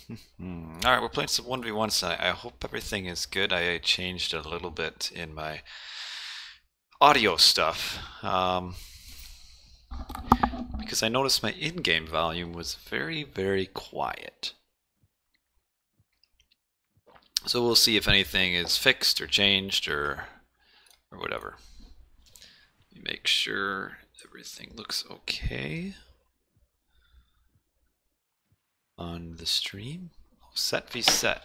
Alright, we're playing some 1v1 tonight. I hope everything is good. I changed a little bit in my audio stuff. Because I noticed my in-game volume was very, very quiet. So we'll see if anything is fixed or changed or whatever. Let me make sure everything looks okay on the stream. Oh, set v set.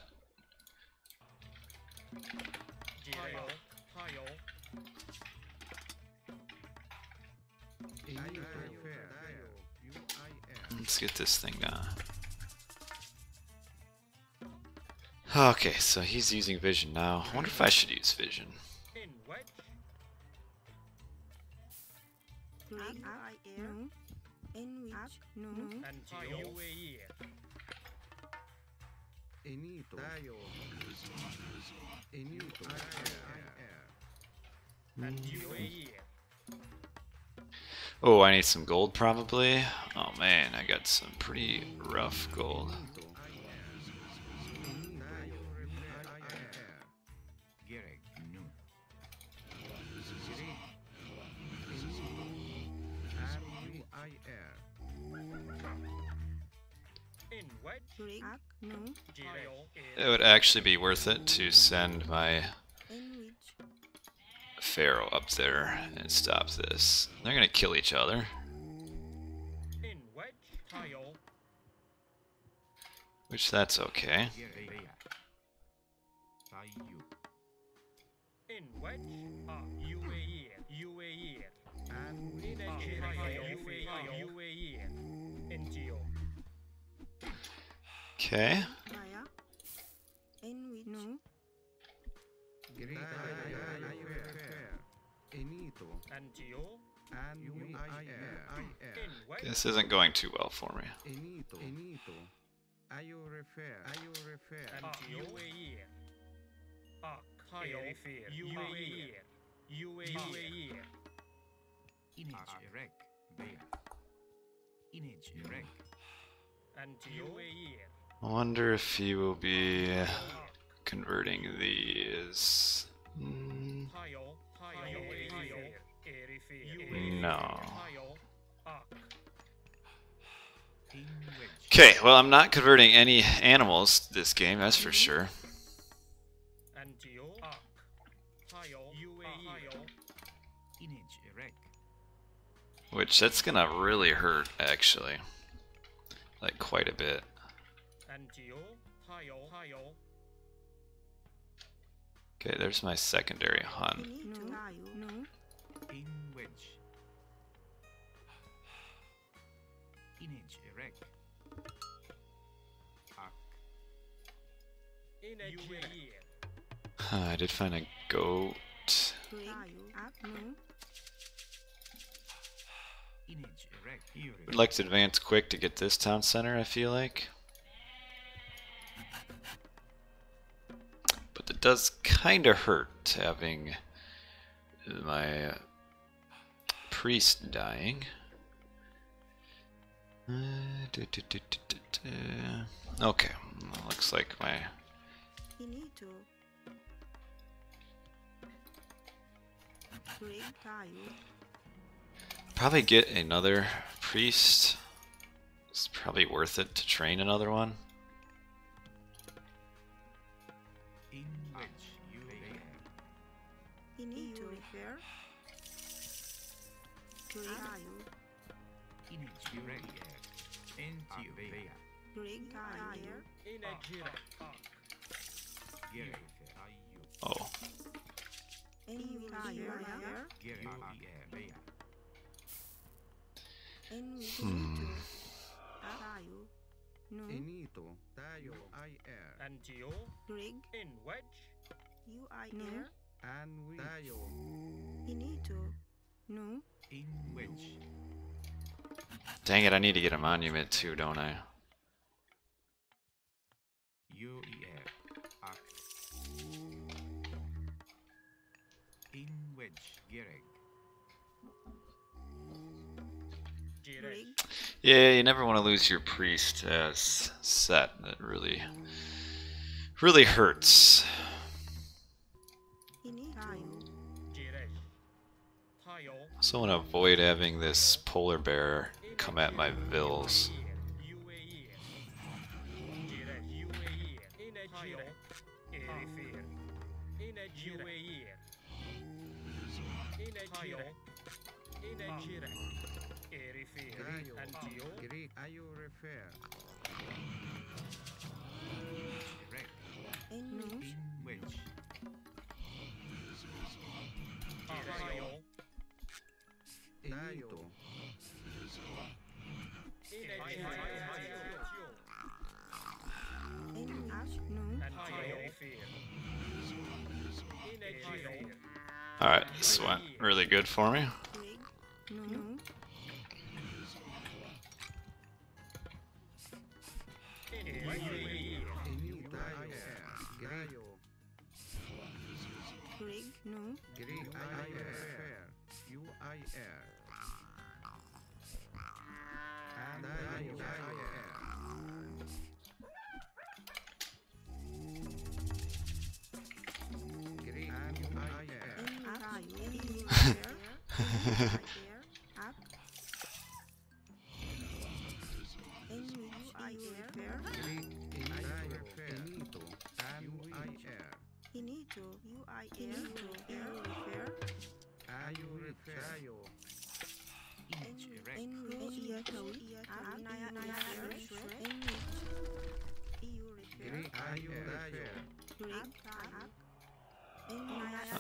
Let's get this thing done. Okay, so he's using vision now. I wonder if I should use vision. Oh, I need some gold probably. Oh man, I got some pretty rough gold. It would actually be worth it to send my Pharaoh up there and stop this. They're gonna kill each other. Which that's okay. Okay. This isn't going too well for me. I wonder if he will be converting these. No. Okay, well, I'm not converting any animals this game, that's for sure. Which, that's gonna really hurt, actually. Like, quite a bit. Okay, there's my secondary hunt. I did find a goat. Would like to advance quick to get this town center, I feel like. But it does kind of hurt having my priest dying. Okay, looks like my... Probably get another priest. It's probably worth it to train another one. Oh. Dang it, I need to get a monument too, don't I? Yeah, you never want to lose your priest as set. That really hurts. Also want to avoid having this polar bear come at my vills. Alright, this went really good for me.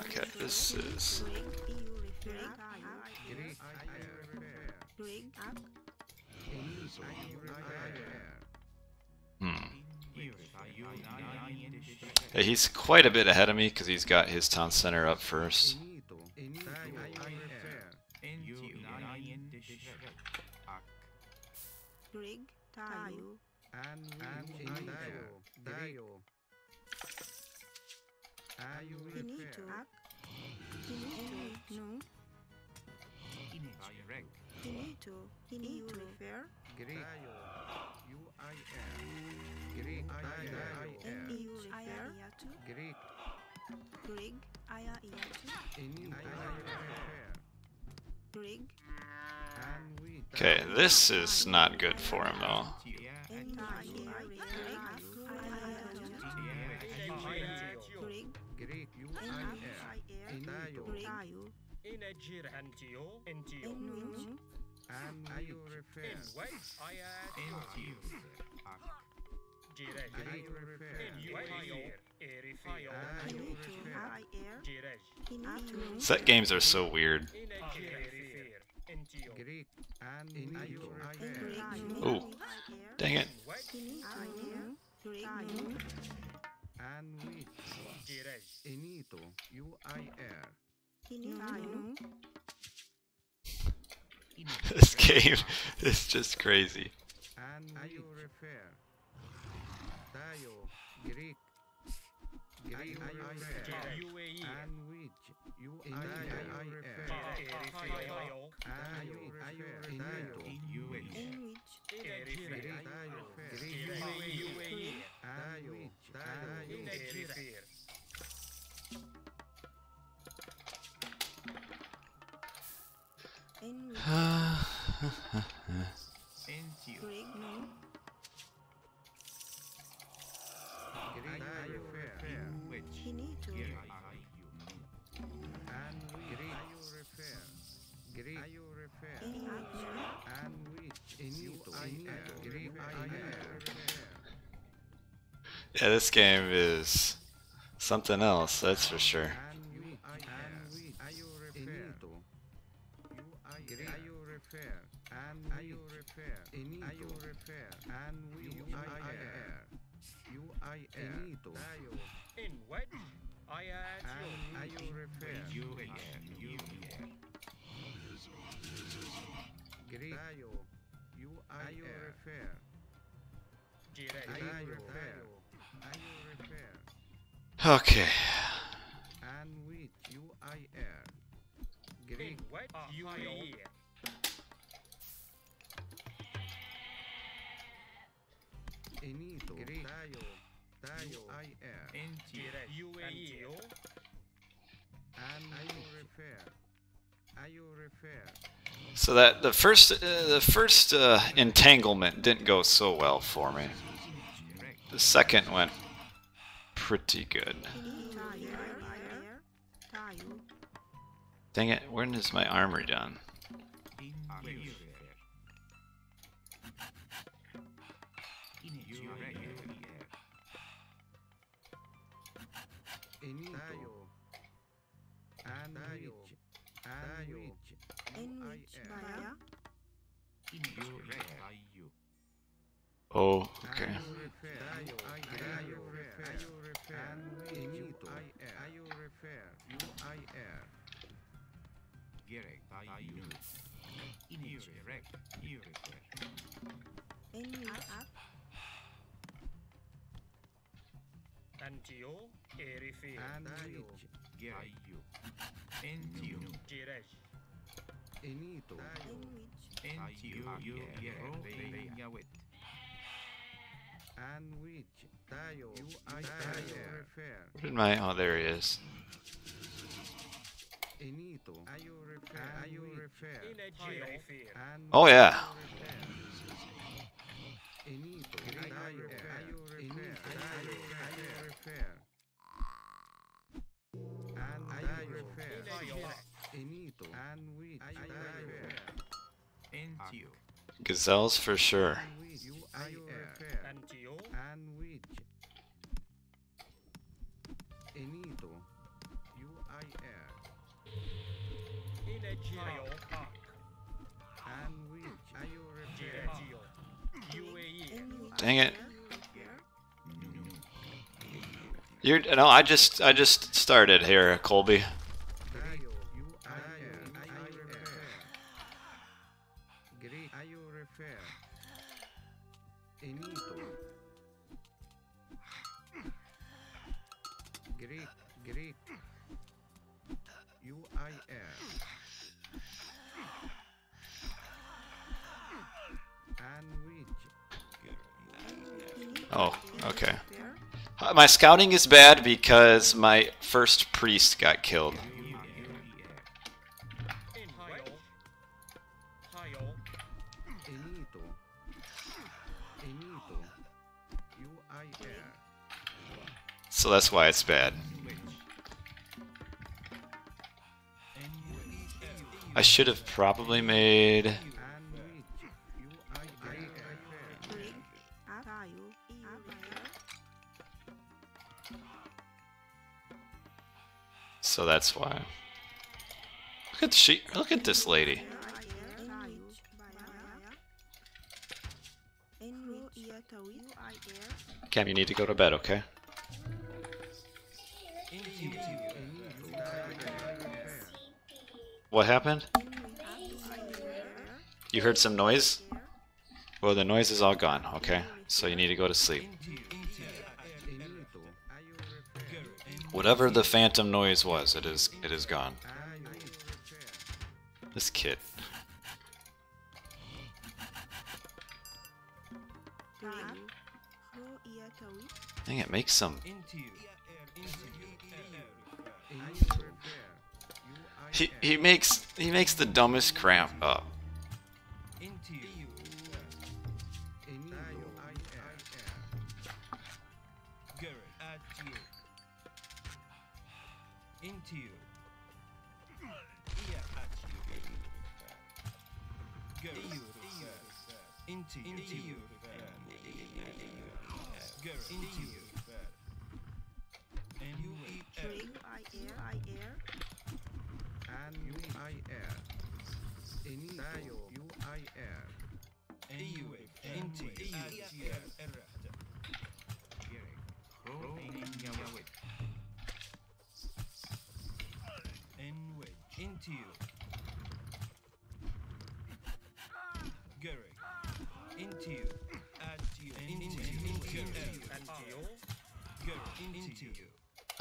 Okay, this is... Yeah, he's quite a bit ahead of me because he's got his town center up first. Okay, this is not good for him though. Set games are so weird. Ooh, dang it. This game is just crazy. Yeah, this game is something else, that's for sure. Okay. So that the first entanglement didn't go so well for me. The second went pretty good. Dang it, when is my armor done? Oh, okay. Where did my... Oh, there he is. Oh, yeah. Gazelles for sure. Dang it. You're no, I just started here, Colby. Oh, okay. My scouting is bad because my first priest got killed. So that's why it's bad. I should have probably made... So that's why. Look at this lady. Cam, you need to go to bed, okay? What happened? You heard some noise? Well, the noise is all gone, okay? So you need to go to sleep. Whatever the phantom noise was, it is gone. This kid. Dang it, make some. He makes the dumbest cramp up.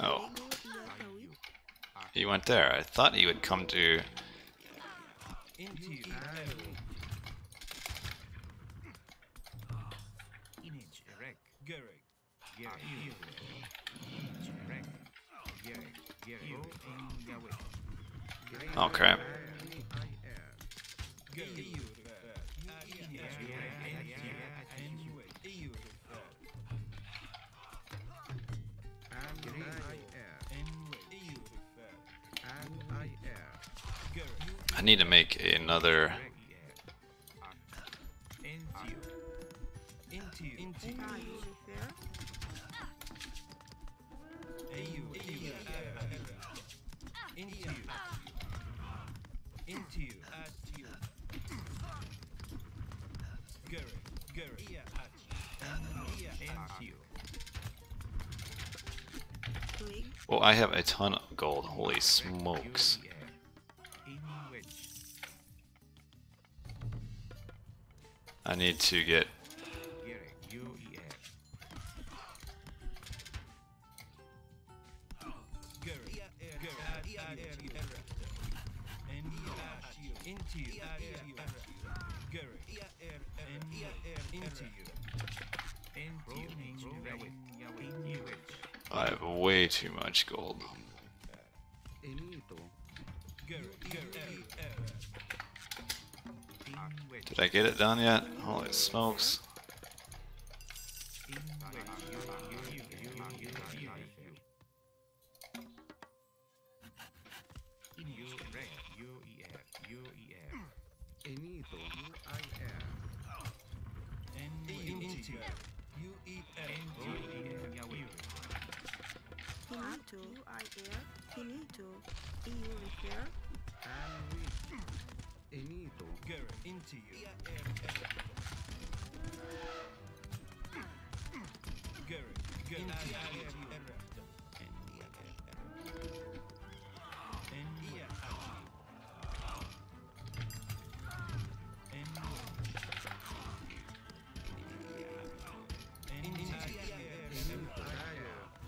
Oh. He went there. I thought he would come to... Oh crap. I need to make another. Oh, I have a ton of gold. Holy smokes. I need to get... I have way too much gold. Did I get it done yet? Holy smokes.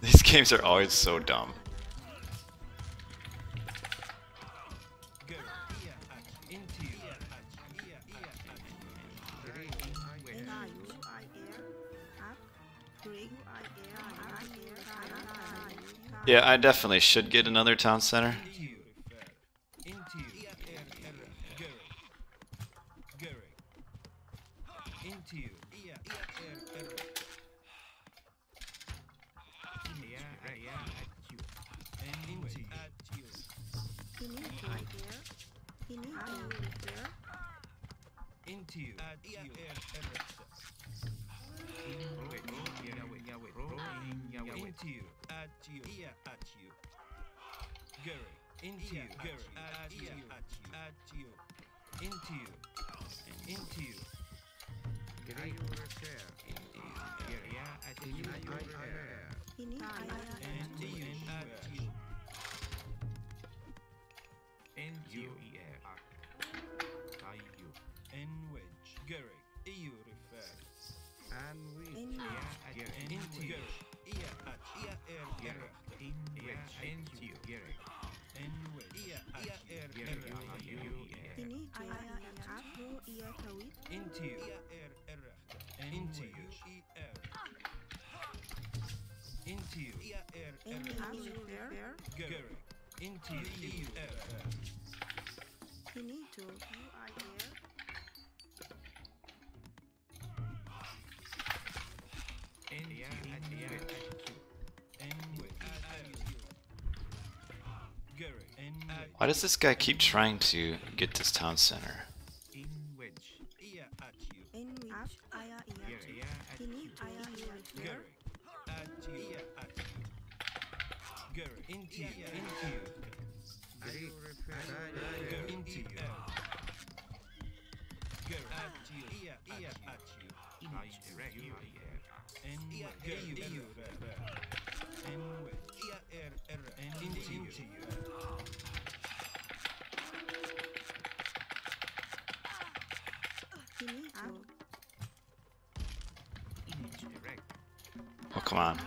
These games are always so dumb. Yeah, I definitely should get another town center. Why does this guy keep trying to get this town center? Oh, come on.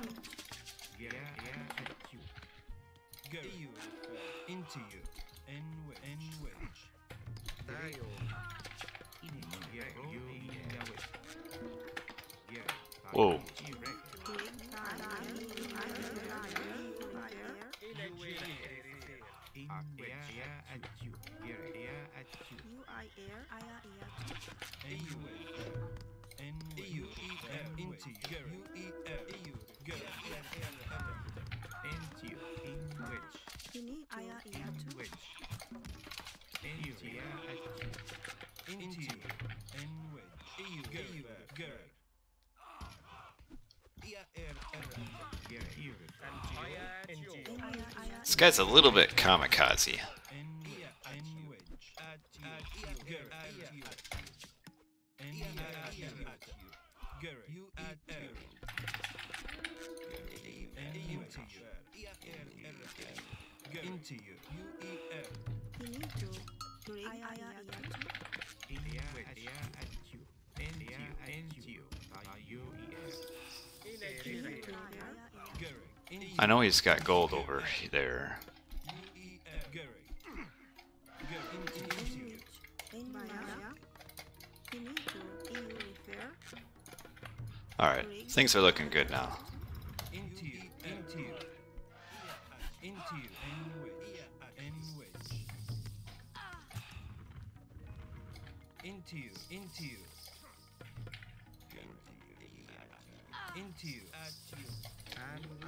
Whoa. This guy's a little bit kamikaze. I know he's got gold over there. Alright, things are looking good now.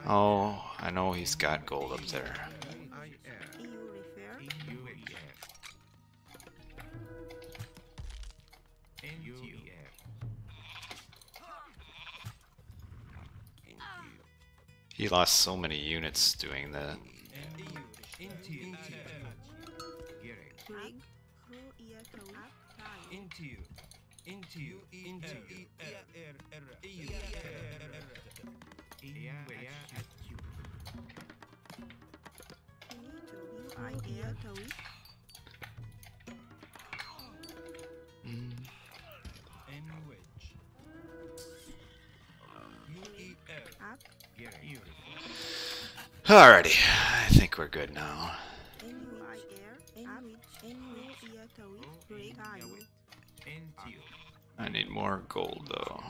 Oh, I know he's got gold up there. He lost so many units doing that. Alrighty, I think we're good now. I need more gold though.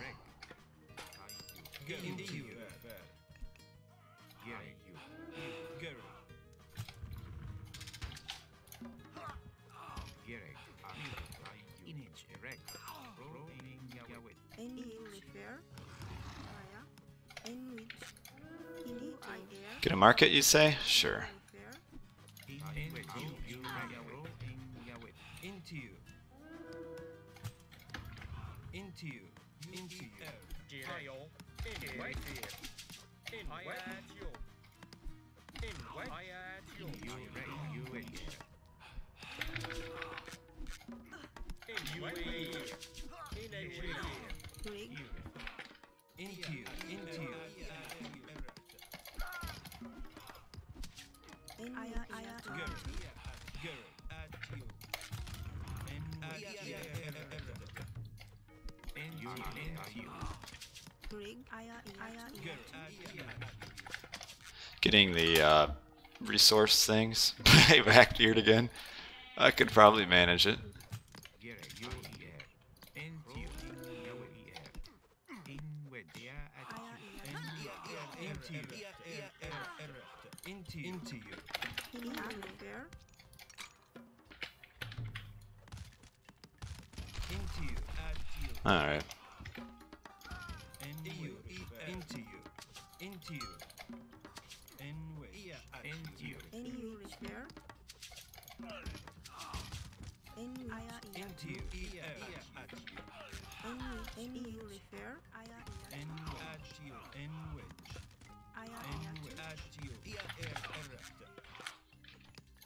Get a market, you say? Sure. Getting the resource things back here again. I could probably manage it. All right.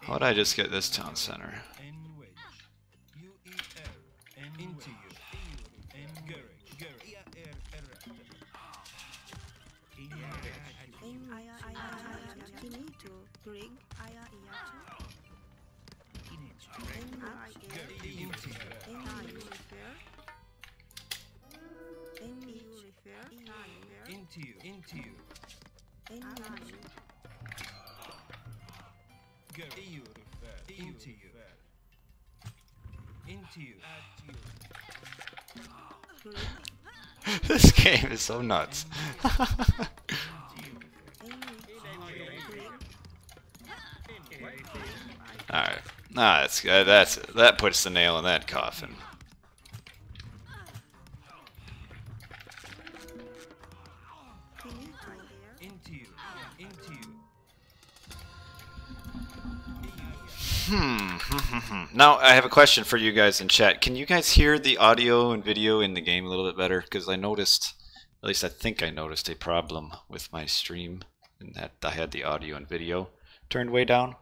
How'd I just get this town center? This game is so nuts. All right, that puts the nail in that coffin. Now I have a question for you guys in chat. Can you guys hear the audio and video in the game a little bit better? Because I noticed, at least I think I noticed, a problem with my stream in that I had the audio and video turned way down.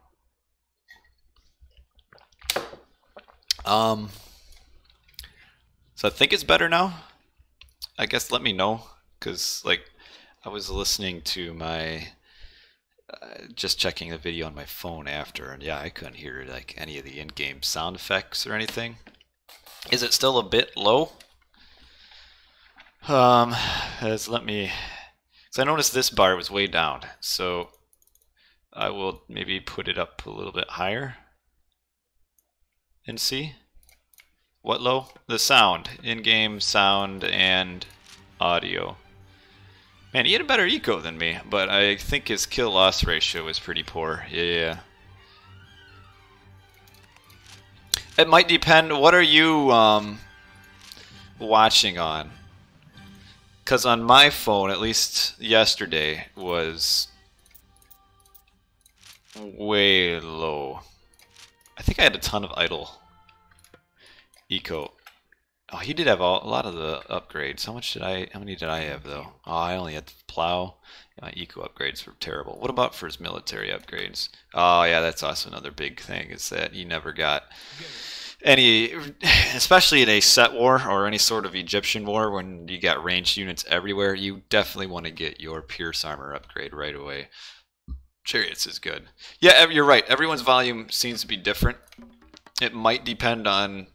So I think it's better now. I guess let me know, because like I was listening to my just checking the video on my phone after, and yeah, I couldn't hear like any of the in-game sound effects or anything. Is it still a bit low? Let me, because I noticed this bar was way down, so I will maybe put it up a little bit higher and see. What low? The sound, in-game sound and audio. Man, he had a better eco than me, but I think his kill-loss ratio was pretty poor. Yeah. It might depend. What are you watching on? Because on my phone, at least yesterday, was way low. I think I had a ton of idle eco. Oh, he did have a lot of the upgrades. How many did I have though? Oh, I only had the plow. My eco upgrades were terrible. What about for his military upgrades? Oh yeah, that's also another big thing, is that he never got any, especially in a set war or any sort of Egyptian war when you got ranged units everywhere, you definitely want to get your Pierce armor upgrade right away. Chariots is good. Yeah, you're right. Everyone's volume seems to be different. It might depend on,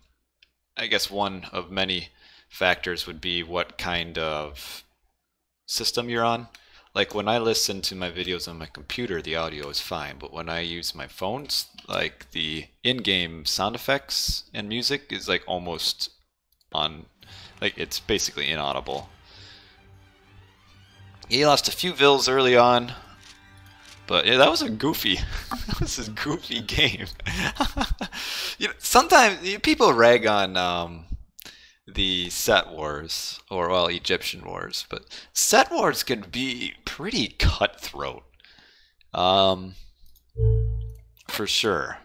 I guess one of many factors would be what kind of system you're on. Like when I listen to my videos on my computer, the audio is fine, but when I use my phones, like the in-game sound effects and music is like almost on, like it's basically inaudible. He lost a few vills early on, but yeah, that was a goofy, that was a goofy game. You know, sometimes people rag on the set wars, or well, Egyptian wars, but set wars can be pretty cutthroat, for sure.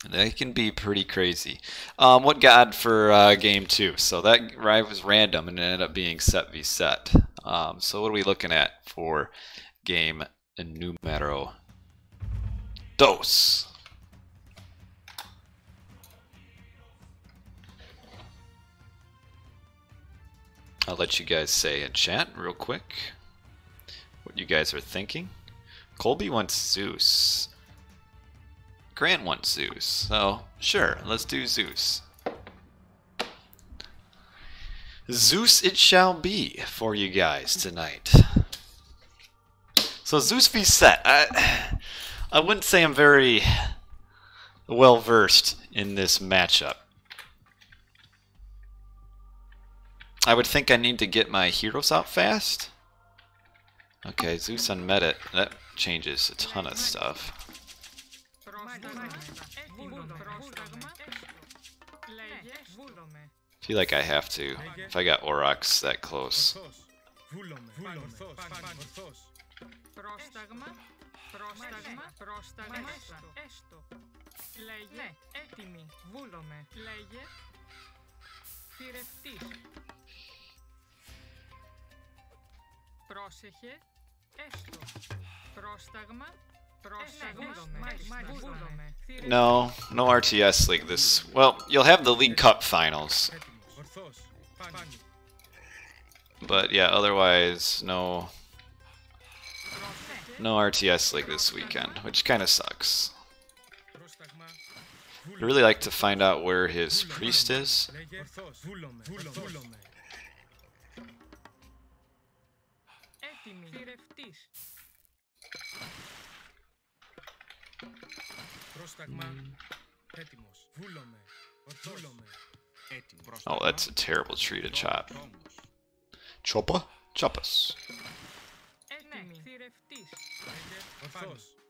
They can be pretty crazy. What god for game 2? So that ride was random and it ended up being set v set. So what are we looking at for game numero dos? I'll let you guys say in chat real quick what you guys are thinking. Colby wants Zeus. Grant wants Zeus. So sure, let's do Zeus. Zeus it shall be for you guys tonight. So Zeus v set. I wouldn't say I'm very well versed in this matchup. I would think I need to get my heroes out fast. Okay, Zeus on Medit. That changes a ton of stuff. I feel like I have to, if I got Aurochs that close. No RTS League this. Well, you'll have the League Cup finals. But yeah, otherwise no RTS League this weekend, which kind of sucks. I'd really like to find out where his priest is. Oh, that's a terrible tree to chop. Choppa? Chop us.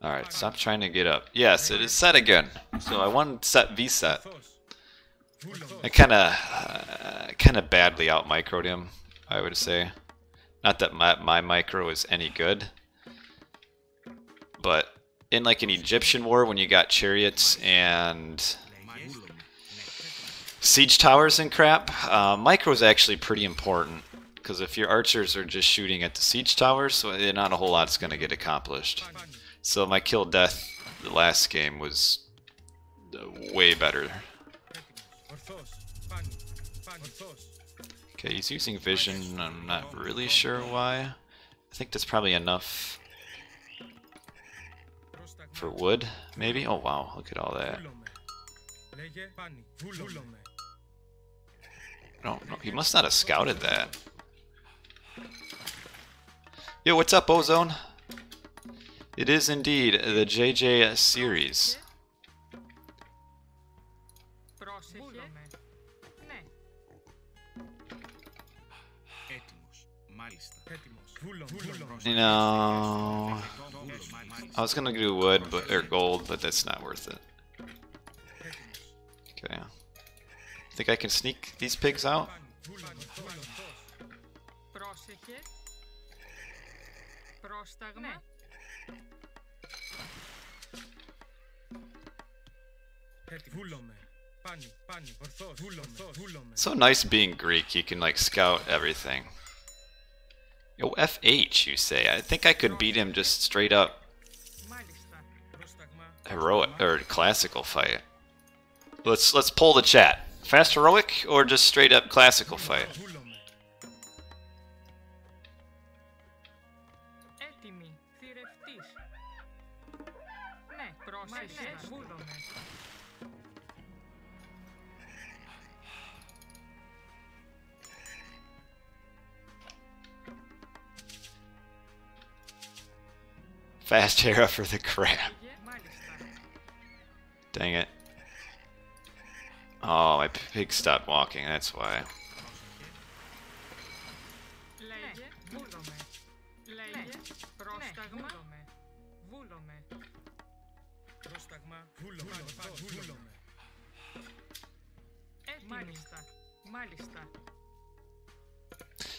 Alright, stop trying to get up. Yes, it is set again. So I won set v set. I kinda badly out microed him, I would say. Not that my micro is any good, but in like an Egyptian war when you got chariots and siege towers and crap, micro is actually pretty important, because if your archers are just shooting at the siege towers, so not a whole lot's going to get accomplished. So my kill death the last game was way better. Okay, he's using vision. I'm not really sure why. I think that's probably enough for wood, maybe? Oh wow, look at all that. No, he must not have scouted that. Yo, what's up, Ozone? It is indeed the JJ series. You know, I was gonna do wood, or gold, but that's not worth it. Okay. Think I can sneak these pigs out? So nice being Greek, you can like scout everything. Yo, FH, you say? I think I could beat him just straight up heroic or classical fight. Let's poll the chat. Fast heroic or just straight up classical fight? Fast Hera for the crab. Dang it. Oh, my pig stopped walking, that's why.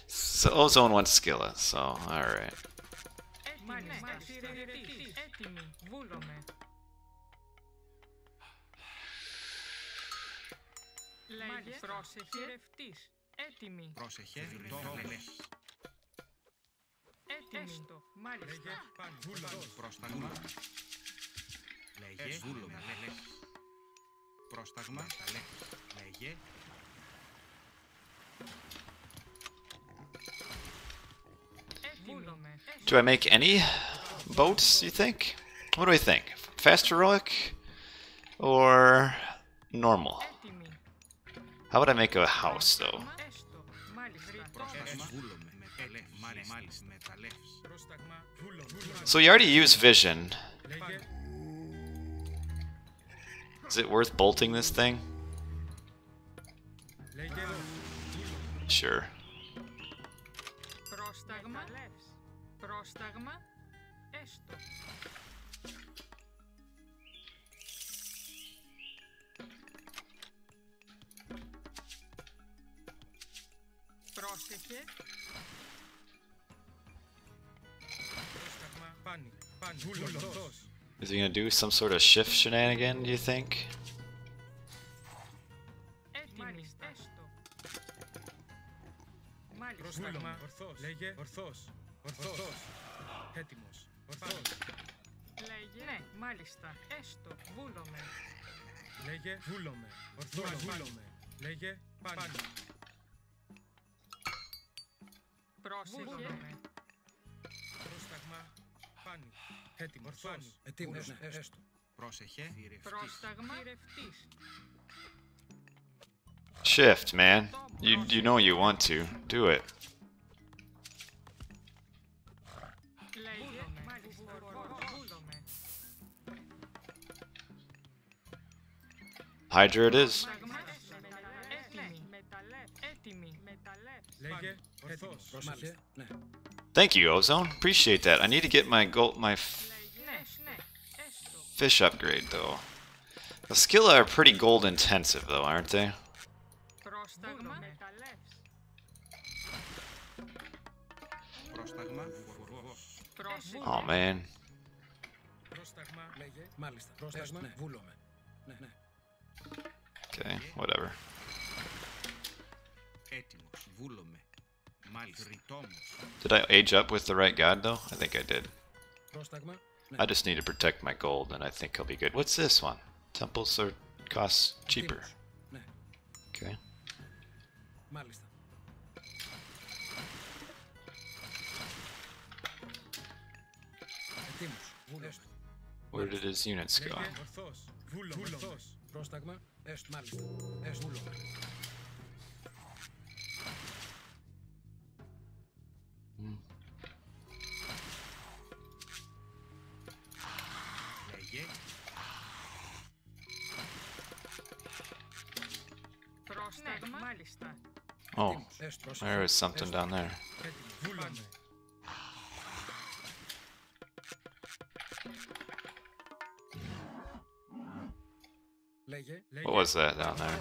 So Ozone wants Skilla, so alright. Do I make any boats, you think? What do I think? Fast heroic or normal? How would I make a house, though? So you already use vision. Is it worth bolting this thing? Sure. Is he gonna do some sort of shift shenanigan, do you think? Shift, man. You know you want to. Do it. Hydra it is. Thank you, Ozone. Appreciate that. I need to get my fish upgrade, though. The Skilla are pretty gold intensive, though, aren't they? Oh, man. Okay, whatever. Did I age up with the right god, though? I think I did. I just need to protect my gold, and I think I'll be good. What's this one? Temples are cost cheaper. Okay. Where did his units go? Oh, there is something down there. What was that down there?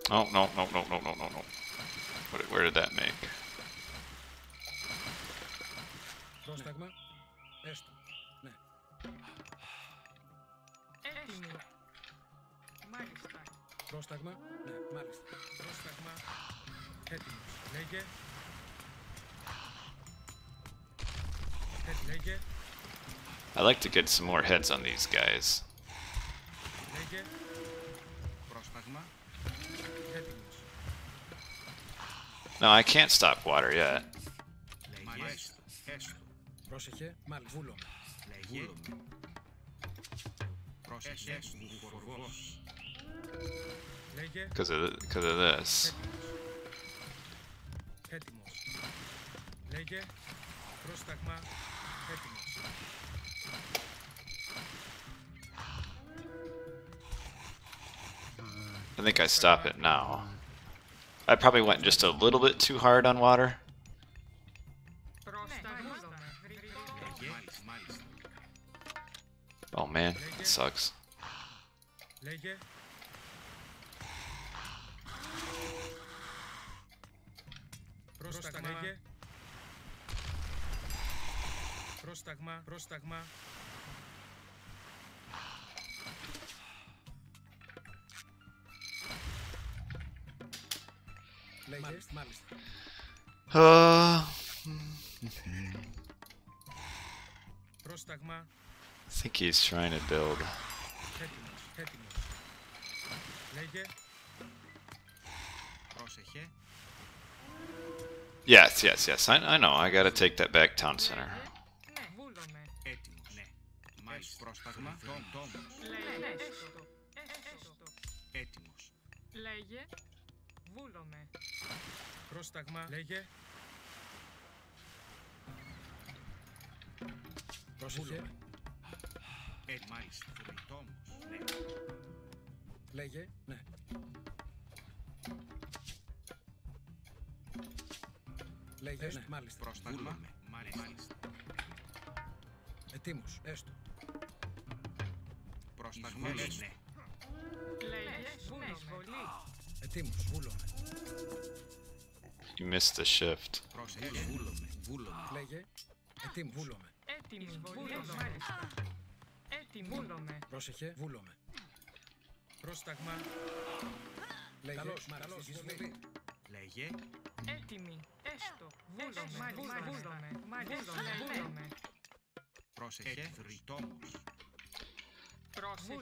Oh, no. Where did that make? I like to get some more heads on these guys. No, I can't stop water yet. Because of this. I think I stop it now. I probably went just a little bit too hard on water. Oh man, it sucks. I think he's trying to build. Yes. I know. I gotta take that back town center. You missed the shift.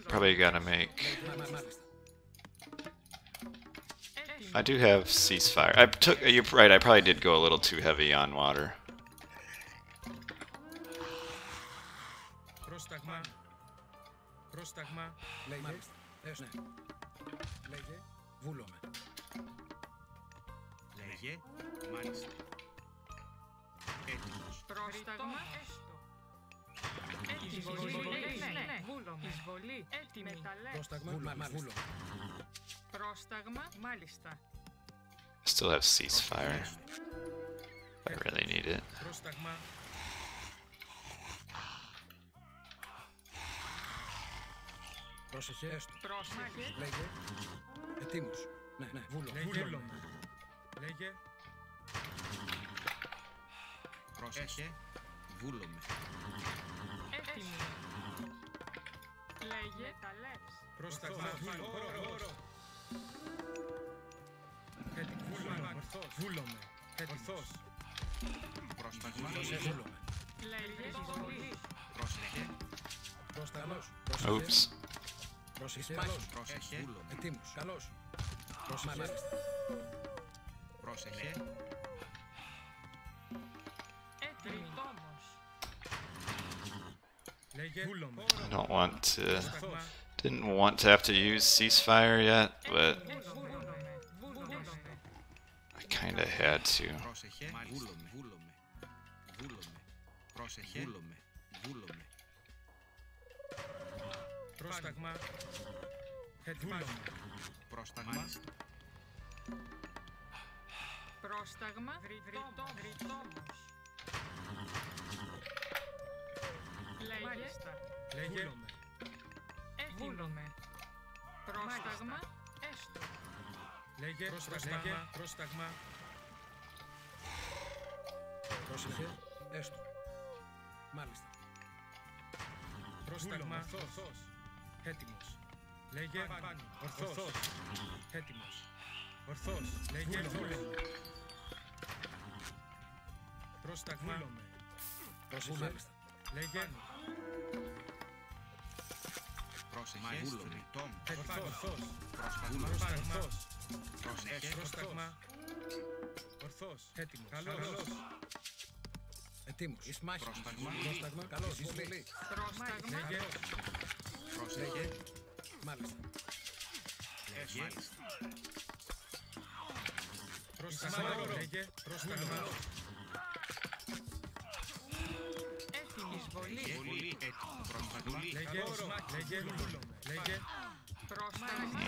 Probably gotta make. I do have ceasefire. You're right. I probably did go a little too heavy on water. Πρόσταγμα. Εισβολή. Έτοιμη. Πρόσταγμα. Μάλιστα. I still have ceasefire. I really need it. Πρόσταγμα. Πρόσεχε. Λέγε. Ετοίμος. Ναι. Βούλομαι. Λέγε. Πρόσεχε. Βούλομαι. Έτοιμη. Λέγε. Ταλέψ. Πρόσταγμα. Όρο. Βούλομαι. Ορθός. Πρόσταγμα. Βούλομαι. Λέγε. Εισβολή. Πρόσεχε. Πρόσταγμος. Oops. Πρόσεχε. Βούλομαι. Ετοίμος. Καλώς. Πρόσεχε. Πρόσεχε. Έτοιμη. Τόμος. Λέγε. Βούλομαι. I don't want to... Didn't want to have to use ceasefire yet, but I kinda had to. Πρόσεχε. Βούλομαι. Πρόσεχε. Βούλομαι. Πρόσταγμα. Βούλομαι. Πρόσταγμα. Πρόσταγμα. Βρυτόμος. Λέγε. Βούλομαι. Έτοιμη. Πρόσταγμα. Έστω. Λέγε. Πρόσταγμα. Πρόσεχε. Έστω. Μάλιστα. Πρόσταγμα. Ορθός. Έτοιμος. Λέγε. Ορθός. Έτοιμος. Ορθός. Λέγε. Βούλομαι. Πρόσταγμα. Πρόσεχε. Λέγε. Πρόσεχε. Βούλομαι. Ορθός. Πρόσταγμα. Πρόσταγμα. Ορθός. Έτοιμος. Καλώς. Ετοίμος. Εις μάχη. Πρόσταγμα. Καλώς. Βούλη. Πρόσταγμα. Λέγε. Πρόσεχε. Μάλιστα. Λέγε. Πρόσταγμα. Λέγε. Πρόσταγμα. Έτοιμη. Εισβολή. Πρόσταγμα. Λέγε. Λέγε. Λέγε. Πρόσταγμα.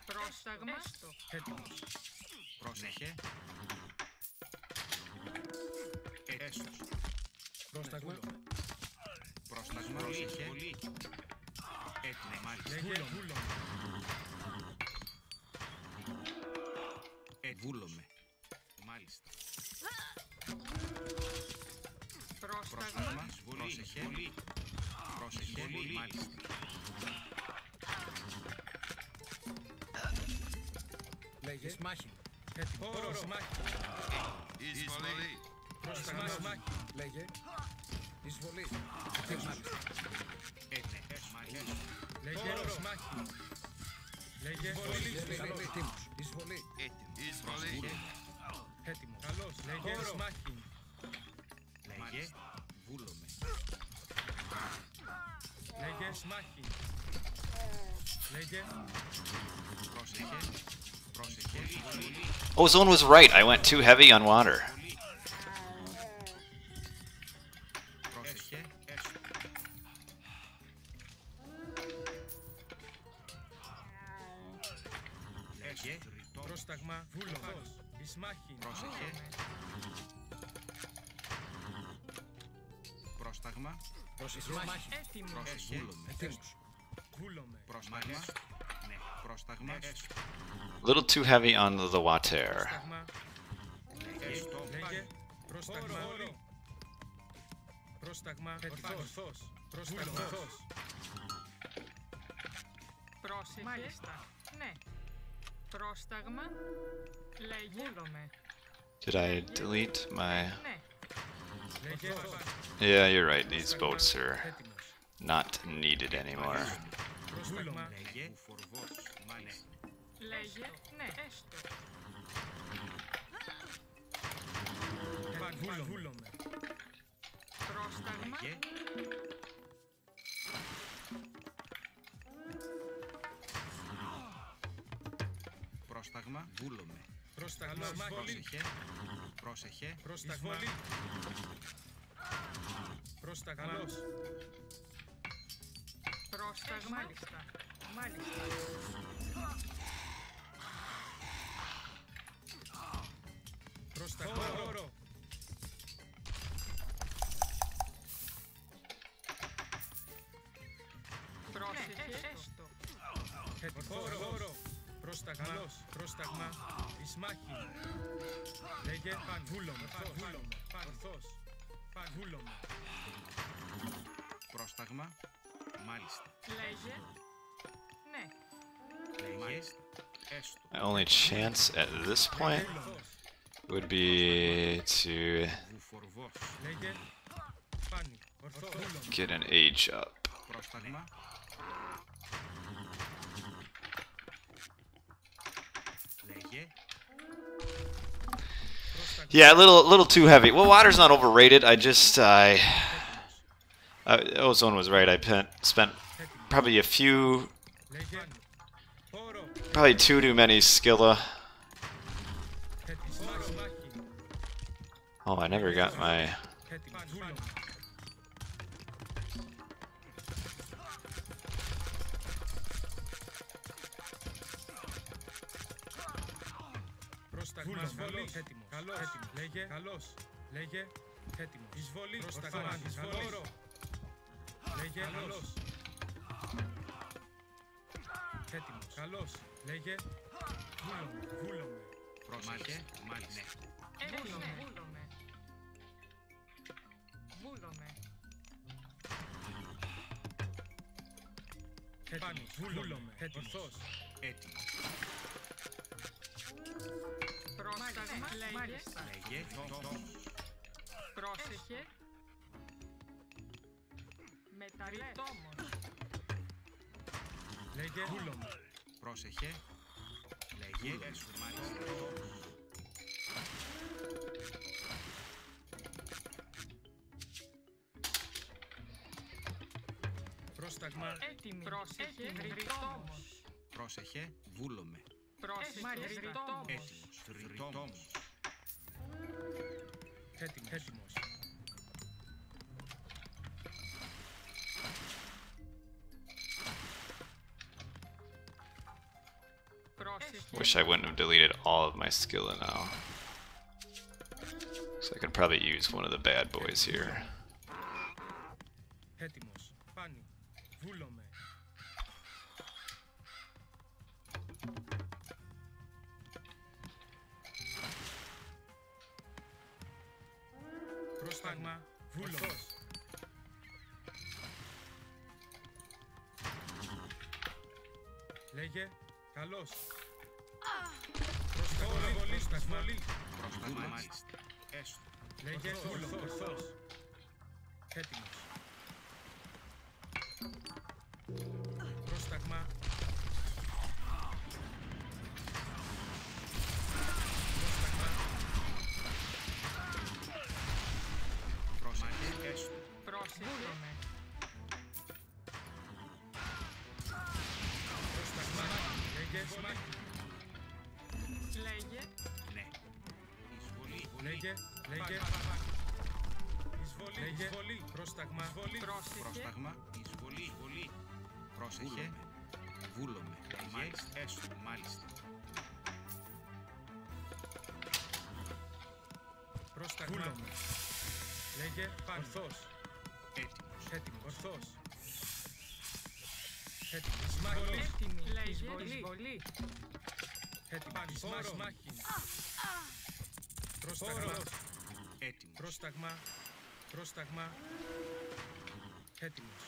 Πρόσταγμα. Έστω. Έτοιμος. Πρόσεχε. Έσως. Πρόσταγμα. Πρόσταγμα. Πρόσεχε. Έτοιμο. Λέγε. Βούλομαι. Μάλιστα. Πρόσταγμα. Πρόσεχε. Πρόσεχε. Μάλιστα. Λέγε. Σμάχη. Έτοιμο. Σμάχη. Εισβολή. Πρόσταγμα. Σμάχη. Λέγε. Εισβολή. Μάλιστα. Λέγε. Σμάχη. Λέγε. Έτοιμος. Εισβολή. Εισβολή. Έτοιμος. Καλώς. Λέγε. Σμάχη. Λέγε. Βούλομαι. Λέγε. Σμάχη. Λέγε. Πρόσεχε. Πρόσεχε. Ozone was right. I went too heavy on water. Πρόσεχε. Λέγε. Πρόσταγμα. Βούλωμος. Ισμάχη. Πρόσεχε. Πρόσταγμα. Πρόσεχε. Έτοιμη. Πρόσεχε. Έτοιμος. Βούλωμε. Πρόσταγμα. Ναι. Πρόσταγμα. A little too heavy on the water. Πρόσταγμα. Λέγε. Πρόσταγμα. Πρόσταγμα. Ορθός. Πρόσταγμα. Πρόσεχε. Μάλιστα. Ναι. Πρόσταγμα. Λέγε. Βούλομαι. Did I delete my... Ναι. Λέγε. Yeah, you're right. These boats are not needed anymore. Πρόσταγμα. Λέγε. Λέγε. Ναι. Έστω. Βούλομαι. Πρόσταγμα. Πρόσταγμα. Βούλομαι. Πρόσταγμα. Πρόσεχε. Πρόσεχε. Πρόσταγμα. Πρόσταγμα. Πρόσταγμα. Μάλιστα. Πρόσταγμα. Όρο. Πρόσεχε έστω. Όρο. Πρόσταγμα. Πρόσταγμα. Εις μάχη. Λέγε βούλομαι. Ορθός. Βούλομαι. Πρόσταγμα. Μάλιστα. Λέγε. Ναι. Μάλιστα. Έστω. My only chance at this point would be to Βουφορβός. Λέγε πάνι. Ορθός. get an age up. Πρόσταγμα. Λέγε. Yeah, a little too heavy. Well, water's not overrated. Ozone was right. I spent probably Λέγε. Όρο. probably too many skilla. Εις μάχη. Oh, I never got my. Βούλομαι. Πρόσταγμα. Εισβολή. Καλός. Λέγε. Καλός. Λέγε. Έτοιμος. Εισβολή. Πρόσταγμα. Εισβολή. Λέγε. Καλός. Έτοιμος. Καλός. Λέγε. Βούλομαι. Πρόσεχε. Μάλιστα. Βούλομαι. Έτοιμος. Βούλομαι. Ορθός. Έτοιμος. Πρόσταγμα. Μάλιστα. Λέγε. Πρόσεχε. Μεταρρυτόμος. Λέγε. Βούλομαι. Πρόσεχε. Λέγε. Μάλιστα. Πρόσταγμα. Έτοιμη. Πρόσεχε. Ρητόμος. Πρόσεχε. Βούλομαι. Πρόσεχε. Ρητόμος. Έτοιμος. Ρητόμος. Έτοιμος. Πρόσεχε. Wish I wouldn't have deleted all of my skilla now. So I could probably use one of the bad boys here. Έτοιμος. Πάνι. Βούλομαι. Πρόσταγμα. Βούλομαι. Λέγε. Καλός. Πρόσταγμα. Πρόσταγμα. Μάλιστα. Έστω. Λέγε. Ορθός. Έτοιμος. Πρόσταγμα. Πρόσταγμα. Πρόσεχε. Έστω. Πρόσεχε. Πρόσταγμα. Λέγε. Λέγε. Ναι. Εισβολή. Λέγε. Λέγε. Εισβολή. Λέγε. Εισβολή. Πρόσταγμα. Πρόσεχε. Πρόσταγμα. Εισβολή. Εισβολή. Πρόσεχε. Βούλομαι. Μάλιστα. Έστω. Μάλιστα. Πρόσταγμα. Βούλομαι. Λέγε. Ορθός. Έτοιμος. Έτοιμος. Ορθός. Έτοιμος. Εισβολή. Έτοιμη. Λέγε. Εισβολή. Έτοιμος. Μάχη. Πρόσταγμα. Έτοιμος. Πρόσταγμα. Πρόσταγμα. Έτοιμος.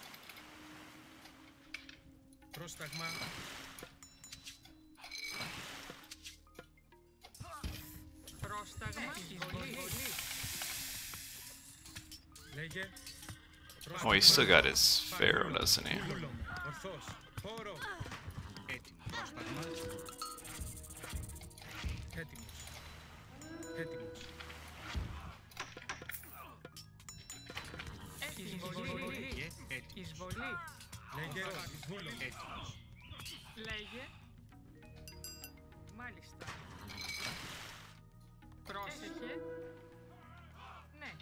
Πρόσταγμα. Πρόσταγμα. Εισβολή. Λέγε. Oh, he's still got his pharaoh, doesn't he? Βούλομαι. Ορθός. Χώρο. Έτοιμο. Πρόσταγμα. Έτοιμος. Έτοιμος. Εισβολή. Έτοιμος. Εισβολή. Λέγε. Βούλομαι. Έτοιμος. Λέγε. Μάλιστα. Πρόσεχε. Ναι.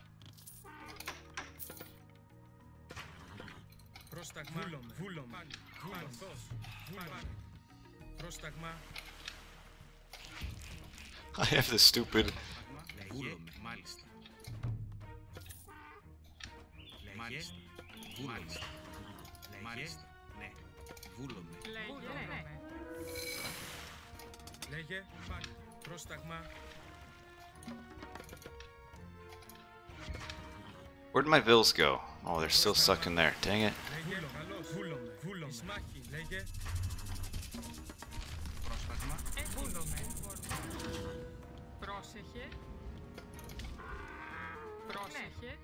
Πρόσταγμα. Βούλομαι. Ορθός. Βούλομαι. Πρόσταγμα. I have this stupid. Βούλομαι. Μάλιστα. Μάλιστα. Βούλομαι. Μάλιστα. Ναι. Βούλομαι. Λέγε. Ναι. Λέγε. Πρόσταγμα. Where'd my vills go? Oh, they're still stuck in there. Dang it. Λέγε. Καλώς. Βούλομαι. Ισμάχη. Λέγε. Πρόσταγμα. Βούλομαι. Πρόσεχε. Πρόσεχε.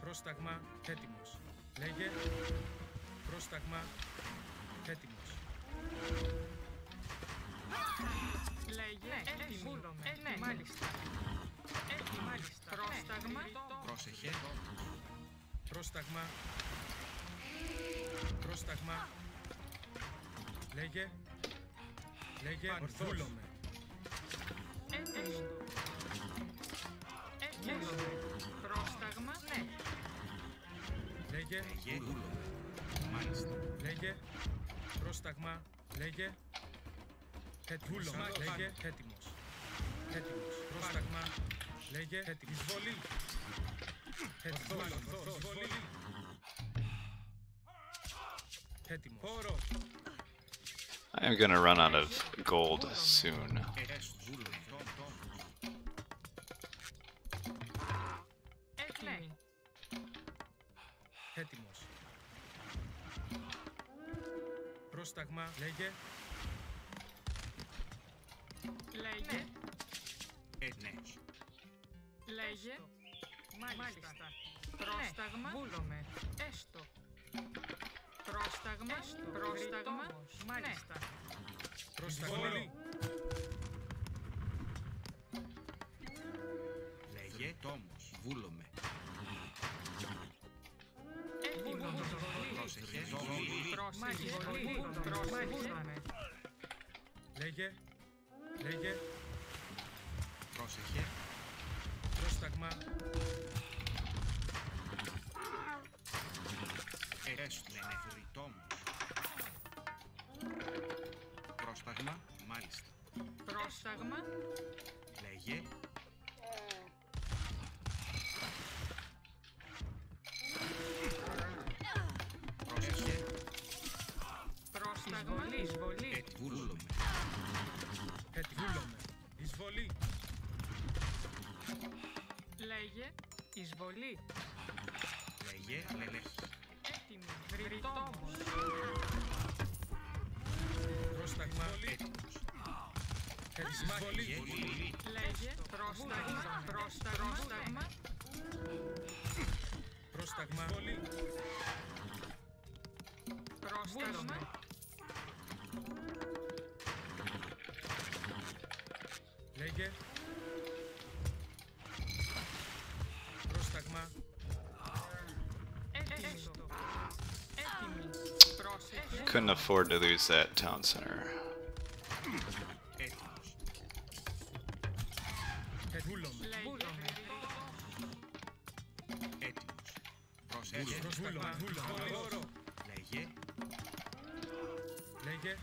Πρόσταγμα. Έτοιμος. Λέγε. Πρόσταγμα. Έτοιμος. Λέγε. Έτοιμη. Ναι. Μάλιστα. Μάλιστα. Πρόσταγμα. Πρόσεχε. Πρόσταγμα. Πρόσταγμα. Λέγε. Λέγε. Βούλομαι. Έτοιμη. Έτοιμη. Πρόσταγμα. Ναι. Λέγε. Λέγε. Βούλομαι. Μάλιστα. Λέγε. Πρόσταγμα. Λέγε. Βούλομαι. Λέγε. Έτοιμος. Έτοιμος. Πρόσταγμα. Λέγε. Έτοιμος. Εισβολή. Ορθός. Εισβολή. Έτοιμος. Χώρο. I am gonna run out of gold soon. Βούλομαι. Έτοιμη. Έτοιμος. Πρόσταγμα. Λέγε. Λέγε. Ναι. Λέγε. Μάλιστα. Πρόσταγμα. Βούλομαι. Έστω. Πρόσταγμα. Πρόσταγμα. Μάλιστα. Πρόσταγμα. Λέγε. Τόμος. Βούλομαι. Έτοιμο. Πρόσεχε. Πρόσεχε. Λέγε. Λέγε. Πρόσεχε. Πρόσταγμα. Έστω. Ναι. Τόμος. Πρόσταγμα. Μάλιστα. Πρόσταγμα. Λέγε. Πρόσεχε. Πρόσταγμα. Εισβολή. Βούλομαι. Βούλομαι. Εισβολή. Λέγε. Εισβολή. Λέγε. Λελέ. Έτοιμη. Βρυτόμος. Πρόσταγμα. Εισβολή. Λέγε. Πρόσταγμα. Πρόσταγμα. Πρόσταγμα. Πρόσταγμα. Λέγε. Πρόσταγμα. Έτοιμη. Έτοιμη. Πρόσεχε. Couldn't afford to lose that town center. Έτοιμος. Βούλομαι. Βούλομαι. Έτοιμος. Πρόσεχε. Πρόσταγμα. Χώρο. Λέγε. Λέγε.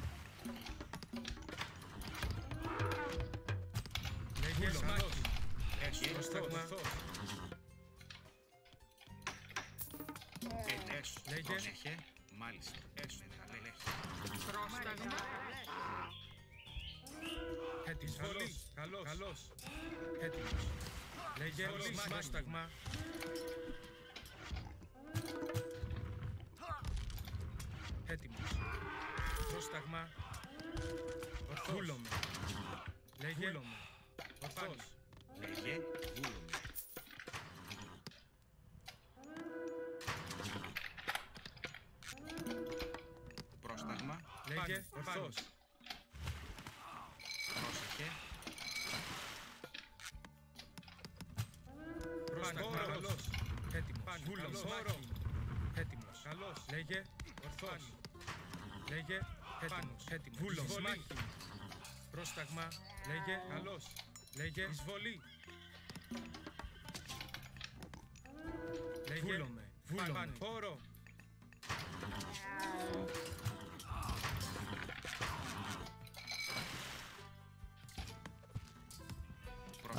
Λέγε. Ισμάχη. Έστω. Πρόσταγμα. Έστω. Λέγε. Πρόσεχε. Μάλιστα. Έστω. Λελέ. Πρόσταγμα. Εισβολή. Καλώς. Έτοιμος. Λέγε. Πρόσταγμα. Έτοιμος. Πρόσταγμα. Βούλομαι. Λέγε. Ορθός. Λέγε. Βούλομαι. Πρόσταγμα. Λέγε. Ορθός. Πρόσεχε. Πρόσταγμα. Καλώς. Έτοιμος. Βούλομαι. Έτοιμος. Καλώς. Λέγε. Ορθός. Λέγε. Έτοιμος. Βούλομαι. Πρόσταγμα. Λέγε. Καλώς. Λέγε. Εισβολή. Λέγε. Βούλομαι. Βούλομαι. Χώρο.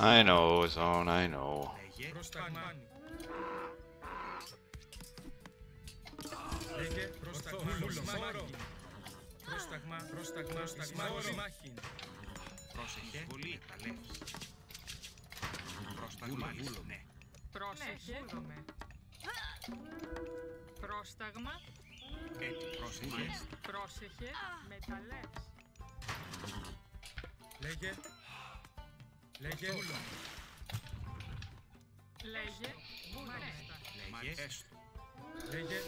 I know, zone, I know. Λέγε. Πρόσταγμα. Λέγε. Πρόσταγμα. Βούλομαι. Χώρο. Πρόσταγμα. Πρόσταγμα. Πρόσταγμα. Μάχη. Πρόσεχε. Εισβολή. Καλές. Πρόσταγμα. Ναι. Πρόσεχε. Πρόσταγμα. Έτοιμος. Πρόσεχε. Πρόσεχε. Μεταλλές. Λέγε. Λέγε. Βούλομαι. Λέγε. Μάλιστα. Λέγε. Έστω. Λέγε.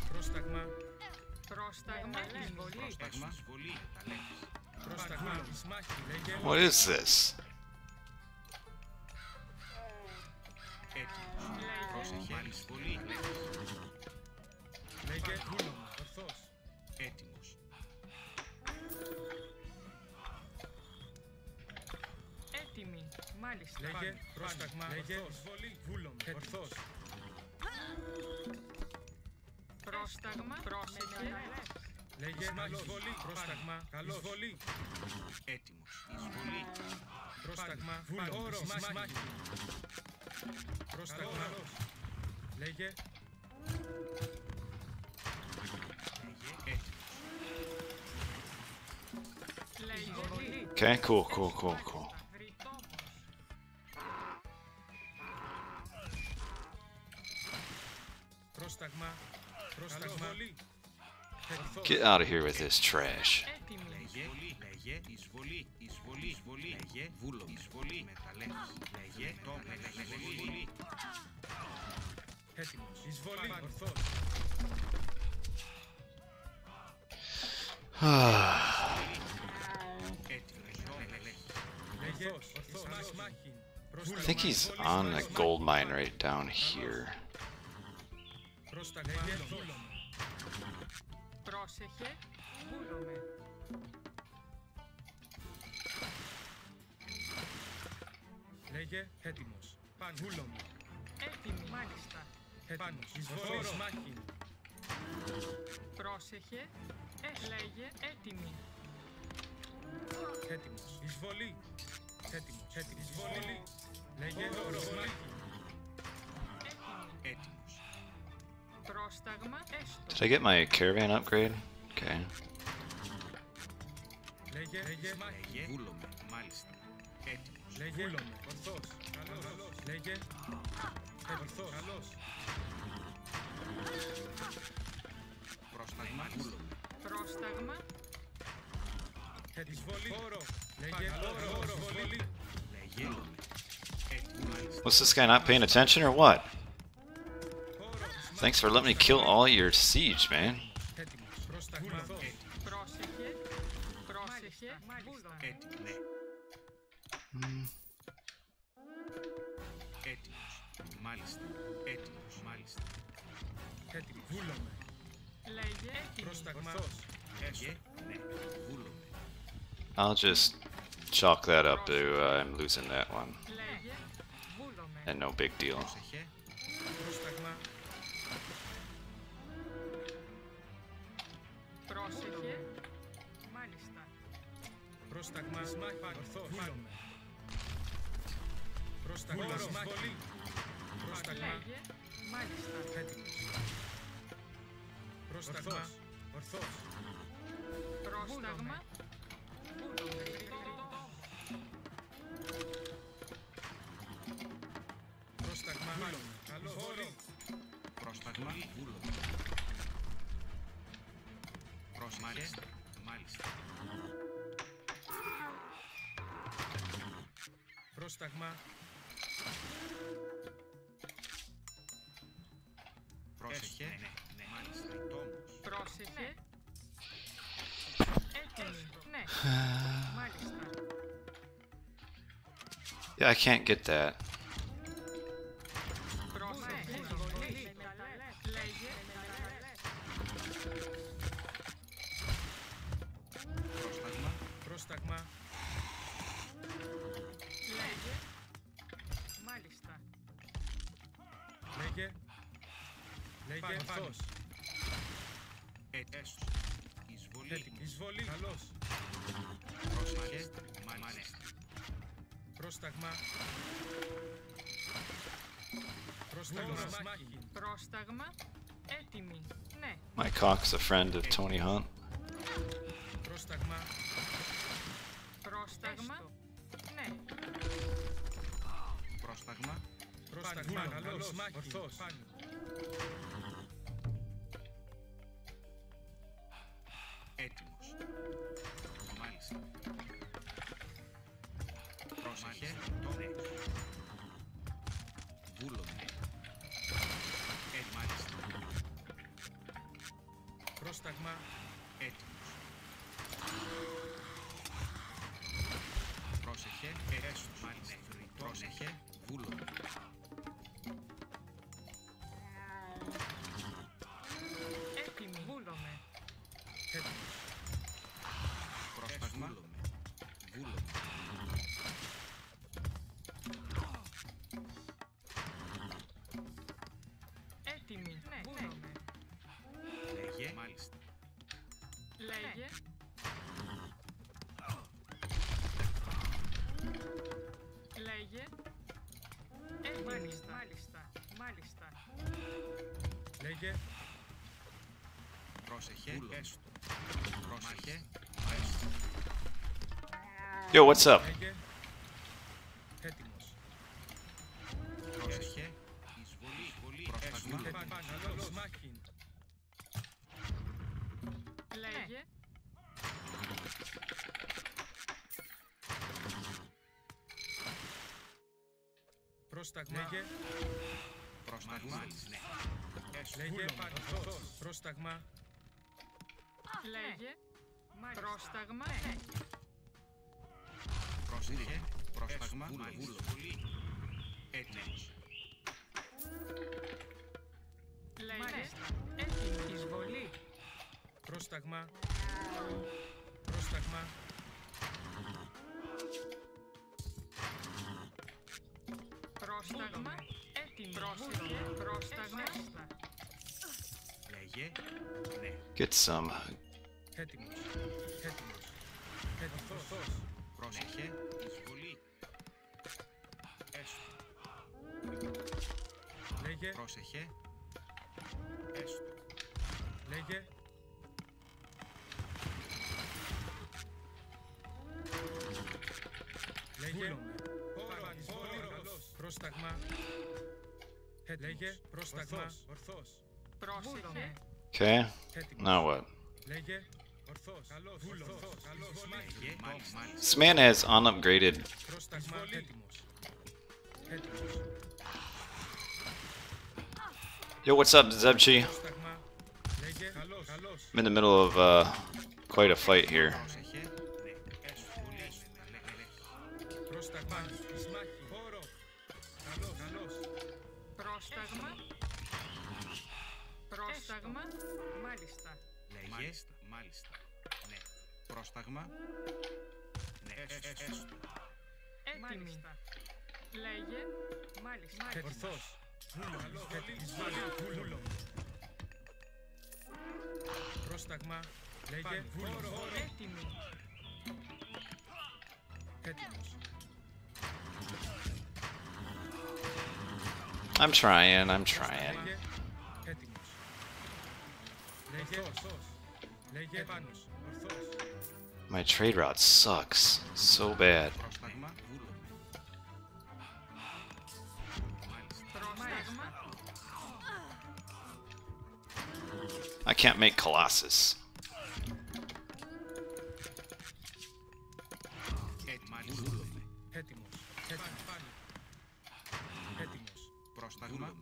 Πρόσταγμα. Πρόσταγμα. Εισβολή. Πρόσταγμα. Εισβολή. Καλές. Πρόσταγμα. Μάχη. Λέγε. What is this? Έτοιμος. Πρόσεχε. Εισβολή. Λέγε. Βούλομαι. Ορθώς. Έτοιμος. Έτοιμη. Μάλιστα. Λέγε. Πρόσταγμα. Λέγε. Εισβολή. Βούλομαι. Ορθώς. Πρόσταγμα. Πρόσεχε. Λέγε. Εισβολή. Πρόσταγμα. Καλώς. Εισβολή. Έτοιμος. Εισβολή. Πρόσταγμα. Βούλομαι. Μάχη. Πρόσταγμα. Λέγε. Λέγε. Έτοιμος. Λέγε. Okay, cool, cool, cool, cool. Βρυτόμος. Πρόσταγμα. Πρόσταγμα. Get out of here with this trash. Έτοιμη. Λέγε. Λέγε. Εισβολή. Εισβολή. Εισβολή. Λέγε. Βούλο. Εισβολή. Μεταλλές. Λέγε. Το. Λέγε. Εισβολή. Έτοιμος. Εισβολή. Ορθώς. Έτοιμος. Το. Λέγε. Ορθώς. Μάχη. I think he's on a gold mine right down here. Πρόσταγμα. Βούλομαι. Πρόσεχε. Βούλομαι. Λέγε. Έτοιμος. Πάνω. Βούλομαι. Έτοιμη. Μάλιστα. Έτοιμος. Εισβολή. Μάχη. Πρόσεχε. Λέγε. Έτοιμη. Έτοιμος. Εισβολή. Έτοιμος. Έτοιμος. Εισβολή. Λέγε. Εισβολή. Έτοιμος. Πρόσταγμα. Έστω. Did I get my caravan upgrade? Okay. Λέγε. Λέγε. Μάχη. Λέγε. Βούλομαι. Μάλιστα. Έτοιμος. Λέγε. Βούλομαι. Ορθώς. Καλώς. Λέγε. Ορθώς. Καλώς. Πρόσταγμα. Βούλομαι. Πρόσταγμα. Εισβολή. Χώρο. Λέγε. Χώρο. Εισβολή. Λέγε. Έτοιμος. Μάλιστα. What's this guy not paying attention or what? Χώρο. Thanks for letting me kill all your siege, man. Έτοιμος. Πρόσταγμα. Πρόσεχε. Πρόσεχε. Μάλιστα. Έτοιμος. Ναι. Έτοιμος. Μάλιστα. Έτοιμος. Μάλιστα. Έτοιμος. Βούλομαι. Λέγε. Έτοιμη. Πρόσταγμα. Λέγε. Ναι. Βούλομαι. I'll just chalk that up to I'm losing that one. Λέγε. Βούλομαι. And no big deal. Πρόσεχε. Πρόσταγμα. Πρόσεχε. Μάλιστα. Πρόσταγμα. Ορθώς. Βούλομαι. Πρόσταγμα. Εισβολή. Πρόσταγμα. Λέγε. Μάλιστα. Έτοιμος. Πρόσταγμα. Ορθώς. Πρόσταγμα. Βούλομαι. Πρόσταγμα. Καλώς. Εισβολή. Πρόσταγμα. Βούλομαι. Πρόσεχε. Μάλιστα. Πρόσταγμα. Πρόσεχε. Ναι. Ναι. Μάλιστα. Τόμος. Πρόσεχε. Έτοιμη. Ναι. Μάλιστα. Yeah, I can't get that. Πρόσεχε. Λέγε. Λέγε ορθός. Έστω. Εισβολή. Έτοιμος. Εισβολή. Καλός. Πρόσεχε. Μάλιστα. Πρόσταγμα. Πρόσταγμα. Μάχη. Πρόσταγμα. Έτοιμη. Ναι. My cock's a friend of Tony Hunt. Πρόσταγμα. Πρόσταγμα. Ναι. Πρόσταγμα. Πρόσταγμα. Καλός. Μάχη. Ορθός. Έτοιμος. Μάλιστα. Πρόσεχε. Ναι. Βούλομαι. Μάλιστα. Πρόσταγμα. Έτοιμος. Πρόσεχε. Έστω. Μάλιστα. Πρόσεχε. Βούλομαι. Έτοιμη. Βούλομαι. Έτοιμος. Πρόσταγμα. Βούλομαι. Έτοιμη. Ναι. Βούλομαι. Λέγε. Μάλιστα. Λέγε. Λέγε. Έτοιμη. Μάλιστα. Μάλιστα. Λέγε. Πρόσεχε. Έστω. Πρόσεχε. Έστω. Yo, what's up? Λέγε. Έτοιμος. Πρόσεχε. Εισβολή. Πρόσταγμα. Καλός. Μάχη. Λέγε. Πρόσταγμα. Λέγε. Πρόσταγμα. Ναι. Έστω. Λέγε. Ορθός. Πρόσταγμα. Λέγε. Πρόσταγμα. Ναι. Πρόσεχε. Πρόσταγμα. Βούλομαι. Έτοιμος. Λέγε. Έτοιμη. Εισβολή. Πρόσταγμα. Πρόσταγμα. Πρόσταγμα. Έτοιμη. Πρόσεχε. Πρόσταγμα. Λέγε. Ναι. Get some. Έτοιμος. Έτοιμος. Ορθός. Πρόσεχε. Εισβολή. Έστω. Λέγε. Πρόσεχε. Έστω. Λέγε. Λέγε. Καλός. Πρόσταγμα. Λέγε. Πρόσταγμα. Ορθός. Πρόσεχε. Okay. Έτοιμος. Now what? Λέγε. Ορθός. Καλός. Ορθός. Καλός. Λέγε. Μάλιστα. This man has unupgraded. Πρόσταγμα. Έτοιμος. Έτοιμος. Yo, what's up, Zebchi? Πρόσταγμα. Λέγε. Καλός. Καλός. I'm in the middle of quite a fight here. Πρόσεχε. Ναι. Έστω. Λέγε. Πρόσταγμα. Εις μάχη. Χώρο. Καλός. Καλός. Πρόσταγμα. Πρόσταγμα. Μάλιστα. Λέγε. Μάλιστα. Ναι. Πρόσταγμα. Ναι. Έστω. Έτοιμη. Λέγε. Μάλιστα. Ορθός. Καλός. Βούλο. Πρόσταγμα. Λέγε. Χώρο. Έτοιμη. Έτοιμος. I'm trying. Λέγε. Έτοιμος. Λέγε. Ορθός. Λέγε. Επάνος. Ορθός. My trade route sucks so bad. Πρόσταγμα. Βούλομαι. Μάλιστα. Πρόσταγμα. I can't make Colossus. Μάλιστα. Βούλομαι. Έτοιμος. Έτοιμος. Πρόσταγμα.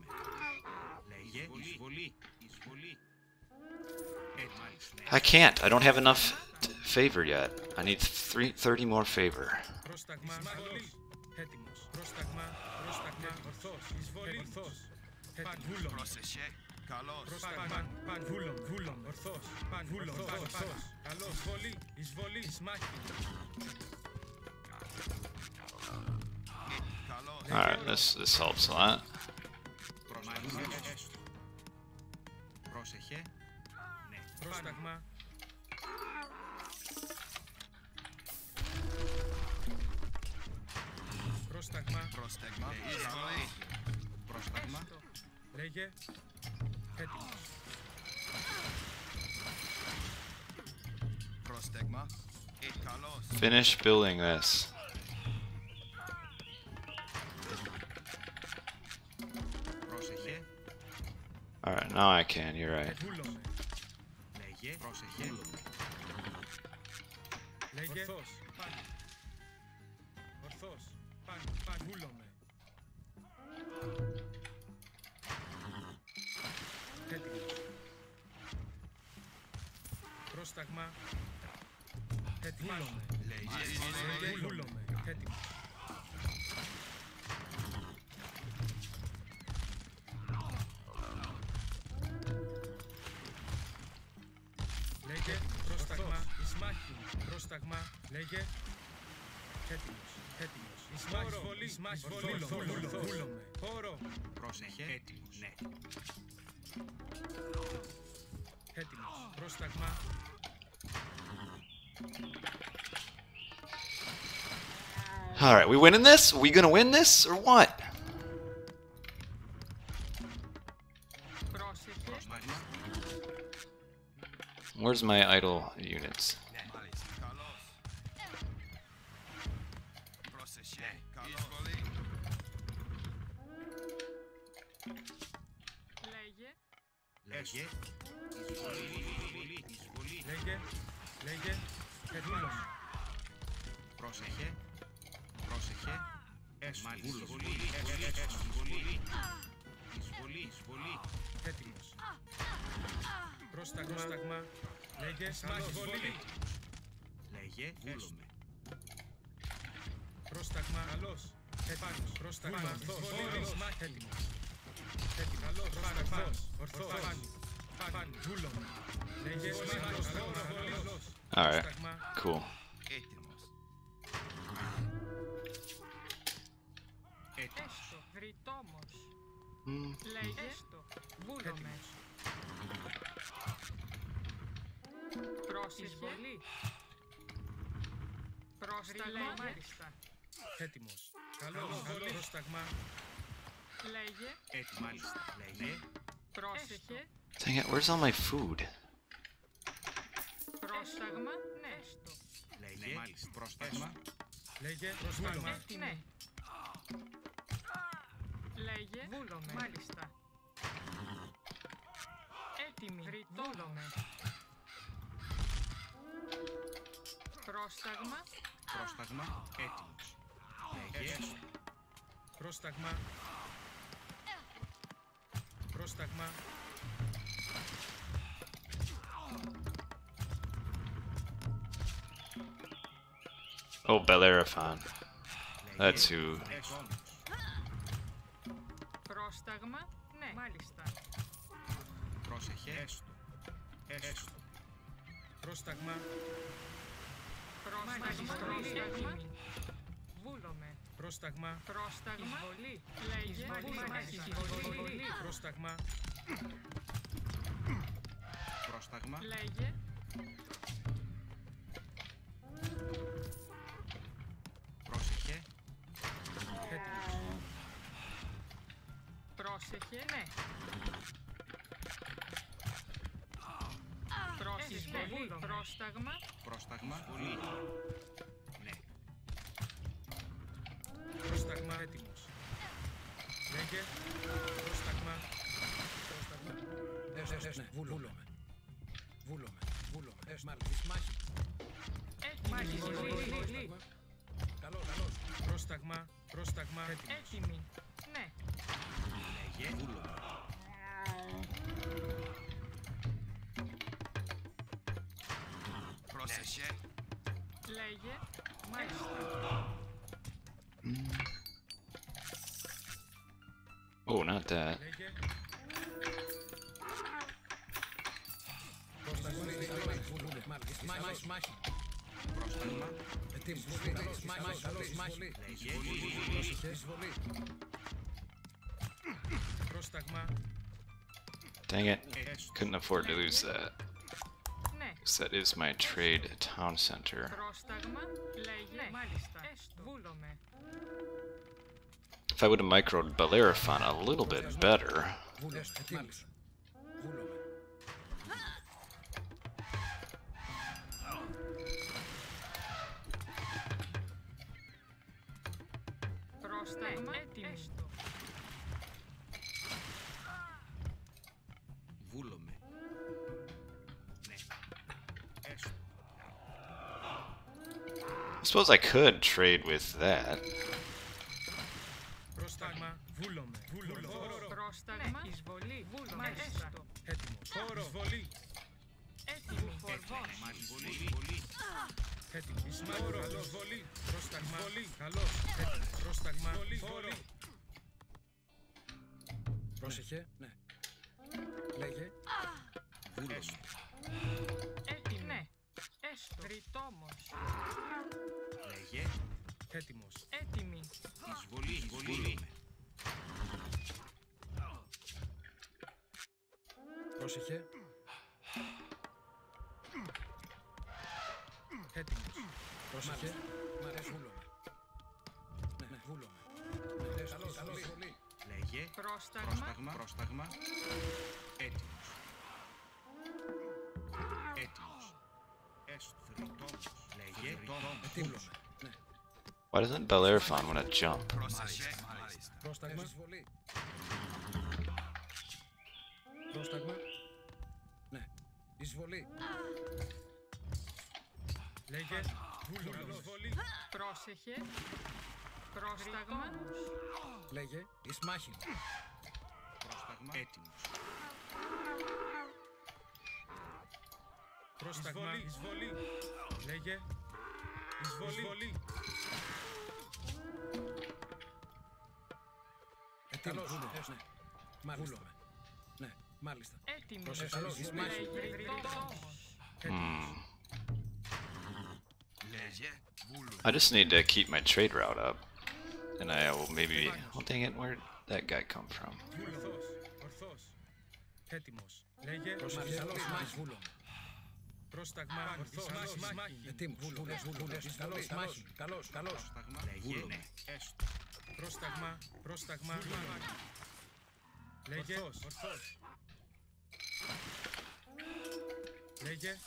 Λέγε. Εισβολή. Εισβολή. Μάλιστα. I can't. I don't have enough favor yet. I need 30 more favor. Πρόσταγμα. Εισβολή. Έτοιμος. Πρόσταγμα. Πρόσταγμα. Ορθός. Εισβολή. Ορθός. Έτοιμος. Πρόσεχε. Καλός. Πρόσταγμα. Βούλον. Ορθός. Βούλον. Ορθός. Καλός. Εισβολή. Εισβολή. Εις μάχη. Καλός. Alright, this helps a lot. Πρόσταγμα. Πρόσεχε. Ναι. Πρόσταγμα. Πρόσταγμα. Πρόσταγμα. Εισβολή. Πρόσταγμα. Λέγε. Έτοιμος. Πρόσταγμα. Καλώς. Finish building this. Πρόσεχε. Alright, now I can, you're right. Βούλομαι. Λέγε. Πρόσεχε. Λέγε. Ορθός. Πάνω. Ορθός. Πάνω. Πάνω. Βούλομαι. Έτοιμος. Πρόσταγμα. Έτοιμος. Λέγε. Βούλομαι. Έτοιμος. Λέγε. Πρόσταγμα. Ισμάχη. Πρόσταγμα. Λέγε. Έτοιμος. Έτοιμος. Εισβολή. Εισβολή. Βούλομαι. Χώρο. Πρόσεχε. Έτοιμος. Ναι. Έτοιμος. Πρόσταγμα. Alright, we winning this? We gonna win this or what? Πρόσεχε. Πρόσταγμα. Where's my idle units? Μάλιστα. Καλώς. Πρόσεχε. Εισβολή. Λέγε. Λέγε. Εισβολή. Εισβολή. Λέγε. Λέγε. Έτοιμος. Πρόσεχε. Πρόσεχε. Μάλιστα. Εισβολή. Εισβολή. Εισβολή. Εισβολή. Έτοιμος. Πρόσταγμα. Λέγε. Εισβολή. Λέγε. Βούλομαι. Πρόσταγμα. Καλώς. Έτοιμος. Πρόσταγμα. Ορθός. Έτοιμος. Έτοιμος. Καλώς. Πρόσταγμα. Ορθός. Πάνω. Βούλομαι. Λέγε. Καλώς. Alright, Πρόσταγμα. cool. Έτοιμος. Έτοιμος. Έστω. Βρυτόμος. Mm. Λέγε. Έστω. Βούλομαι. Πρόσεχε. Εισβολή. Πρόσταγμα. Μάλιστα. Έτοιμος. Καλώς. Πρόσταγμα. Λέγε. Έτοιμος. Μάλιστα. Λέγε. Πρόσεχε. Dang it, where's all my food? Πρόσταγμα. Ναι. Έστω. Λέγε. Μάλιστα. Πρόσταγμα. Λέγε. Πρόσταγμα. Ναι. Λέγε. Βούλομαι. Μάλιστα. Έτοιμη. Βούλομαι. Πρόσταγμα. Πρόσταγμα. Έτοιμος. Λέγε. Πρόσταγμα. Πρόσταγμα. Oh, Bellerophon. That's who. Έτοιμος. Πρόσταγμα. Ναι. Μάλιστα. Πρόσεχε. Έστω. Έστω. Πρόσταγμα. Πρόσταγμα. Βούλομαι. Πρόσταγμα. Πρόσταγμα. Εισβολή. Λέγε. Εισβολή. Πρόσταγμα. Πρόσταγμα. Λέγε. Πρόσεχε. Έτοιμος. Πρόσεχε. Ναι. Πρόσεχε. Πρόσταγμα. Πρόσταγμα. Πολύ. Ναι. Πρόσταγμα. Έτοιμος. Λέγε. Πρόσταγμα. Πρόσταγμα. Βούλομαι. Βούλομαι. Βούλομαι. Μάλιστα. Έτοιμη. Καλώς. Πρόσταγμα. Πρόσταγμα. Έτοιμος. Έτοιμη. Ναι. Λέγε. Βούλομαι. Πρόσεχε. Λέγε. Μάλιστα. Oh, not that. Λέγε. Πρόσταγμα. Μάχη. Πρόσταγμα. Έτοιμος. Μάχη. Εισβολή. Πρόσταγμα. Dang it. Couldn't afford to lose that. Ναι. 'Cause that is my trade town center. Πρόσταγμα. Λέγε. Ναι. Μάλιστα. Έστω. Βούλομαι. If I would have microed Bellerophon a little bit better. Ετοίμους. Βούλομαι. Πρόσταγμα. Έτοιμη. Έστω. Βούλομαι. Ναι. Έστω. I suppose I could trade with that. Πρόσταγμα. Βούλομαι. Πρόσταγμα. Ναι. Εισβολή. Βούλομαι. Έστω. Έτοιμος. Εισβολή. Έτοιμη. Μας βολή. Έτοιμος. Εισβολή. Πρόσταγμα. Καλώς. Έτοιμος. Πρόσταγμα. Βούλη. Πρόσεχε. Ναι. Λέγε. Βούλομαι. Έτοιμη. Ναι. Έστω. Ρητόμος. Λέγε. Έτοιμος. Έτοιμη. Εισβολή. Βούλομαι. Πρόσεχε. Έτοιμος. Πρόσεχε. Μ' αρέσει. Βούλομαι. Ναι, βούλομαι. Καλώς. Λέγε. Πρόσταγμα. Πρόσταγμα. Έτοιμος. Έτοιμος. Έστω. Θρητόμος. Λέγε. Έτοιμος. Ναι. Why doesn't Bellerophon want to jump? Πρόσεχε. Πρόσταγμα. Εισβολή. Πρόσταγμα. Ναι. Εισβολή. Λέγε. Βούλομαι. Εισβολή. Πρόσεχε. Πρόσταγμα. Λέγε. Εις μάχην. Πρόσταγμα. Έτοιμος. Πρόσταγμα. Εισβολή. Λέγε. Εισβολή. Έτοιμος. Ναι. Μάλιστα. Ναι. Μάλιστα. Έτοιμη. Πρόσεχε. Εις Λέγε. μάχην. Ρητόμος. Λέγε. Βούλου. I just need to keep my trade route up. And I will maybe... Oh, dang it, where'd that guy come from? Ορθός. Έτοιμος. Λέγε. Πρόσεχε. Εις μάχην. Πρόσταγμα. Ορθός. Μάχη. Έτοιμος. Βούλες. Καλώς. Μάχην. Καλώς. Λέγε. Ναι. Έστω. Πρόσταγμα. Λέγε. Ορθός. Λέγε.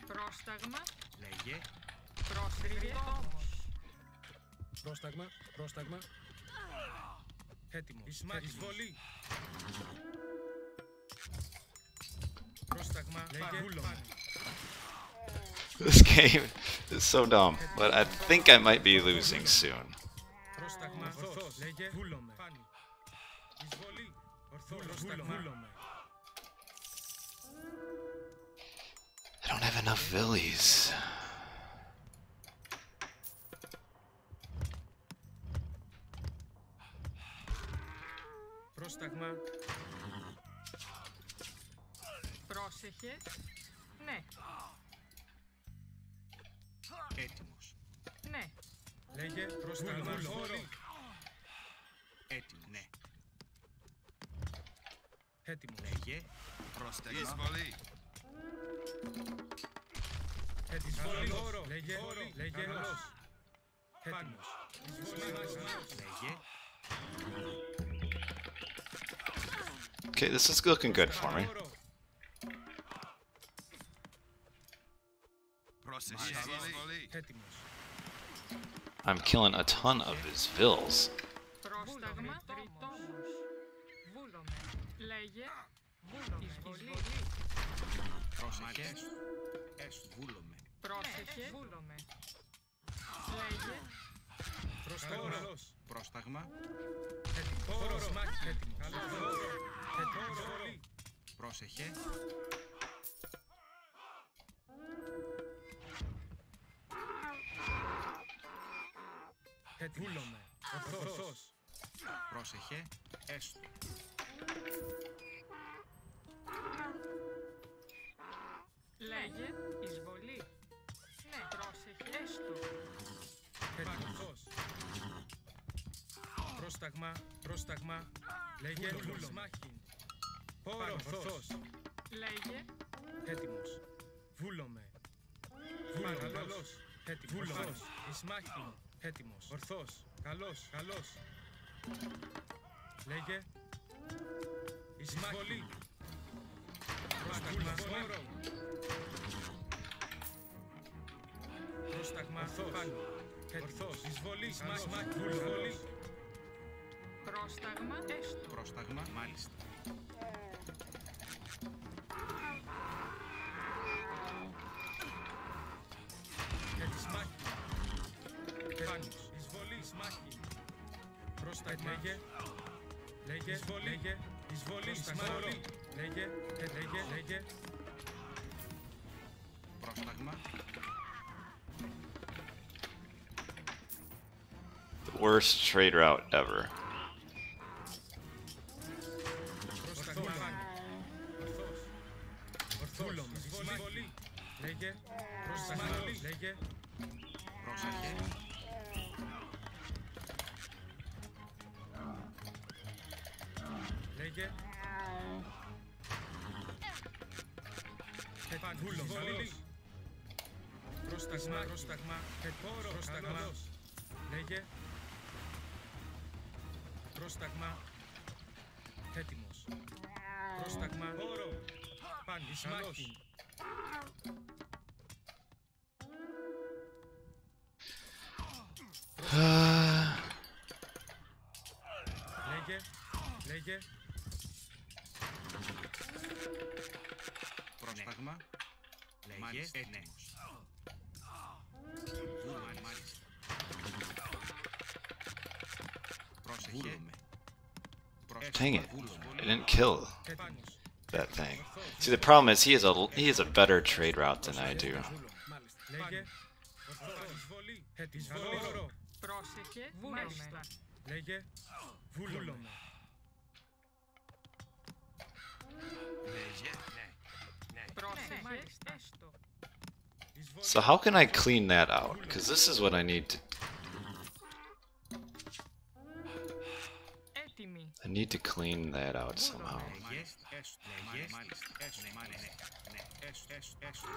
Πρόσταγμα. Λέγε. Ρητόμος. Πρόσταγμα. Έτοιμος. Εισβολή. Πρόσταγμα. Λέγε. Βούλομαι. This game is so dumb, but I think I might be losing soon. Πρόσταγμα. Ορθός. Λέγε. Βούλομαι. Εισβολή. Ορθός. Πρόσταγμα. Βούλομαι. I don't have enough villies. Πρόσταγμα. Πρόσεχε. Ναι. Έτοιμος. Ναι. Λέγε. Πρόσταγμα. Εισβολή. Έτοιμος. Ναι. Έτοιμος. Λέγε. Πρόσταγμα. Εισβολή. Εισβολή. Λέγε. Καλώς. Έτοιμος. Λέγε. Okay, this is looking good for me. Πρόσεχε. Εισβολή. Έτοιμος. I'm killing a ton of his vills. Πρόσταγμα. Ρητόμος. Βούλομαι. Λέγε. Εισβολή. Πρόσεχε. Έστω. Βούλομαι. Πρόσεχε. Βούλομαι. Λέγε. Πρόσταγμα. Πρόσταγμα. Έτοιμος. Μάχη. Έτοιμος. Εισβολή. Πρόσεχε. Βούλομαι. Ορθός. Πρόσεχε. Έστω. Λέγε. Εισβολή. Ναι. Πρόσεχε. Έστω. Έτοιμος. Πρόσταγμα, πρόσταγμα. Λέγε βούλο μάχην. Πόρο, ορθός. Λέγε. Έτοιμος. Βούλομαι. Καλός. Έτοιμος. Ορθός. Εις μάχην. Έτοιμος. Ορθός. Καλός. Καλός. Λέγε. Εις μάχην. Πρόσταγμα. Πόρο. Πρόσταγμα. Πάνω. Έτοιμος. Εισβολή. Εις μάχην. Εισβολή. Πρόσταγμα έστω. Πρόσταγμα, μάλιστα. Έτης μάχη. Πάνος. Εισβολή. Μάχη. Πρόσταγμα. Λέγε. Λέγε. Εισβολή. Λέγε. Εισβολή. Εισβολή. Λέγε. Λέγε. Λέγε. Πρόσταγμα. The worst trade route ever. Πρόσταγμα. Ορθός. Ορθούλομαι. Εισβολή. Λέγε. Πρόσταγμα. Λέγε. Πρόσεχε. Λέγε. Βούλο. Πρόσταγμα. Πρόσταγμα. Πόρο. Πρόσταγμα. Λέγε. Πρόσταγμα. Έτοιμος. Πρόσταγμα. Πόρο. Πάνη. Μάχη. Λέγε. Λέγε. Πρόσταγμα. Λέγε. Έτοιμος. Βούλομαι, μάλιστα. Πρόσεχε. Dang it! I didn't kill Έτοιμος. that thing. See, the problem is he has a better trade route than I do. Λέγε. Εισβολή. Εισβολή. Πρόσεχε. Μάλιστα. Λέγε. Βούλομαι. Λέγε. Πρόσεχε. Έστω. So how can I clean that out? Because this is what I need to. Έτοιμη. I need to clean that out somehow. Λέγε. Έστω. Λέγε. Μάλιστα. Έστω. Μάλιστα. Ναι. Έστω. Έστω. Έστω.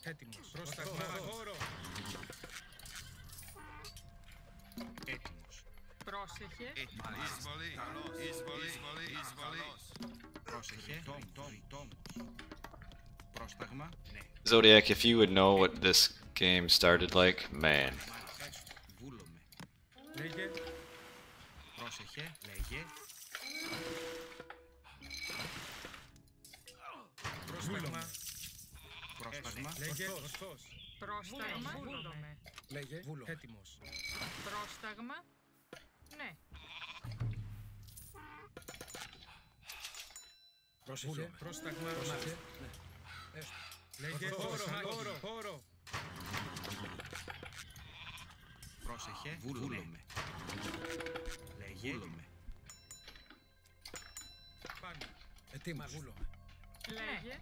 Έτοιμος. Πρόσταγμα. Πόρο. Έτοιμος. Πρόσεχε. Εισβολή. Εισβολή. Εισβολή. Πρόσεχε. Τόμος. Πρόσταγμα. Ναι. Zodiac, if you would know what this game started like, man. Έστω. Βούλομαι. Λέγε. Πρόσεχε. Λέγε. Πρόσταγμα. Πρόσταγμα. Λέγε. Ορθός. Πρόσταγμα. Βούλομαι. Λέγε. Βούλο. Έτοιμος. Πρόσταγμα. Ναι. Πρόσεχε. Πρόσταγμα. Πρόσεχε. Λέγε. Πόρο. Πόρο. Πρόσεχε. Βούλομαι. Λέγε. Βούλομαι. Πάνω. Ετοίμας. Βούλομαι. Λέγε.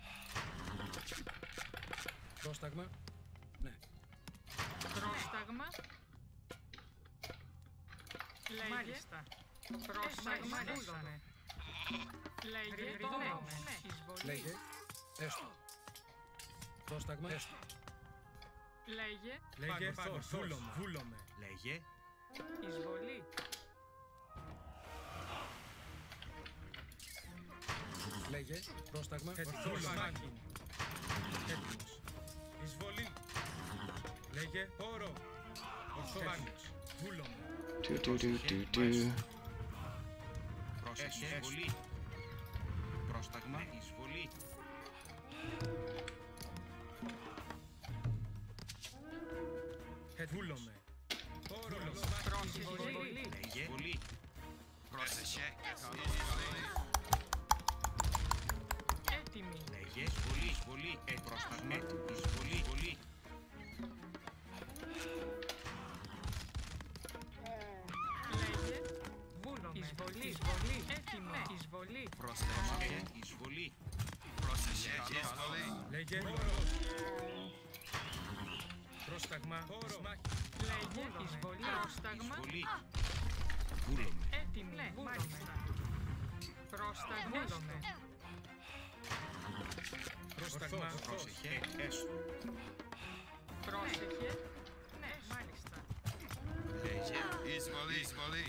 Πρόσταγμα. Ναι. Πρόσταγμα. Λέγε. Μάλιστα. Πρόσταγμα. Βούλομαι. Λέγε. Βούλομαι. Εισβολή. Λέγε. Έστω. Πρόσταγμα. Έστω. Λέγε. Λέγε. Βούλομαι. Βούλομαι. Λέγε. Εισβολή. Λέγε. Πρόσταγμα. Βούλομαι. Έτοιμος. Εισβολή. Λέγε. Πόρο. Ορθός. Βούλομαι. Do. Πρόσεχε. Εισβολή. Πρόσταγμα. Εισβολή. Βούλομαι. Πόρο. Εισβολή. Λέγε. Εισβολή. Πρόσεχε. Έτοιμη. Λέγε. Εισβολή. Εισβολή. Πρόσταγμα. Εισβολή. Εισβολή. Λέγε. Βούλομαι. Εισβολή. Εισβολή. Έτοιμη. Εισβολή. Πρόσεχε. Εισβολή. Πρόσεχε. Εισβολή. Λέγε. Πρόσταγμα. Χώρο. Μάχη. Λέγε εισβολή. Πρόσταγμα. Εισβολή. Βούλομαι. Έτοιμη. Μάλιστα. Πρόσταγμα. Πρόσταγμα. Πρόσεχε. Έστω. Πρόσεχε. Ναι, μάλιστα. Λέγε. Εισβολή. Εισβολή.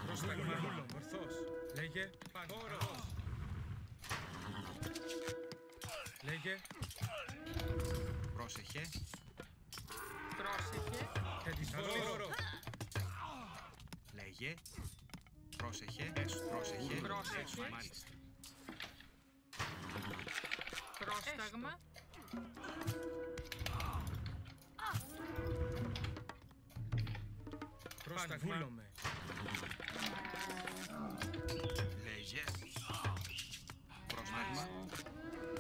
Πρόσταγμα. Ορθός. Λέγε. Παγόρο. Λέγε. Πρόσεχε. Πρόσεχε. Εισβολή. Λέγε. Πρόσεχε. Έστω. Πρόσεχε. Πρόσεχε. Έστω. Μάλιστα. Πρόσταγμα. Πρόσταγμα. Βούλομαι. Λέγε. Πρόσταγμα.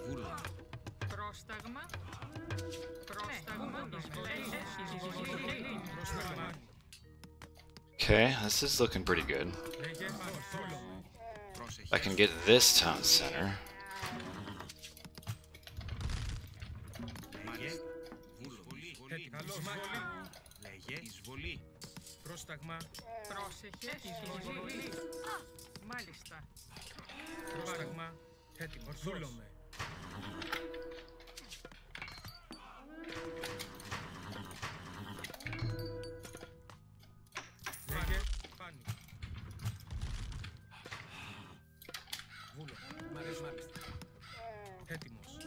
Βούλομαι. Πρόσταγμα. Πρόσταγμα. Εισβολή. Πρόσταγμα. Okay, this is looking pretty good. Λέγε. Βούλομαι. Πρόσεχε. I can get this town center. Λέγε. Εισβολή. Καλώς. Εισβολή. Λέγε. Εισβολή. Πρόσταγμα. Πρόσεχε. Εισβολή. Μάλιστα. Πρόσταγμα. Έτοιμο. Βούλομαι. Λέγε. Πάνι. Βούλο. Μ' αρέσει μάλιστα. Έτοιμος.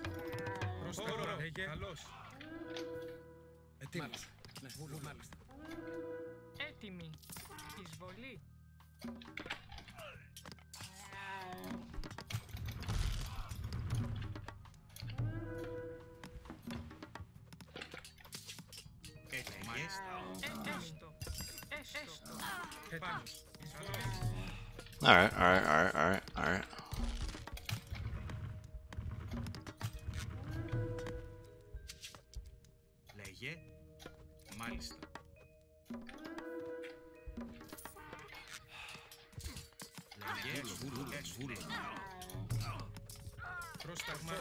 Πρόσταγμα. Λέγε. Καλώς. Έτοιμος. Ναι, βούλο. Μάλιστα. Έτοιμη. Εισβολή. Έτοιμες. Έστω. Έστω. Έτοιμος. Εισβολή. Alright, alright, alright, alright, alright. Λέγε. Μάλιστα. Λέγε. Βούλο. Πρόσταγμα.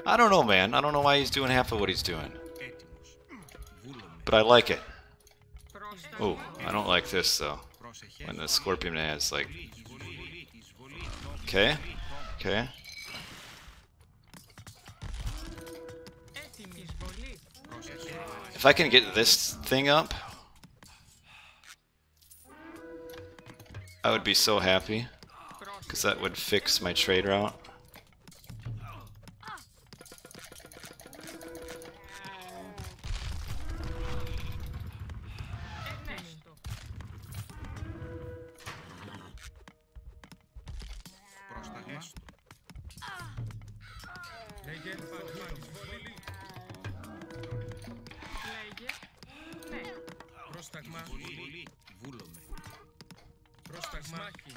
I don't know, man. I don't know why he's doing half of what he's doing. Έτοιμος. Βούλομαι. But I like it. Πρόσταγμα. Oh, I don't like this, though. Πρόσεχε. When the scorpion has, like... Εισβολή. Εισβολή. Okay, okay. Έτοιμη. Εισβολή. Πρόσεχε. If I can get this thing up, I would be so happy, because that would fix my trade route. Έστω. Πρόσταγμα. Λέγε. Πρόσταγμα. Εισβολή. Λέγε. Ναι. Πρόσταγμα. Εισβολή. Βούλομαι. Πρόσταγμα. Μάχη.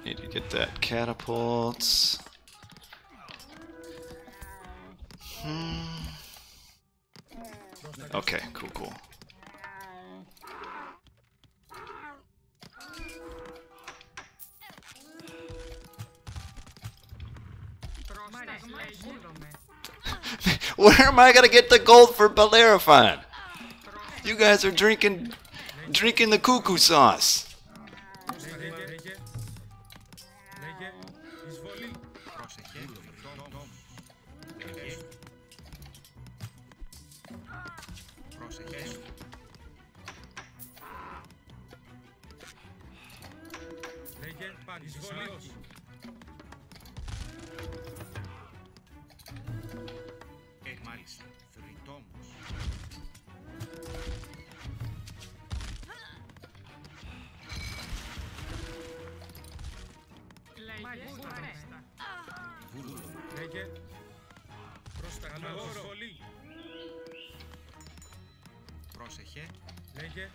Need to get that catapults. Okay, cool, cool. Πρόσταγμα. Βούλομαι. Where am I gonna get the gold for Bellerophon? You guys are drinking the cuckoo sauce. Λέγε. Λέγε. Εισβολή. Πρόσεχε. Λέγε. Πρόσεχε. Λέγε. Πάνι. Εισβολή. Μάλιστα. Θρητόμος. Λέγε. Μάλιστα. Βούλομαι. Λέγε. Πρόσταγμα. Εισβολή. Πρόσεχε. Λέγε.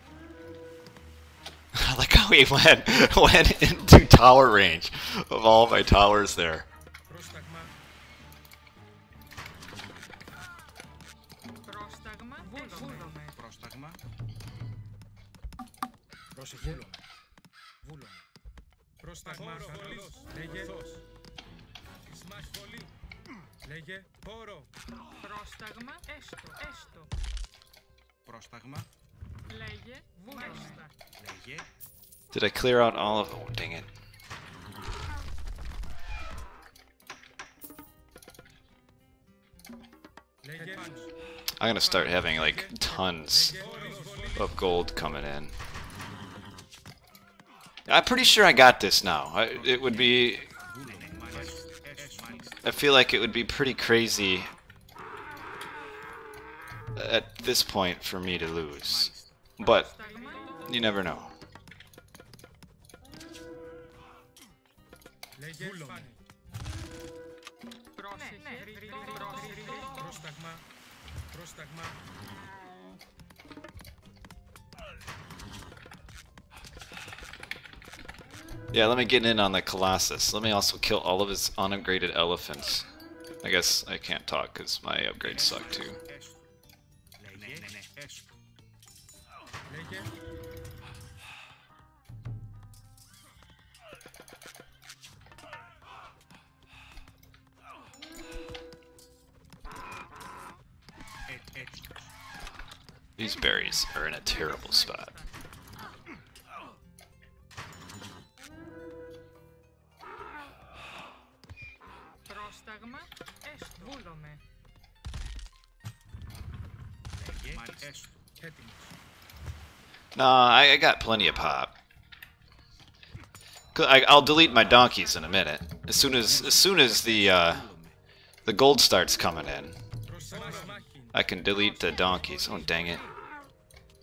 I like how he went into tower range of all my towers there. Πρόσταγμα. Πρόσταγμα. Πρόσεχε. Βούλομαι. Πρόσταγμα. Καλός. Λέγε. Δος. Εις μάχης βολή. Λέγε. Πόρο. Πρόσταγμα. Έστω. Πρόσταγμα. Λέγε. Μάλιστα. Λέγε. Did I clear out all of them? Oh, dang it. Λέγε. I'm gonna start having like tons of gold coming in. I'm pretty sure I got this now. It would be... I feel like it would be pretty crazy at this point for me to lose. But you never know. Λέγε. Βούλομαι. Πρόσταγμα. Πρόσταγμα. Yeah, let me get in on the Colossus. Let me also kill all of his unupgraded elephants. I guess I can't talk because my upgrades suck too. Λέγε. Ναι. Έστω. Λέγε. Έτσι. These berries are in a terrible spot. Πρόσταγμα. Έστω. Βούλομαι. Λέγε. Έστω. Έτοιμος. No, I got plenty of pop. I'll delete my donkeys in a minute. As soon as the gold starts coming in, Πρόσταγμα. Μάχη. I can delete the donkeys. Oh dang it!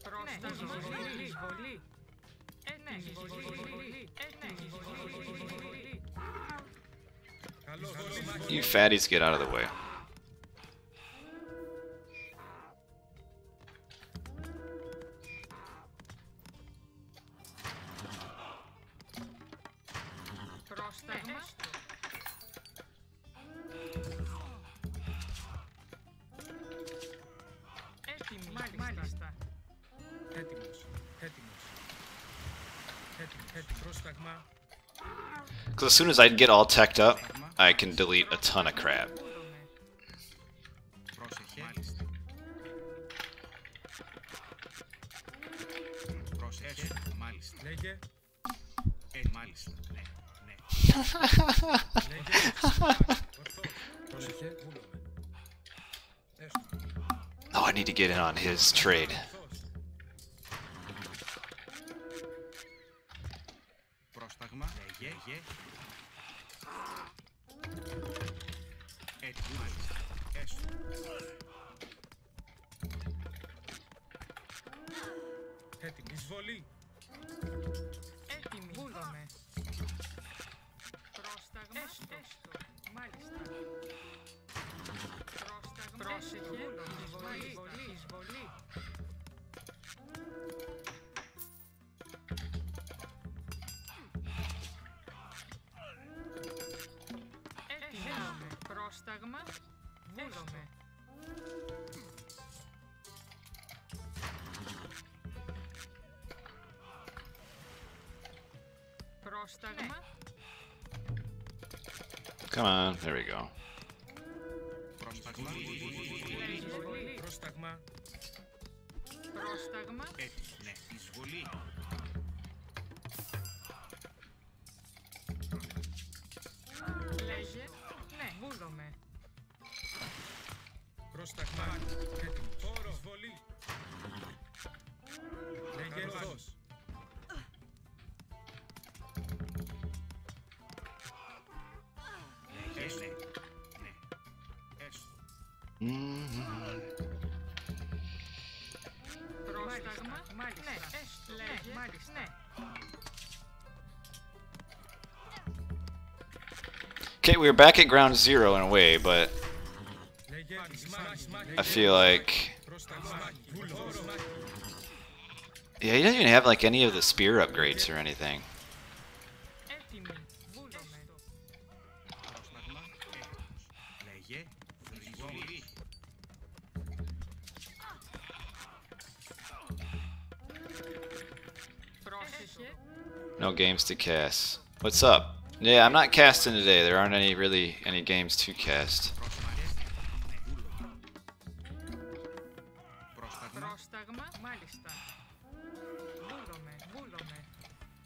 Πρόσταγμα. Εισβολή. Ναι. Εισβολή. Καλός. Βολή. You fatties, get out of the way. Πρόσταγμα. Έτοιμη. Μάλιστα. Έτοιμος. Έτοιμος. Έτοιμος. Πρόσταγμα. Because as soon as I get all teched up, I can delete a ton of crap. Βούλομαι. Πρόσεχε. Μάλιστα. Πρόσεχε. Μάλιστα. Λέγε. Μάλιστα. Ναι. Ναι. Λέγε. Ορθός. Πρόσεχε. Βούλομαι. Έστω. Oh, I need to get in on his trade. Ορθός. Πρόσταγμα. Λέγε. Έτσι. Μάλιστα. Έστω. Έτοιμη. Εισβολή. Έτοιμη. Βούλομαι. Πρόσταγμα. Έστω. Μάλιστα. Πρόσταγμα. Πρόσεχε. Εισβολή. Έτοιμη. Πρόσταγμα. Βούλομαι. Πρόσταγμα. Come on, there we go. Πρόσταγμα. Πρόσταγμα. Πρόσταγμα. Έτσι. Ναι. Εισβολή. Λέγε. Ναι. Βούλομαι. Πρόσταγμα. Έτοιμος. Πόρο. Εισβολή. Λέγε. Ορθός. Λέγε. Ναι. Ναι. Έστω. Πρόσταγμα. Μάλιστα. Ναι. Λέγε. Μάλιστα. Ναι. Okay, we're back at ground zero in a way, but Λέγε. Μάχη. I feel like... Πρόσταγμα. Βούλομαι. Yeah, he doesn't even have like any of the spear upgrades or anything. Έτοιμη. Βούλομαι. Πρόσταγμα. Έτοιμος. Λέγε. Εισβολή. Πρόσεχε. Πρόσεχε. No games to cast. What's up? Yeah, I'm not casting today. There aren't any games to cast. Πρόσταγμα. Πρόσταγμα. Μάλιστα. Βούλομαι. Βούλομαι.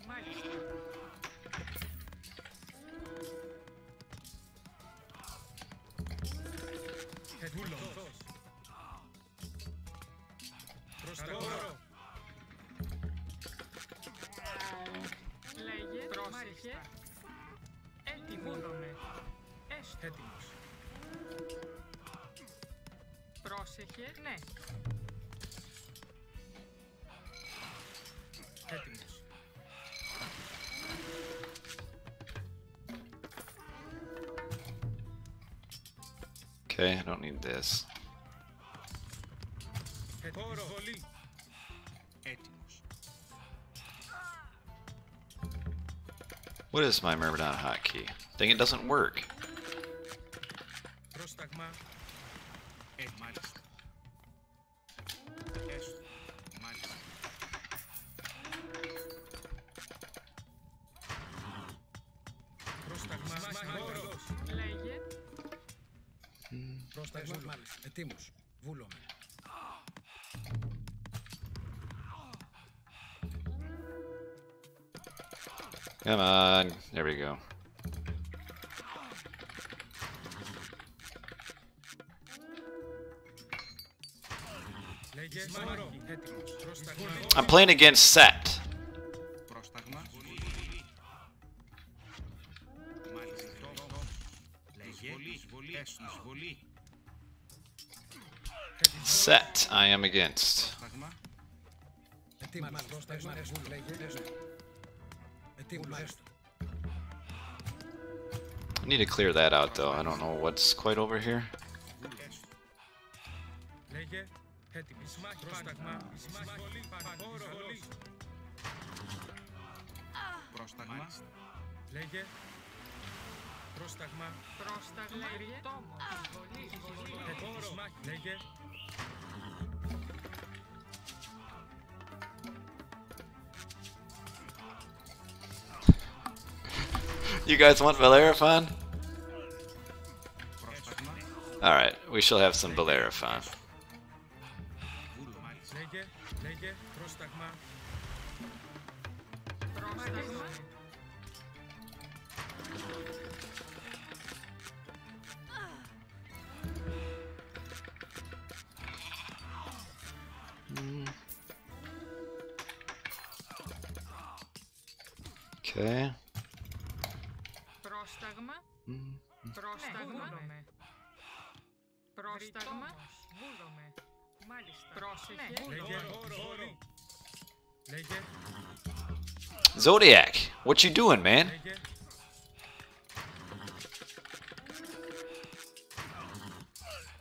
Μάλιστα. Βούλος. Πρόσταγμα. Λέγε. Πρόσεχε. Έτοιμη. Βούλομαι. Έστω. Έτοιμος. Πρόσεχε. Ναι. Έτοιμος. Okay, I don't need this. Εισβολή. Έτοιμος. What is my Myrmidon hotkey? Dang, it doesn't work. Πρόσταγμα. Μάλιστα. Έστω. Μάλιστα. Πρόσταγμα. Μάγος. Λέγε. Πρόσταγμα. Μάλιστα. Ετοίμος. Βούλομαι. Come on. There we go. Λέγε. Μάγο. Έτοιμος. Πρόσταγμα. I'm playing against Set. Πρόσταγμα. Μάλιστα. Λέγε. Εισβολή. Έστω. Εισβολή. Set I am against. Πρόσταγμα. Ετοίμος. Πρόσταγμα. Λέγε. Ετοίμος. I need to clear that out though. I don't know what's quite over here. Λέγε. Έτοιμος. Πρόσταγμα. Εισβολή. Εισβολή. Πρόσταγμα. Λέγε. Πρόσταγμα. Πρόσταγμα. Λέγε. Τόμος. Εισβολή. Εισβολή. Έτοιμος. Λέγε. You guys want Bellerophon? Πρόσταγμα. Alright, we shall have some Bellerophon. Βούλο. Μάλιστα. Λέγε. Λέγε. Πρόσταγμα. Πρόσταγμα. Okay. Πρόσταγμα. Πρόσταγμα. Βούλομαι. Πρόσταγμα. Βούλομαι. Μάλιστα. Πρόσεχε. Λέγε. Εισβολή. Λέγε. Zodiac, what you doing, man? Λέγε.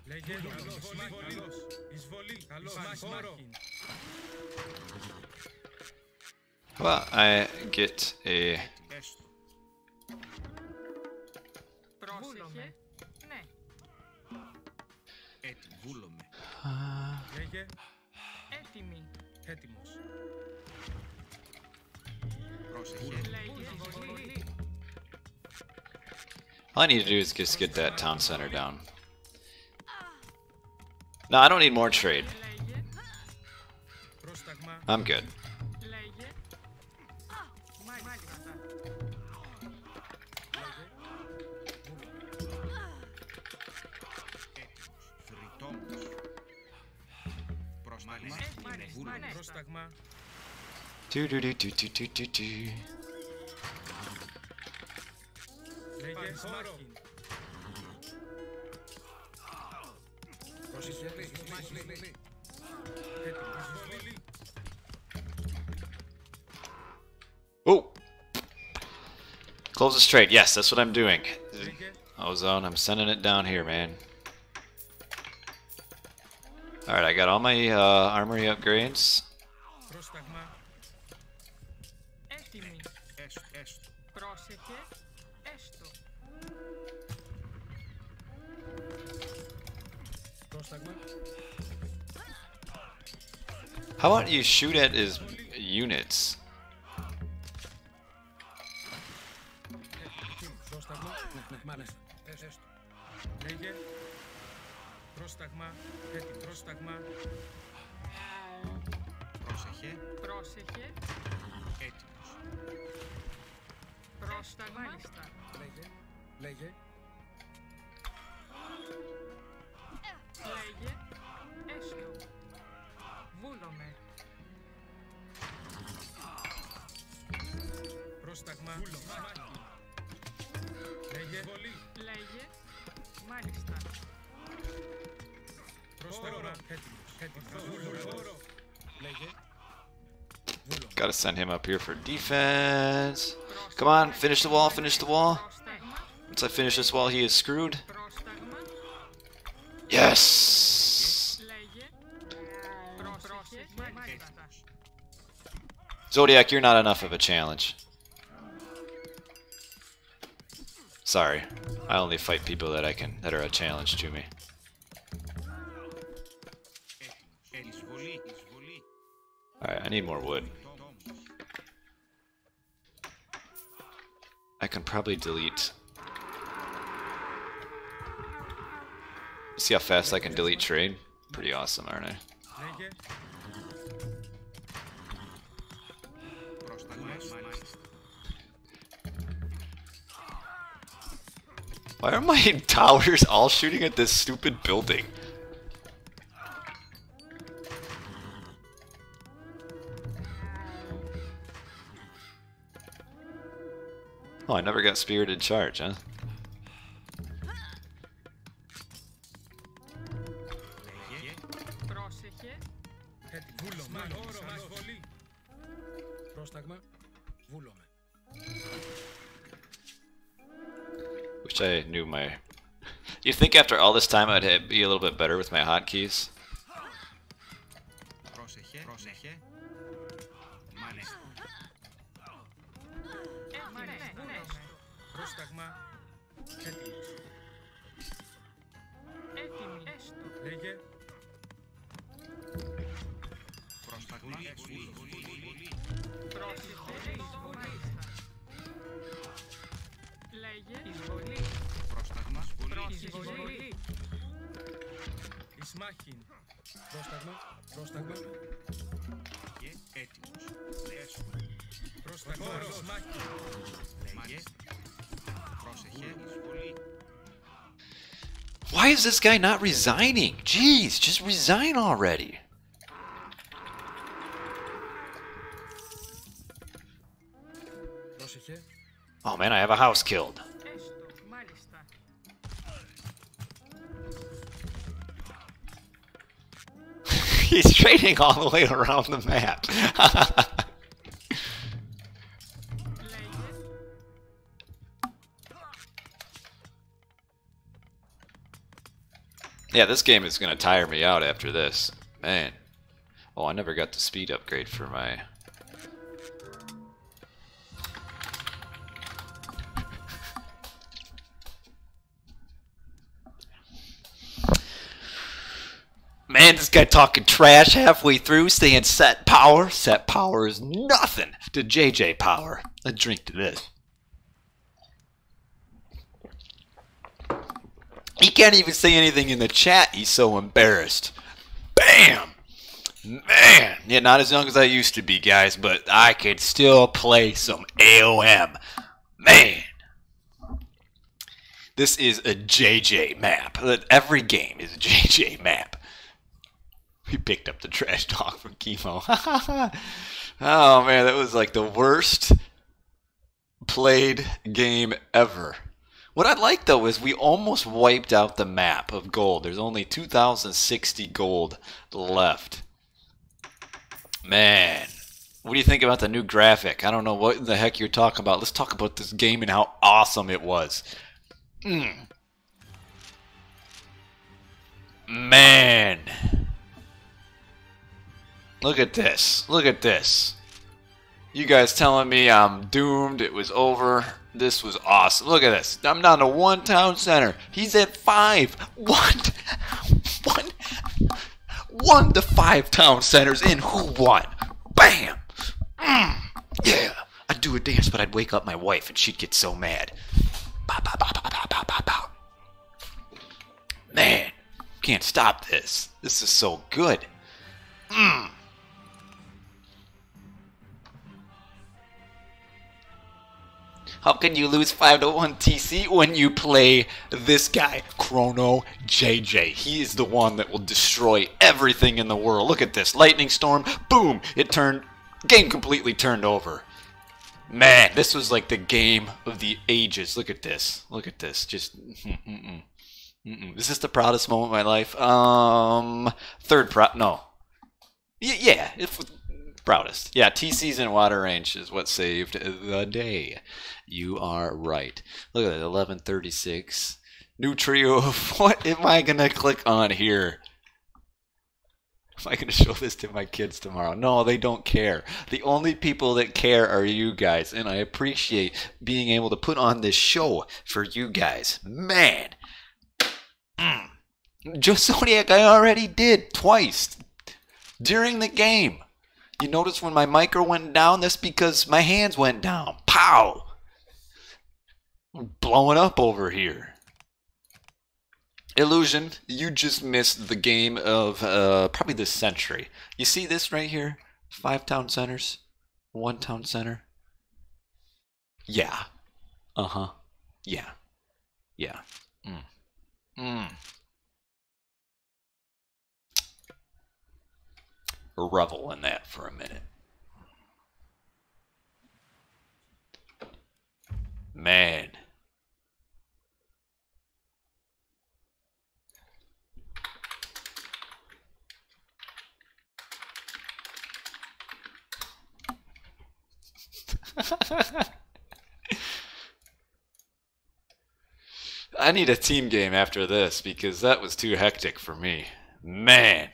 Λέγε. Καλός. Εισβολή. Καλός. Μάχη. Well, I get a... Έστω. Πρόσεχε. Ναι. Έτοιμο. Βούλομαι. Λέγε. Έτοιμη. Έτοιμος. Πρόσεχε. Λέγε. Εισβολή. All I need to do is just get that town center down. No, I don't need more trade. Λέγε. Πρόσταγμα. I'm good. Λέγε. Μάλιστα. Φρυτόμος. Πρόσταγμα. Βούλομαι. Μάλιστα. Πρόσταγμα. Do do do do do do do do. Λέγε. Μάχη. Προσεισβολή. Έτοιμος. Εισβολή. Oh! Close the trade. Yes, that's what I'm doing. Λέγε. Ozone, I'm sending it down here, man. Alright, I got all my armory upgrades. Πρόσταγμα. Έτοιμη. Έστω. Πρόσεχε. Έστω. Πρόσταγμα. How about you shoot at his units? Πρόσταγμα. Ναι, μάλιστα. Έστω. Λέγε. Πρόσταγμα. Έτοιμο. Πρόσταγμα. Πρόσεχε. Πρόσεχε. Έτοιμος. Πρόσταγμα. Μάλιστα. Λέγε. Λέγε. Λέγε. Έστω. Βούλομαι. Πρόσταγμα. Μάχη. Λέγε. Βολή. Λέγε. Μάλιστα. Πρόσταγμα. Έτοιμος. Βούλο. Λέγε. Gotta send him up here for defense. Come on, finish the wall, finish the wall. Πρόσταγμα. Once I finish this wall, he is screwed. Πρόσταγμα. Yes! Λέγε. Πρόσεχε. Μάλιστα. Zodiac, you're not enough of a challenge. Sorry. I only fight people that are a challenge to me. Εισβολή. Εισβολή. Alright, I need more wood. I can probably delete. See how fast I can delete trade? Pretty awesome, aren't I? Λέγε. Πρόσταγμα. Μάλιστα. Why are my towers all shooting at this stupid building? Oh, I never got spirited charge, huh? Λέγε. Πρόσεχε. Βούλομαι. Εισβολή. Πρόσταγμα. Βούλομαι. Wish I knew my... You'd think after all this time I'd be a little bit better with my hotkeys. Πρόσεχε. Πρόσεχε. Μάλιστα. Πρόσταγμα. Έτοιμος. Έτοιμη. Έστω. Λέγε. Πρόσταγμα. Εισβολή. Πρόσεχε. Μάλιστα. Λέγε. Εισβολή. Πρόσταγμα. Εισβολή. Εις μάχην. Πρόσταγμα. Πρόσταγμα. Λέγε. Έτοιμος. Έσου. Πρόσταγμα. Εις μάχην. Λέγε. Πρόσεχε. Εισβολή. Why is this guy not resigning? Jeez, just resign already. Πρόσεχε. Oh man, I have a house killed. Έστω. Μάλιστα. He's trading all the way around the map. Λέγε. Yeah, this game is gonna tire me out after this. Man. Oh, I never got the speed upgrade for my... Man, this guy talking trash halfway through, saying set power. Set power is nothing to JJ power. Let's drink to this. He can't even say anything in the chat. He's so embarrassed. Bam! Man! Yeah, not as young as I used to be, guys, but I could still play some AOM. Man! This is a JJ map. Every game is a JJ map. We picked up the trash talk from Chemo. Oh, man, that was like the worst played game ever. What I like, though, is we almost wiped out the map of gold. There's only 2,060 gold left. Man, what do you think about the new graphic? I don't know what the heck you're talking about. Let's talk about this game and how awesome it was. Man. Look at this. Look at this. You guys telling me I'm doomed, it was over. This was awesome. Look at this. I'm down to 1 town center. He's at 5. 1 to 5 town centers in. Who won? Bam! Yeah. I do a dance, but I'd wake up my wife and she'd get so mad. Pow, pow, pow, pow, pow, pow, pow, pow. Man, can't stop this. This is so good. How can you lose 5-1 TC when you play this guy, Chrono JJ? He is the one that will destroy everything in the world. Look at this. Lightning storm. Boom. Game completely turned over. Man, this was like the game of the ages. Look at this. Look at this. Just... This is the proudest moment of my life. No. Yeah, it's proudest. Yeah, TC's in water range is what saved the day. You are right. Look at that, 1136. New trio of what am I gonna click on here? Am I gonna show this to my kids tomorrow? No, they don't care. The only people that care are you guys, and I appreciate being able to put on this show for you guys. Man. Just Zodiac I already did twice during the game. You notice when my micro went down, that's because my hands went down. Pow! I'm blowing up over here. Illusion, you just missed the game of probably this century. You see this right here? 5 town centers, 1 town center. Yeah. Uh-huh. Yeah. Yeah. Revel in that for a minute. Man. I need a team game after this because that was too hectic for me. Man.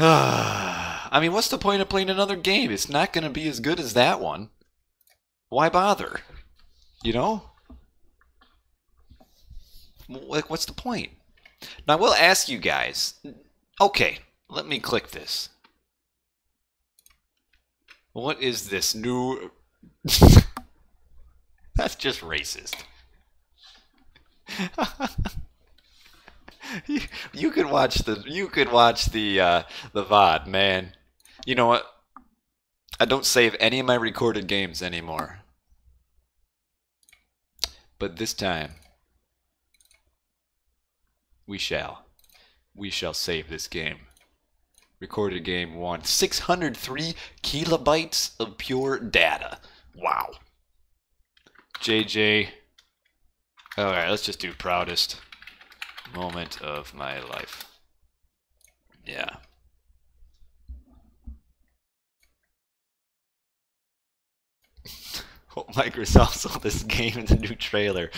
I mean, what's the point of playing another game? It's not going to be as good as that one. Why bother? You know? Like, what's the point? Now, I will ask you guys. Okay, let me click this. What is this new... That's just racist. You could watch the VOD, man. You know what? I don't save any of my recorded games anymore. But this time we shall save this game. Recorded game 1. 603 kilobytes of pure data. Wow. JJ. Alright, let's just do proudest moment of my life. Yeah. Oh, Microsoft saw this game in the new trailer.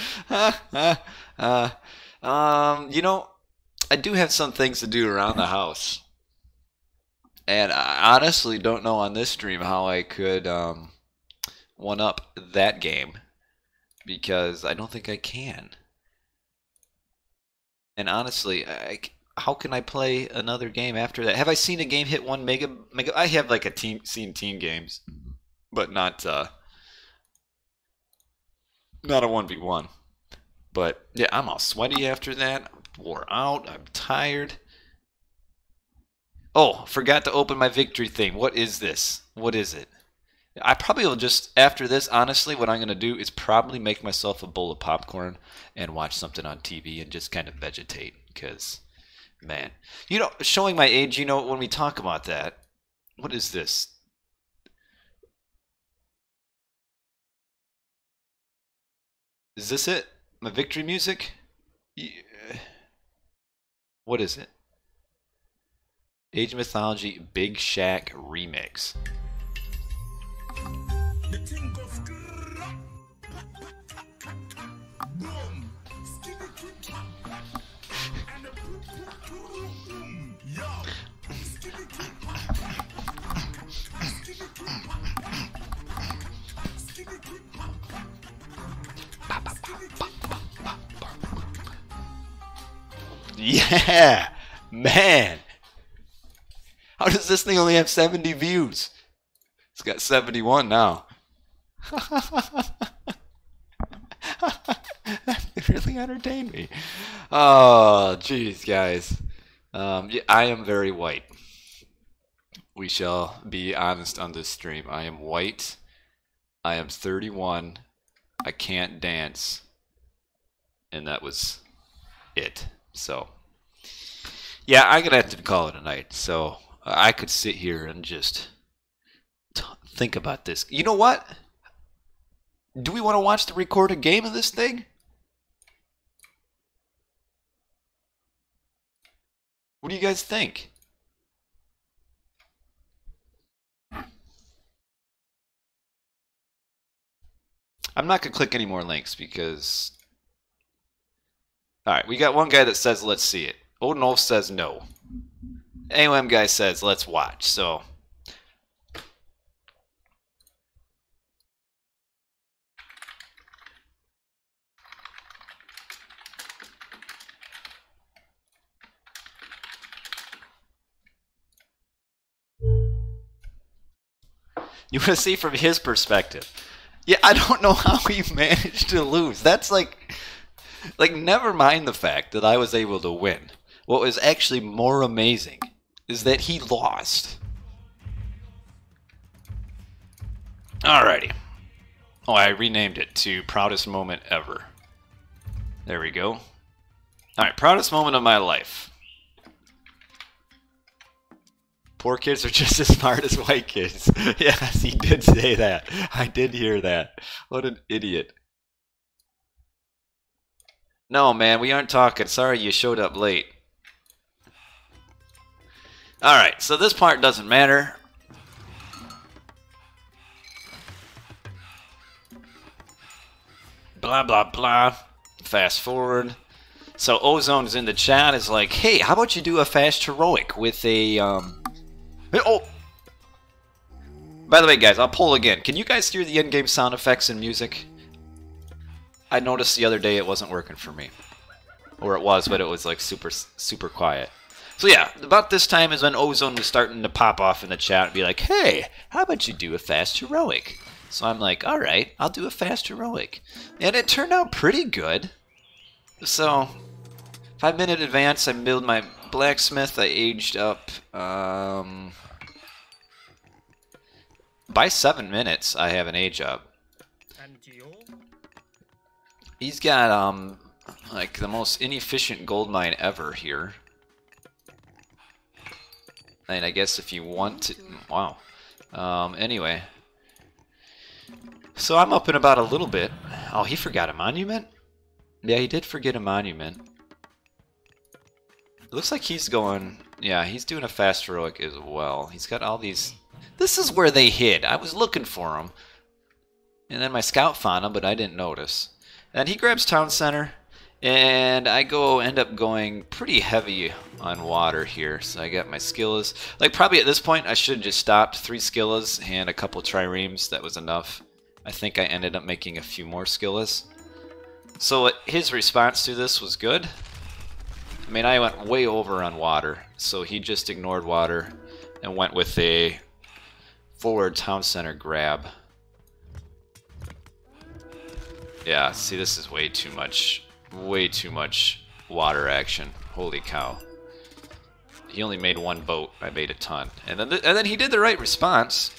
You know, I do have some things to do around the house. And I honestly don't know on this stream how I could one-up that game. Because I don't think I can. And honestly, how can I play another game after that? Have I seen a game hit 1 mega? I have like seen team games, but not a 1v1. But yeah, I'm all sweaty after that. I'm wore out. I'm tired. Oh, forgot to open my victory thing. What is this? What is it? I probably will just, after this, honestly, what I'm going to do is probably make myself a bowl of popcorn and watch something on TV and just kind of vegetate. Because, man, you know, showing my age, you know, when we talk about that, what is this? Is this it? My victory music? Yeah. What is it? Age of Mythology Big Shack Remix. The king goes boom, and the yo, yeah, man. How does this thing only have 70 views? It's got 71 now. That really entertained me. Oh, jeez, guys. Yeah, I am very white. We shall be honest on this stream. I am white. I am 31. I can't dance. And that was it. So, yeah, I'm going to have to call it a night. So, I could sit here and just think about this. You know what? Do we want to watch the recorded game of this thing? What do you guys think? I'm not going to click any more links because... Alright, we got one guy that says let's see it. Odinolf says no. AOM guy says let's watch, so... You want to see from his perspective. Yeah, I don't know how he managed to lose. That's like, never mind the fact that I was able to win. What was actually more amazing is that he lost. Alrighty. Oh, I renamed it to Proudest Moment Ever. There we go. Alright, proudest moment of my life. Poor kids are just as smart as white kids. Yes, he did say that. I did hear that. What an idiot. No, man, we aren't talking. Sorry you showed up late. Alright, so this part doesn't matter. Blah, blah, blah. Fast forward. So Ozone's in the chat is like, hey, how about you do a fast heroic with a, Oh! By the way, guys, I'll poll again. Can you guys hear the in-game sound effects and music? I noticed the other day it wasn't working for me. Or it was, but it was like super quiet. So yeah, about this time is when Ozone was starting to pop off in the chat and be like, hey, how about you do a fast heroic? So I'm like, alright, I'll do a fast heroic. And it turned out pretty good. So, 5-minute advance, I build my blacksmith, I aged up, by 7 minutes, I have an age up. And you? He's got, like, the most inefficient gold mine ever here. And I guess if you want to... Wow. Anyway. So I'm up in about a little bit. Oh, he forgot a monument? Yeah, he did forget a monument. It looks like he's going... Yeah, he's doing a fast heroic as well. He's got all these... This is where they hid. I was looking for them. And then my scout found him, but I didn't notice. And he grabs town center. And I end up going pretty heavy on water here. So I got my skillas. Like, probably at this point, I should have just stopped. 3 skillas and a couple triremes. That was enough. I think I ended up making a few more skillas. So his response to this was good. I mean, I went way over on water. So he just ignored water and went with a forward town center grab. Yeah, see, this is way too much water action. Holy cow. He only made 1 boat. I made a ton. And then he did the right response,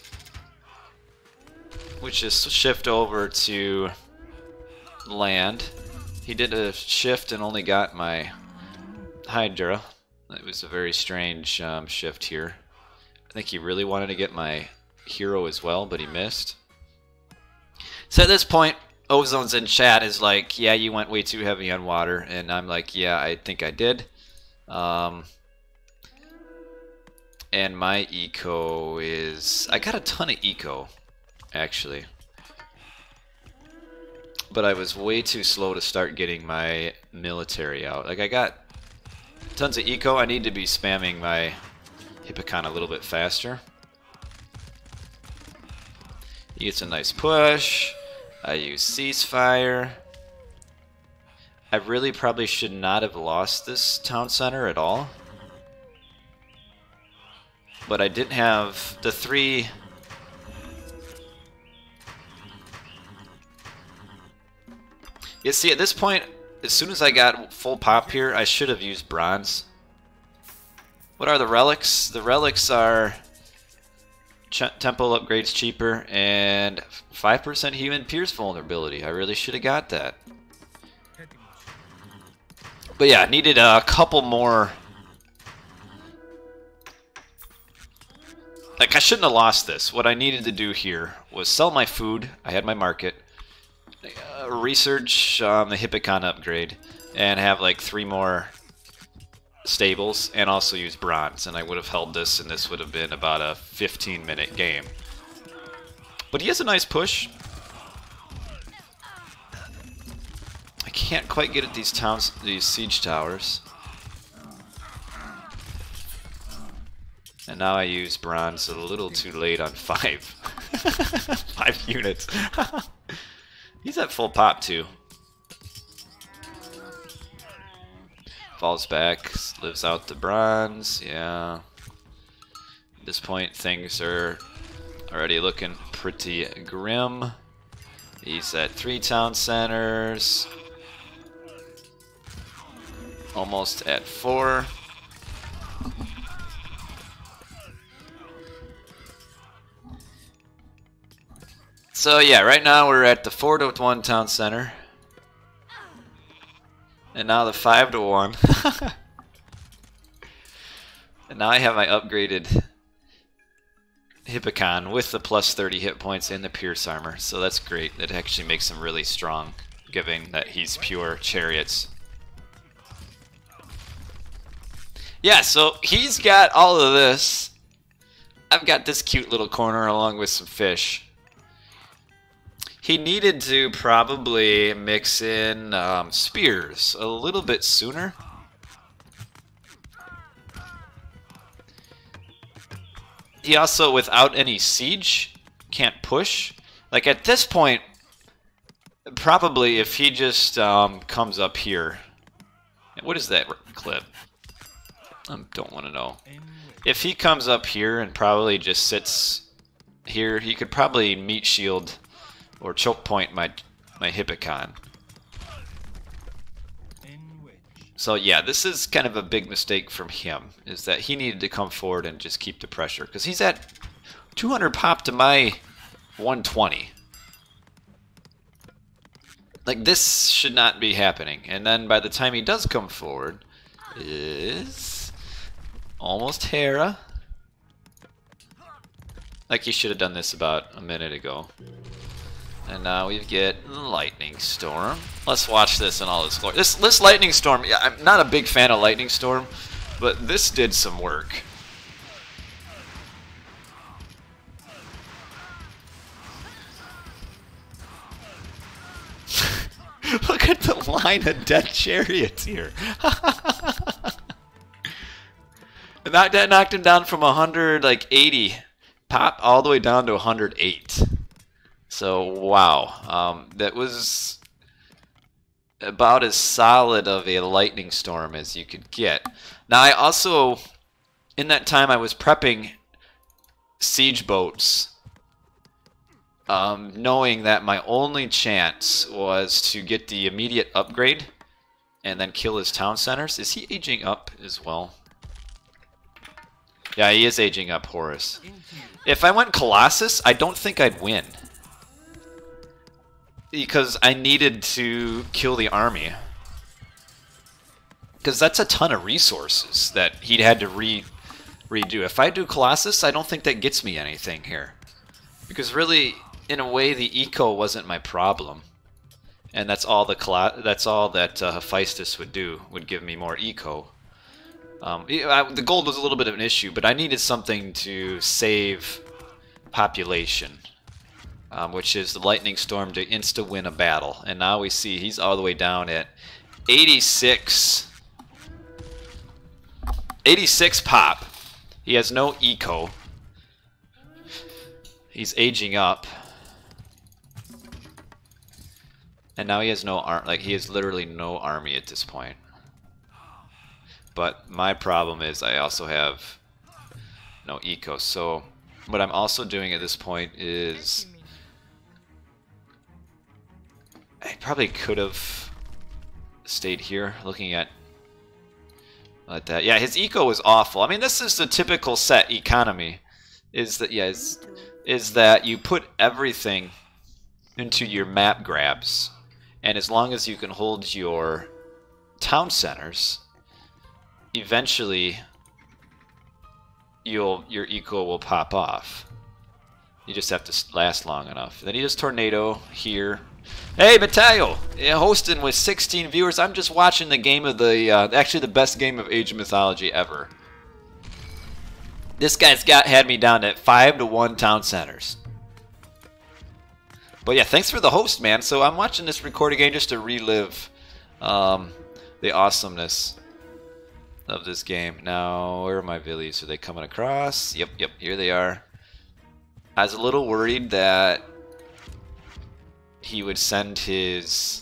which is shift over to land. He did a shift and only got my Hydra. It was a very strange shift here. I think he really wanted to get my hero as well, but he missed. So at this point, Ozone's in chat is like, yeah, you went way too heavy on water. And I'm like, yeah, I think I did. And my eco is... I got a ton of eco, actually. But I was way too slow to start getting my military out. Like, I got tons of eco. I need to be spamming my Hippocon a little bit faster. He gets a nice push. I use ceasefire. I really probably should not have lost this town center at all. but I didn't have the 3. You see, at this point, as soon as I got full pop here, I should have used bronze. What are the relics? The relics are tempo upgrades cheaper and 5% human pierce vulnerability. I really should have got that. But yeah, needed a couple more. Like, I shouldn't have lost this. What I needed to do here was sell my food. I had my market. Research the Hippocon upgrade. And have like 3 more stables. And also use bronze. And I would have held this, and this would have been about a 15-minute game. But he has a nice push. I can't quite get at these siege towers. And now I use bronze a little too late on 5. 5 units. He's at full pop too. Falls back, lives out the bronze, yeah. At this point things are already looking pretty grim. He's at 3 town centers. Almost at 4. So yeah, right now we're at the 4-1 town center. And now the 5-1. And now I have my upgraded Hippocon with the plus 30 hit points and the Pierce armor. So that's great. That actually makes him really strong, given that he's pure chariots. Yeah, so he's got all of this. I've got this cute little corner along with some fish. He needed to probably mix in spears a little bit sooner. He also, without any siege, can't push. Like at this point, probably if he just comes up here. What is that clip? I don't want to know. If he comes up here and probably just sits here, he could probably meat shield or choke point my Hippocon. So yeah, this is kind of a big mistake from him, is that he needed to come forward and just keep the pressure, because he's at 200 pop to my 120. Like, this should not be happening. And then by the time he does come forward, is almost Hera. Like, he should have done this about a minute ago. And now we get Lightning Storm. Let's watch this in all its glory. This Lightning Storm, yeah, I'm not a big fan of Lightning Storm, but this did some work. Look at the line of dead chariots here. And that knocked him down from 180 pop all the way down to 108. So, wow, that was about as solid of a lightning storm as you could get. Now, I also, in that time, I was prepping siege boats, knowing that my only chance was to get the immediate upgrade and then kill his town centers. Is he aging up as well? Yeah, he is aging up, Horus. If I went Colossus, I don't think I'd win, because I needed to kill the army. Because that's a ton of resources that he'd had to redo. If I do Colossus, I don't think that gets me anything here. Because really, in a way, the eco wasn't my problem. And that's all that Hephaestus would do, would give me more eco. The gold was a little bit of an issue, but I needed something to save population. Which is the Lightning Storm to insta-win a battle. And now we see he's all the way down at 86. 86 pop. He has no eco. He's aging up. And now he has no he has literally no army at this point. But my problem is I also have no eco. So what I'm also doing at this point is I probably could have stayed here looking at that. Yeah, his eco was awful. I mean, this is the typical set economy. Is that is that you put everything into your map grabs, and as long as you can hold your town centers, eventually your eco will pop off. You just have to last long enough. Then he does tornado here. Hey, Mateo! Yeah, hosting with 16 viewers. I'm just watching the game of the actually the best game of Age of Mythology ever. This guy's had me down at 5-to-1 town centers. But yeah, thanks for the host, man. So I'm watching this recording again just to relive the awesomeness of this game. Now, where are my villies? Are they coming across? Yep, here they are. I was a little worried that he would send his...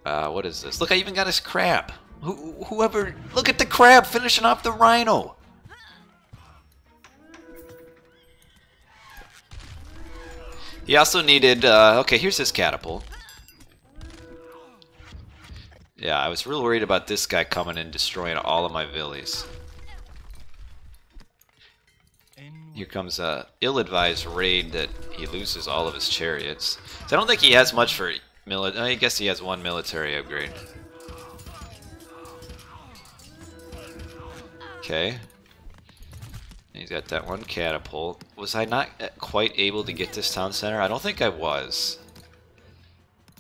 what is this? Look, I even got his crab. Whoever... Look at the crab finishing off the rhino. He also needed, okay, here's his catapult. Yeah, I was real worried about this guy coming and destroying all of my villies. Here comes a ill-advised raid that he loses all of his chariots. So I don't think he has much for military. I guess he has one military upgrade. Okay. He's got that one catapult. Was I not quite able to get this town center? I don't think I was.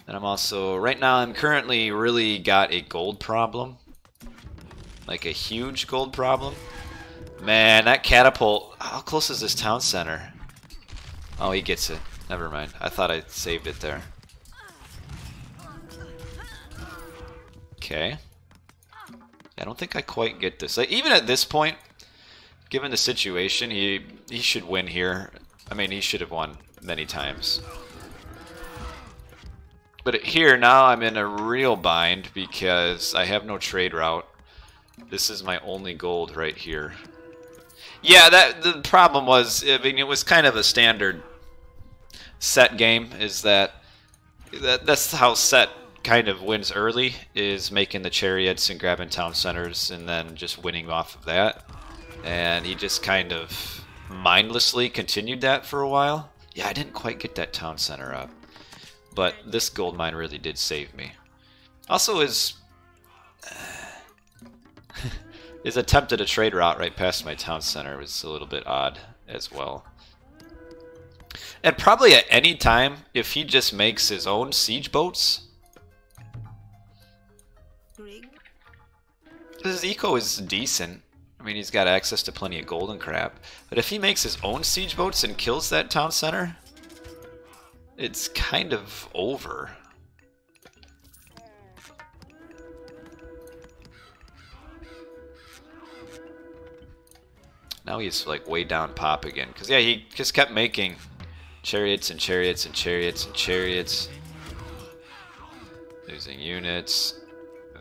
And I'm also, right now I'm currently really got a gold problem. Like a huge gold problem. Man, that catapult, how close is this town center? Oh, he gets it. Never mind. I thought I saved it there. Okay. I don't think I quite get this. Like, even at this point, given the situation, he should win here. I mean, he should have won many times. But here, now I'm in a real bind because I have no trade route. This is my only gold right here. Yeah, the problem was, I mean, it was kind of a standard set game, is that's how set kind of wins early, is making the chariots and grabbing town centers and then just winning off of that. And he just kind of mindlessly continued that for a while. Yeah, I didn't quite get that town center up. But this gold mine really did save me. Also, his attempt at a trade route right past my town center was a little bit odd as well. And probably at any time, if he just makes his own siege boats, his eco is decent. I mean, he's got access to plenty of gold and crap. But if he makes his own siege boats and kills that town center, it's kind of over. Now he's like way down pop again. Because yeah, he just kept making chariots and chariots and chariots and chariots. Losing units.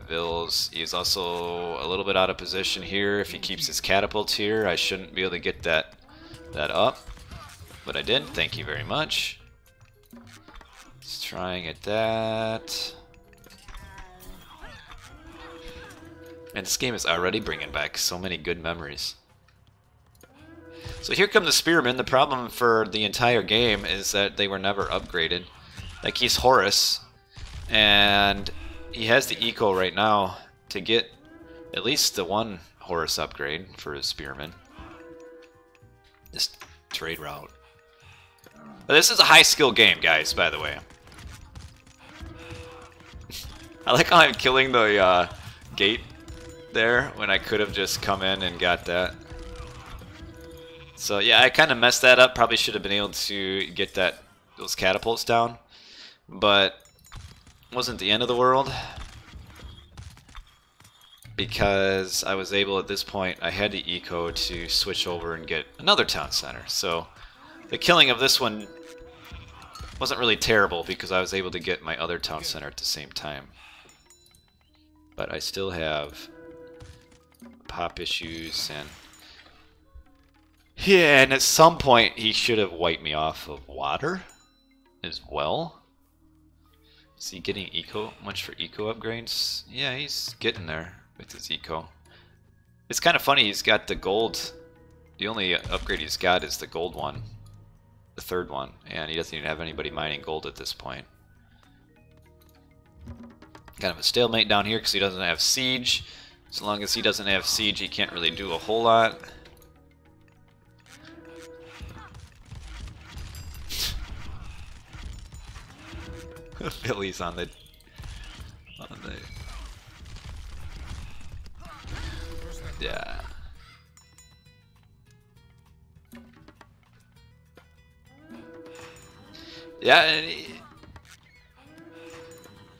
Vills. He's also a little bit out of position here. If he keeps his catapults here, I shouldn't be able to get that up. But I did. Thank you very much. Let's try and get that. And this game is already bringing back so many good memories. So here come the spearmen. The problem for the entire game is that they were never upgraded. Like, he's Horus, and he has the eco right now to get at least the one Horus upgrade for his spearmen. This trade route. But this is a high skill game, guys, by the way. I like how I'm killing the gate there when I could have just come in and got that. So yeah, I kind of messed that up. Probably should have been able to get those catapults down, but it wasn't the end of the world because I was able at this point. I had the eco to switch over and get another town center. So the killing of this one wasn't really terrible because I was able to get my other town center at the same time. But I still have pop issues, and Yeah, and at some point he should have wiped me off of water as well. Is he getting eco much for eco upgrades? Yeah, he's getting there with his eco. It's kind of funny, he's got the gold. The only upgrade he's got is the gold one. The third one. And he doesn't even have anybody mining gold at this point. Kind of a stalemate down here because he doesn't have siege. As long as he doesn't have siege, he can't really do a whole lot. Billy's on the yeah. Yeah, and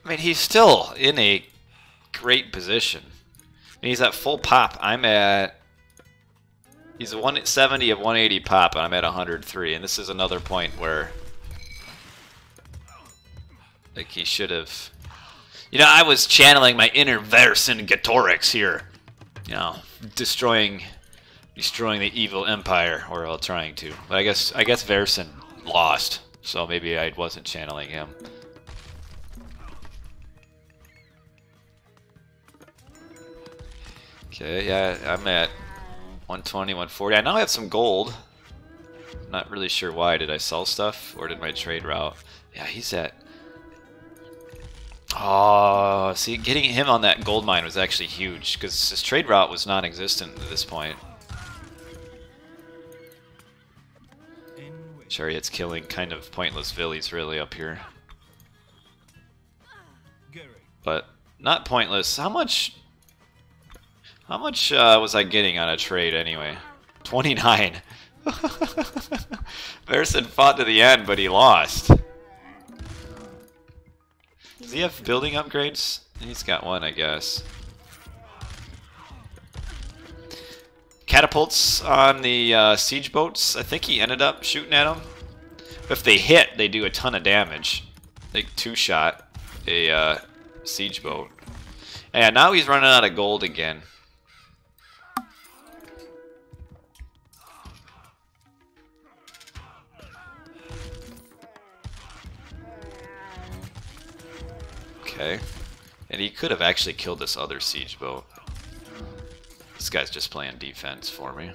I mean, he's still in a great position. And he's at full pop. I'm at... He's 170 of 180 pop, and I'm at 103. And this is another point where... Like, he should have... You know, I was channeling my inner Vercingetorix here. You know, destroying the evil empire, or trying to. But I guess Vercin lost, so maybe I wasn't channeling him. Okay, yeah, I'm at 120, 140. I now have some gold. Not really sure why. Did I sell stuff, or did my trade route? Yeah, he's at... Oh, see, getting him on that gold mine was actually huge, because his trade route was non-existent at this point. Chariot's killing kind of pointless villies really up here. But not pointless. How much was I getting on a trade anyway? 29. Vercin fought to the end, but he lost. Does he have building upgrades? He's got one, I guess. Catapults on the siege boats. I think he ended up shooting at them. If they hit, they do a ton of damage. Like two-shot a siege boat. And now he's running out of gold again. Okay. And he could have actually killed this other siege boat. This guy's just playing defense for me.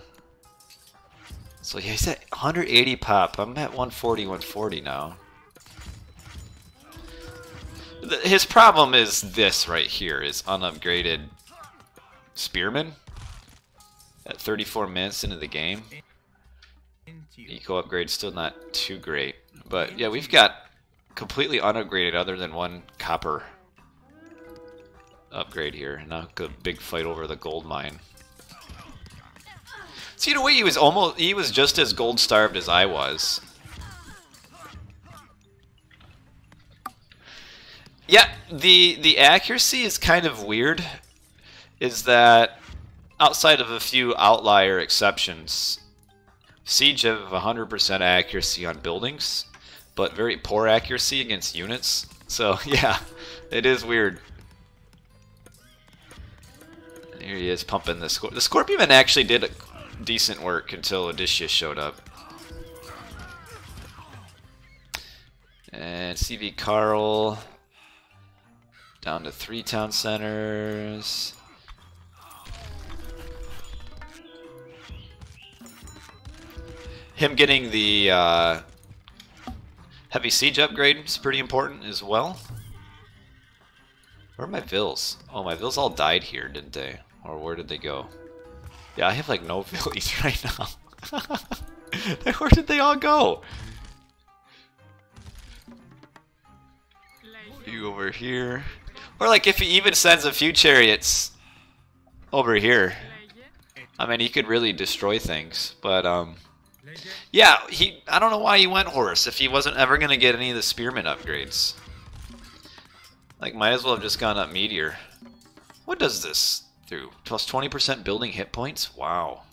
So yeah, he's at 180 pop. I'm at 140, 140 now. His problem is this right here, is unupgraded Spearman. At 34 minutes into the game. Eco upgrade still not too great. But yeah, we've got completely unupgraded other than one copper upgrade here. Now a big fight over the gold mine. See, in a way, he was just as gold starved as I was. Yeah, the accuracy is kind of weird. Is that outside of a few outlier exceptions, Siege have 100% accuracy on buildings, but very poor accuracy against units. So yeah, it is weird. Here he is pumping the Scorpion. The Scorpion actually did decent work until Odysseus showed up. And CV Carl down to 3 town centers. Him getting the heavy siege upgrade is pretty important as well. Where are my vills? Oh, my vills all died here, didn't they? Or where did they go? Yeah, I have like no villies right now. Where did they all go? You over here. Or like if he even sends a few chariots over here. I mean, he could really destroy things. But yeah, I don't know why he went horse if he wasn't ever going to get any of the spearman upgrades. Like, might as well have just gone up meteor. What does this do? Plus 20% building hit points? Wow.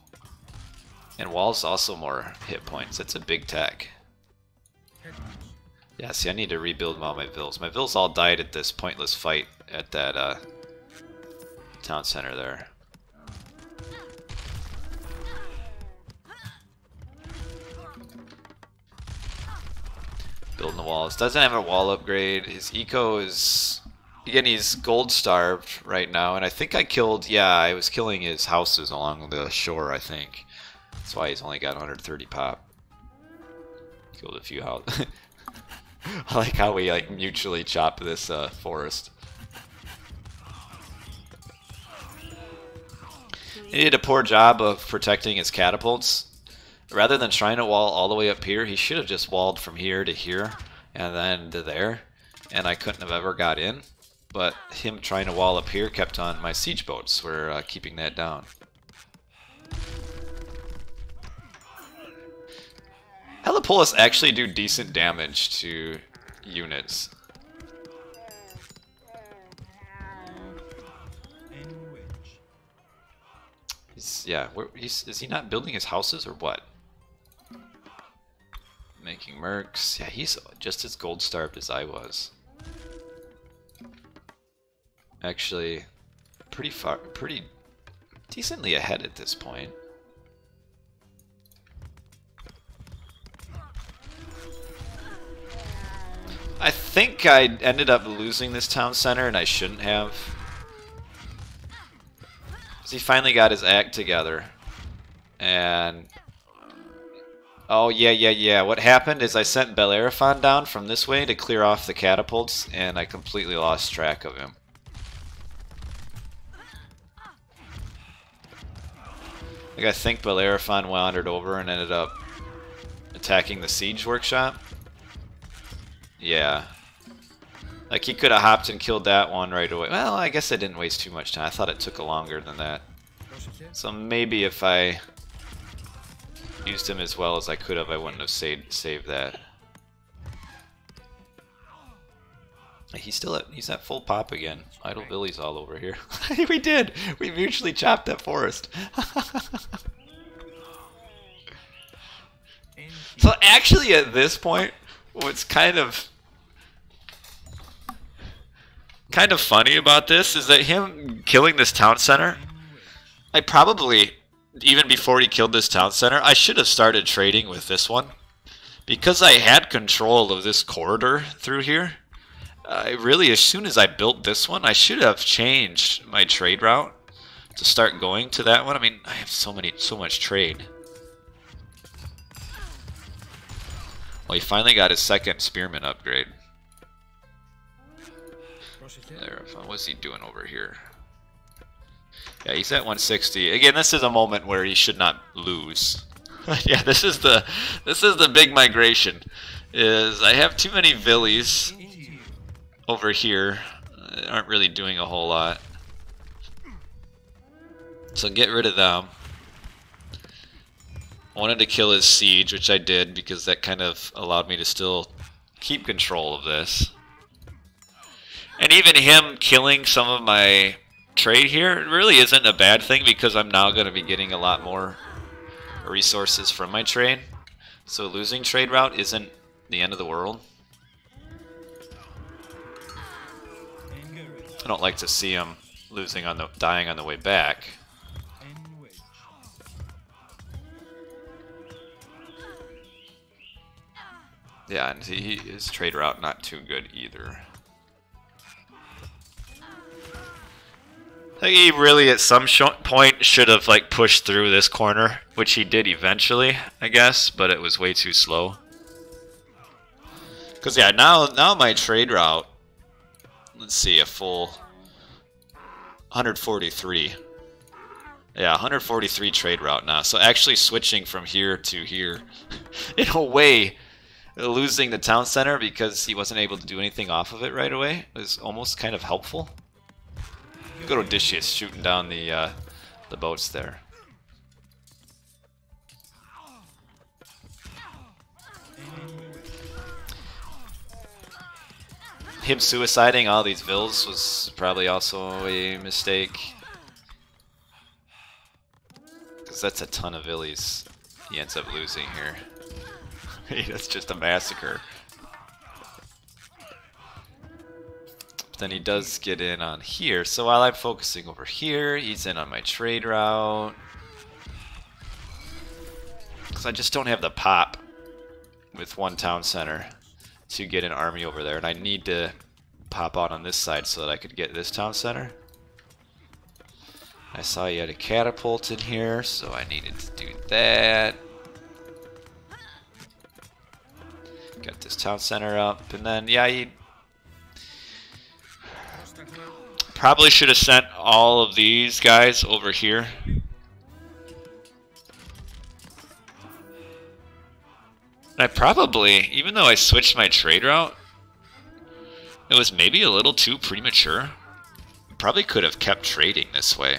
And walls also more hit points. That's a big tech. Yeah, see, I need to rebuild all my vills. My vills all died at this pointless fight at that town center there. building the walls. Doesn't have a wall upgrade. His eco is... Again, he's gold starved right now, and I think I killed... Yeah, I was killing his houses along the shore, I think. That's why he's only got 130 pop. Killed a few houses. I like how we like mutually chop this forest. He did a poor job of protecting his catapults. Rather than trying to wall all the way up here, he should have just walled from here to here and then to there, and I couldn't have ever got in. But him trying to wall up here kept on my siege boats were keeping that down. Helipolis actually do decent damage to units. Yeah, is he not building his houses or what? Making mercs. Yeah, he's just as gold starved as I was. Actually, pretty decently ahead at this point. I think I ended up losing this town center, and I shouldn't have. Because he finally got his act together. And... Oh, yeah. What happened is I sent Bellerophon down from this way to clear off the catapults, and I completely lost track of him. Like, I think Bellerophon wandered over and ended up attacking the siege workshop. Yeah. Like, he could have hopped and killed that one right away. Well, I guess I didn't waste too much time. I thought it took longer than that. So maybe if I used him as well as I could have, I wouldn't have saved that. He's at full pop again. Idle Billy's all over here. We did! We mutually chopped that forest. So actually at this point, what's kind of funny about this is that him killing this town center, I probably, even before he killed this town center, I should have started trading with this one. Because I had control of this corridor through here, really, as soon as I built this one, I should have changed my trade route to start going to that one. I mean, I have so much trade. Well, he finally got his second spearman upgrade. There, what's he doing over here? Yeah, he's at 160. Again, this is a moment where he should not lose. Yeah, this is the big migration. Is I have too many villies over here. Aren't really doing a whole lot. So get rid of them. I wanted to kill his siege, which I did because that kind of allowed me to still keep control of this. And even him killing some of my trade here really isn't a bad thing because I'm now going to be getting a lot more resources from my trade. So losing trade route isn't the end of the world. I don't like to see him dying on the way back. Yeah, and his trade route not too good either. I think he really at some point should have like pushed through this corner, which he did eventually, I guess, but it was way too slow. Cause yeah, now my trade route, let's see, a full 143. Yeah, 143 trade route now. So actually switching from here to here, in a way, losing the town center because he wasn't able to do anything off of it right away was almost kind of helpful. Good Odysseus shooting down the boats there. Him suiciding all these vills was probably also a mistake. Because that's a ton of villies he ends up losing here. That's just a massacre. But then he does get in on here. So while I'm focusing over here, he's in on my trade route. Because I just don't have the pop with one town center. to get an army over there, and I need to pop out on this side so that I could get this town center. I saw you had a catapult in here, so I needed to do that. Got this town center up, and then yeah, you probably should have sent all of these guys over here. And I probably, even though I switched my trade route, it was maybe a little too premature. Probably could have kept trading this way.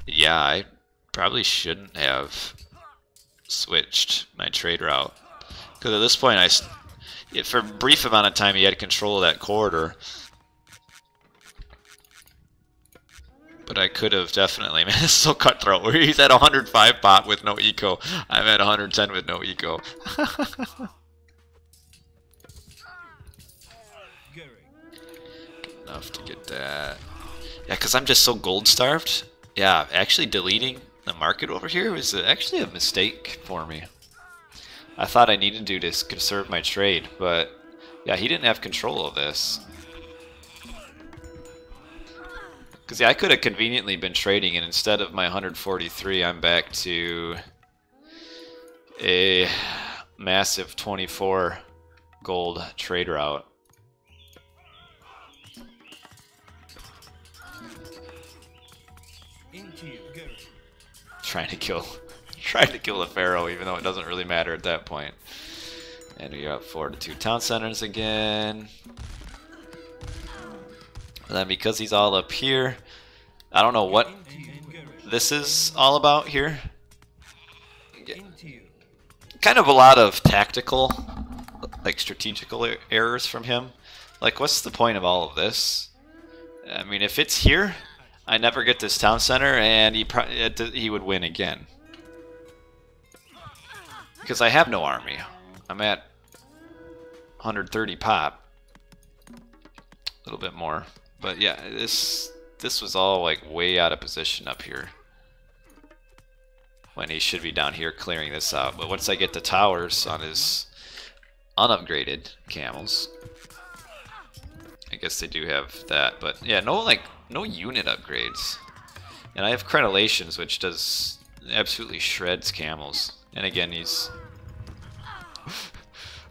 Yeah, I probably shouldn't have switched my trade route. Because at this point, for a brief amount of time, he had control of that corridor. But I could have definitely, man, it's so cutthroat. Where he's at 105 pop with no eco. I'm at 110 with no eco. Enough to get that. Yeah, because I'm just so gold starved. Yeah, actually deleting the market over here was actually a mistake for me. I thought I needed to conserve my trade, but yeah, he didn't have control of this. Because yeah, I could have conveniently been trading, and instead of my 143, I'm back to a massive 24 gold trade route. Trying to kill the Pharaoh, even though it doesn't really matter at that point. And we are up 4 to 2 town centers again. And then because he's all up here, I don't know what this is all about here. Kind of a lot of tactical, like strategical errors from him. Like, what's the point of all of this? I mean, if it's here, I never get this town center, and he would win again. Because I have no army. I'm at 130 pop. A little bit more. But yeah, this was all like way out of position up here. When he should be down here clearing this out. But once I get the towers on his unupgraded camels, I guess they do have that. But yeah, no unit upgrades. And I have crenellations, which does absolutely shreds camels. And again, he's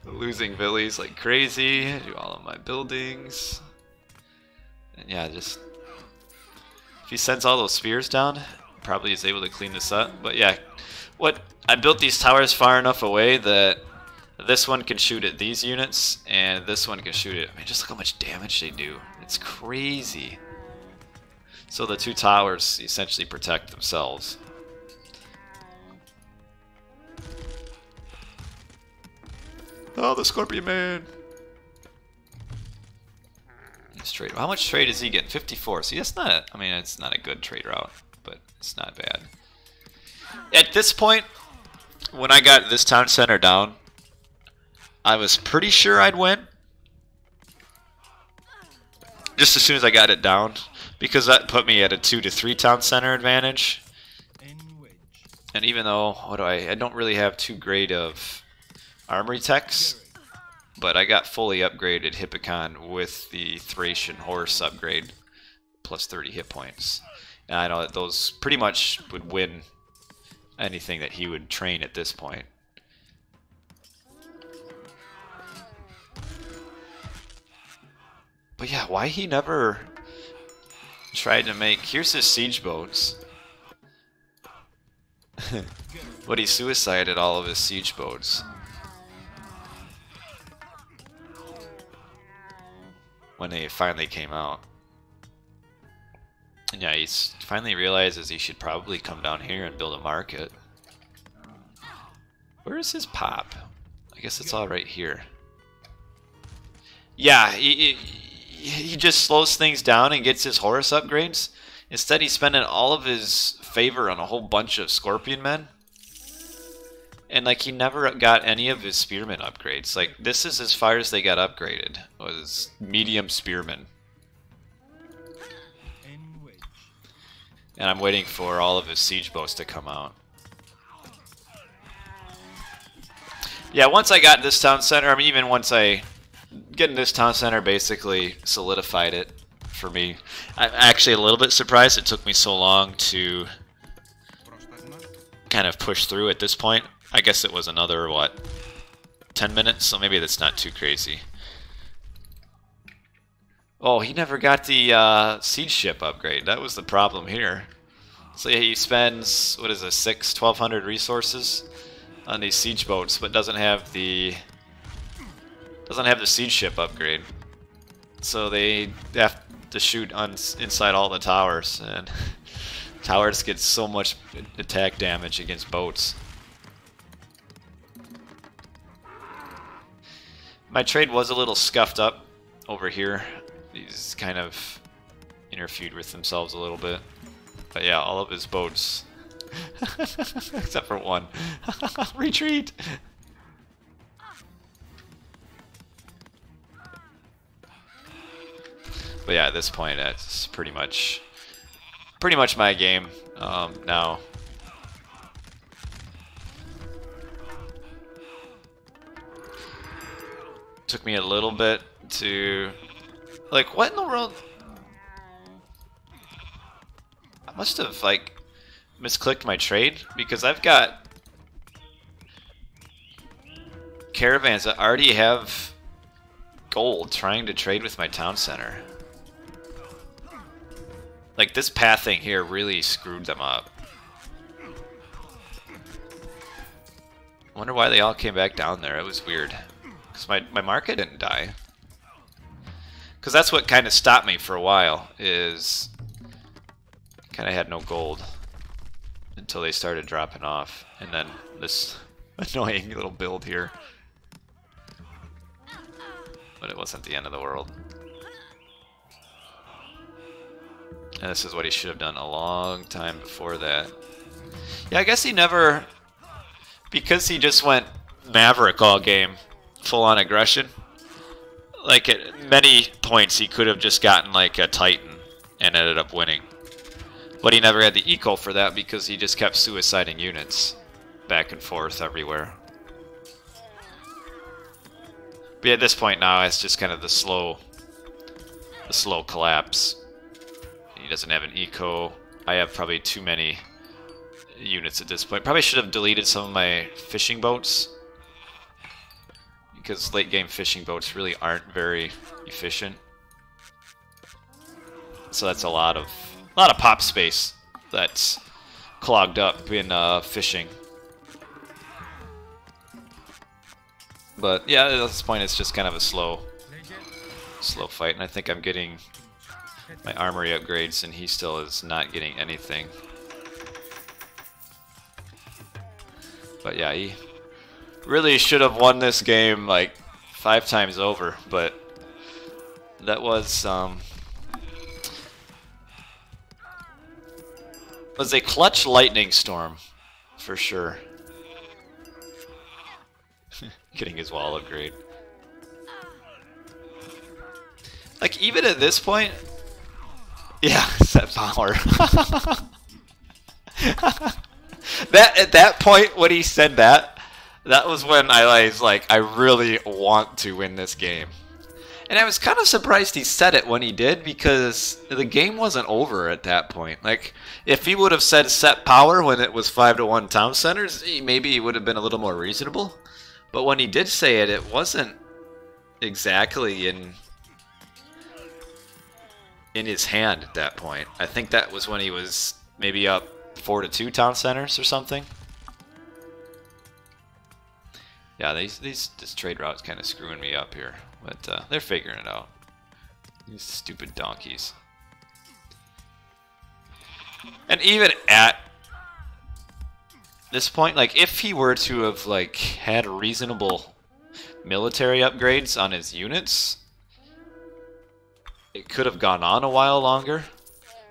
losing villies like crazy. I do all of my buildings. And yeah, just if he sends all those spears down, probably is able to clean this up. But yeah, I built these towers far enough away that this one can shoot at these units, and this one can shoot at. I mean, just look how much damage they do. It's crazy. So the 2 towers essentially protect themselves. Oh, the Scorpion Man! He's trade. How much trade is he getting? 54. See, that's not. I mean, it's not a good trade route, but it's not bad. At this point, when I got this town center down, I was pretty sure I'd win. Just as soon as I got it down, because that put me at a 2 to 3 town center advantage. And even though I don't really have too great of armory techs, but I got fully upgraded Hippocon with the Thracian horse upgrade, plus 30 hit points. And I know that those pretty much would win anything that he would train at this point. But yeah, why he never tried to make... Here's his siege boats. But he suicided all of his siege boats. When they finally came out. And yeah, he finally realizes he should probably come down here and build a market. Where is his pop? I guess it's all right here. Yeah, he just slows things down and gets his Horus upgrades. Instead, he's spending all of his favor on a whole bunch of Scorpion men. And like, he never got any of his Spearmen upgrades. Like, this is as far as they got upgraded, was medium Spearmen. And I'm waiting for all of his siege boats to come out. Yeah, once I got this town center, I mean, even once I getting this town center basically solidified it for me. I'm actually a little bit surprised it took me so long to kind of push through at this point. I guess it was another, what, 10 minutes? So maybe that's not too crazy. Oh, he never got the siege ship upgrade. That was the problem here. So yeah, he spends, what is it, 1,200 resources on these siege boats, but doesn't have the siege ship upgrade. So they have to shoot inside all the towers, and towers get so much attack damage against boats. My trade was a little scuffed up over here. These kind of interfered with themselves a little bit. But yeah, all of his boats, except for one, retreat! But yeah, at this point, that's pretty much my game now. Took me a little bit to, like, what in the world? I must have, like, misclicked my trade, because I've got caravans that already have gold trying to trade with my town center. Like, this pathing here really screwed them up. I wonder why they all came back down there. It was weird. Because my market didn't die. Because that's what kind of stopped me for a while, is kind of had no gold until they started dropping off. And then this annoying little build here. But it wasn't the end of the world. And this is what he should have done a long time before that. Yeah, I guess he never, because he just went Maverick all game, full on aggression. Like at many points he could have just gotten like a Titan and ended up winning. But he never had the eco for that because he just kept suiciding units back and forth everywhere. But yeah, at this point now it's just kind of the slow collapse. He doesn't have an eco. I have probably too many units at this point. Probably should have deleted some of my fishing boats, because late game fishing boats really aren't very efficient. So that's a lot of pop space that's clogged up in fishing. But yeah, at this point it's just kind of a slow fight, and I think I'm getting my armory upgrades and he still is not getting anything. But yeah, he really should have won this game like 5 times over, but that was a clutch lightning storm for sure. Getting his wall upgrade. Like even at this point, yeah, set power. At that point when he said that was when I was like, I really want to win this game. And I was kind of surprised he said it when he did, because the game wasn't over at that point. Like, if he would have said set power when it was 5-1 town centers, maybe he would have been a little more reasonable. But when he did say it, it wasn't exactly in his hand at that point. I think that was when he was maybe up 4-2 town centers or something. Yeah, this trade route's kind of screwing me up here, but they're figuring it out. These stupid donkeys. And even at this point, like if he were to have like had reasonable military upgrades on his units, it could have gone on a while longer,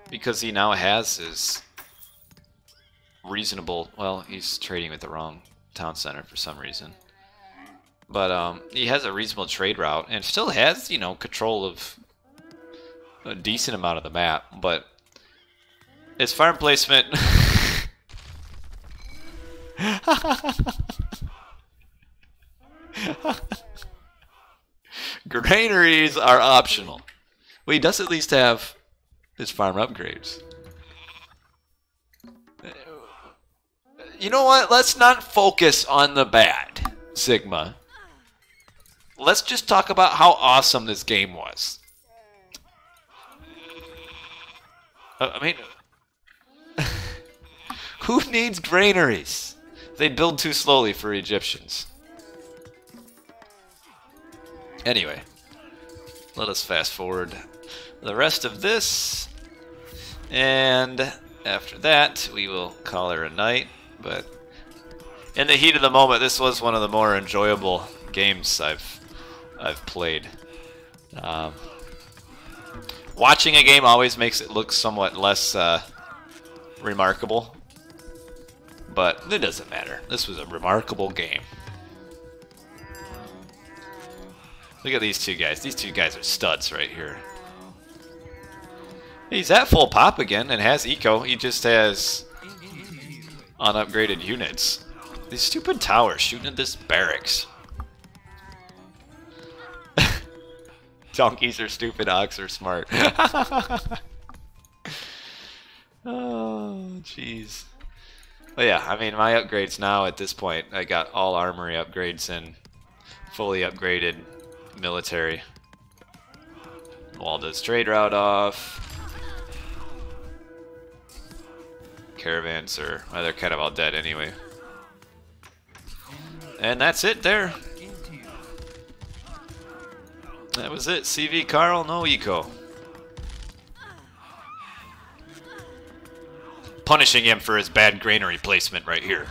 because he now has his reasonable, well, he's trading with the wrong town center for some reason. But he has a reasonable trade route and still has, you know, control of a decent amount of the map, but his farm placement Granaries are optional. Well, he does at least have his farm upgrades. You know what? Let's not focus on the bad, Sigma. Let's just talk about how awesome this game was. I mean, who needs granaries? They build too slowly for Egyptians. Anyway, let us fast forward the rest of this. And after that, we will call her a night. But in the heat of the moment, this was one of the more enjoyable games I've played. Watching a game always makes it look somewhat less remarkable, but it doesn't matter. This was a remarkable game. Look at these two guys. These two guys are studs right here. He's at full pop again and has eco. He just has unupgraded units. These stupid towers shooting at this barracks. Donkeys are stupid, ox are smart. Oh, jeez. But yeah, I mean, my upgrades now at this point, I got all armory upgrades and fully upgraded military. Walled his trade route off. Caravans are, well, they're kind of all dead anyway. And that's it there. That was it. CV Carl, no eco. Punishing him for his bad granary placement right here.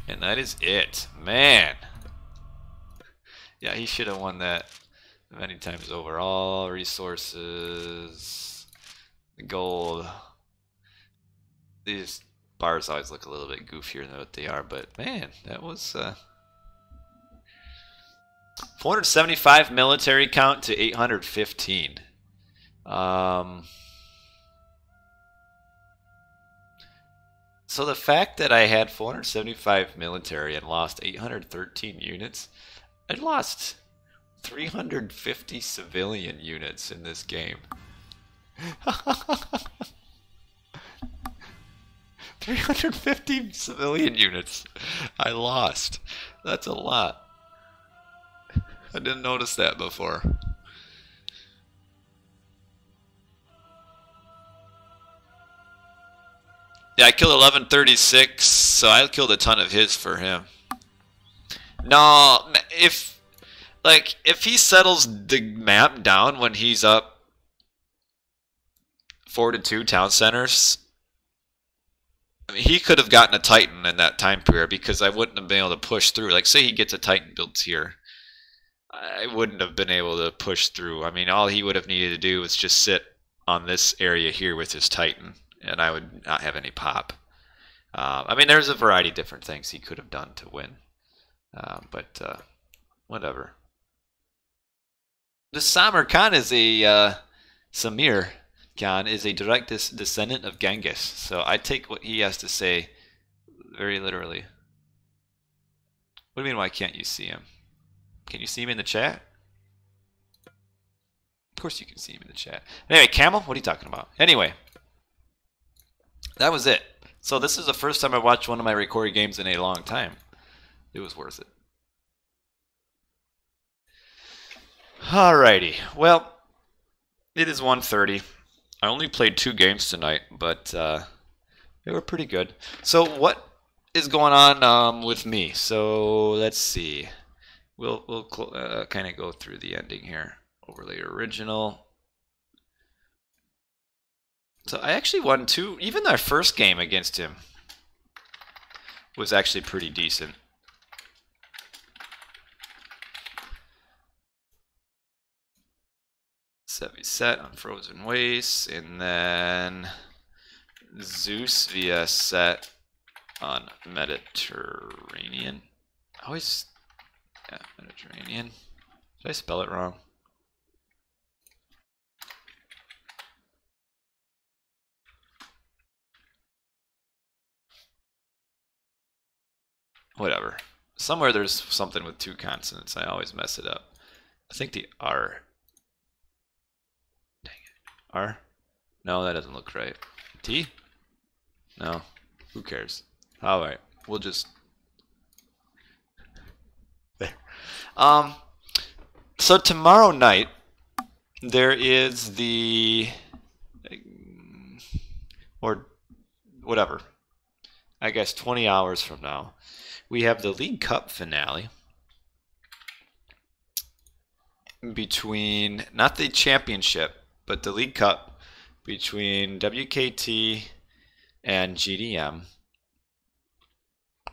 And that is it. Man. Yeah, he should have won that many times over. All resources. The gold. These bars always look a little bit goofier than what they are, but man, that was 475 military count to 815. So the fact that I had 475 military and lost 813 units, I lost 350 civilian units in this game. 350 civilian units I lost. That's a lot. I didn't notice that before. Yeah, I killed 1136, so I killed a ton of his for him. No, if he settles the map down when he's up 4-2 town centers, I mean, he could have gotten a Titan in that time period because I wouldn't have been able to push through. Like, say he gets a Titan built here, I wouldn't have been able to push through. I mean, all he would have needed to do was just sit on this area here with his Titan, and I would not have any pop. I mean, there's a variety of different things he could have done to win, but whatever. The Samir Khan is a Samir Khan is a direct descendant of Genghis, so I take what he has to say very literally. What do you mean, why can't you see him? Can you see him in the chat? Of course you can see him in the chat. Anyway, Camel, what are you talking about? Anyway, that was it. So this is the first time I watched one of my recorded games in a long time. It was worth it. Alrighty, well, it is 1:30. I only played 2 games tonight, but they were pretty good. So what is going on with me? So let's see. We'll kind of go through the ending here. Overlay original. So I actually won 2. Even our first game against him was actually pretty decent. Set on Frozen Wastes, and then Zeus via set on Mediterranean. Always, yeah, Mediterranean. Did I spell it wrong? Whatever. Somewhere there's something with 2 consonants. I always mess it up. I think the R. Dang it. R? No, that doesn't look right. T? No. Who cares? Alright. We'll just... There. So tomorrow night, there is the... Or whatever. I guess 20 hours from now, we have the League Cup finale between, not the championship, but the League Cup between WKT and GDM.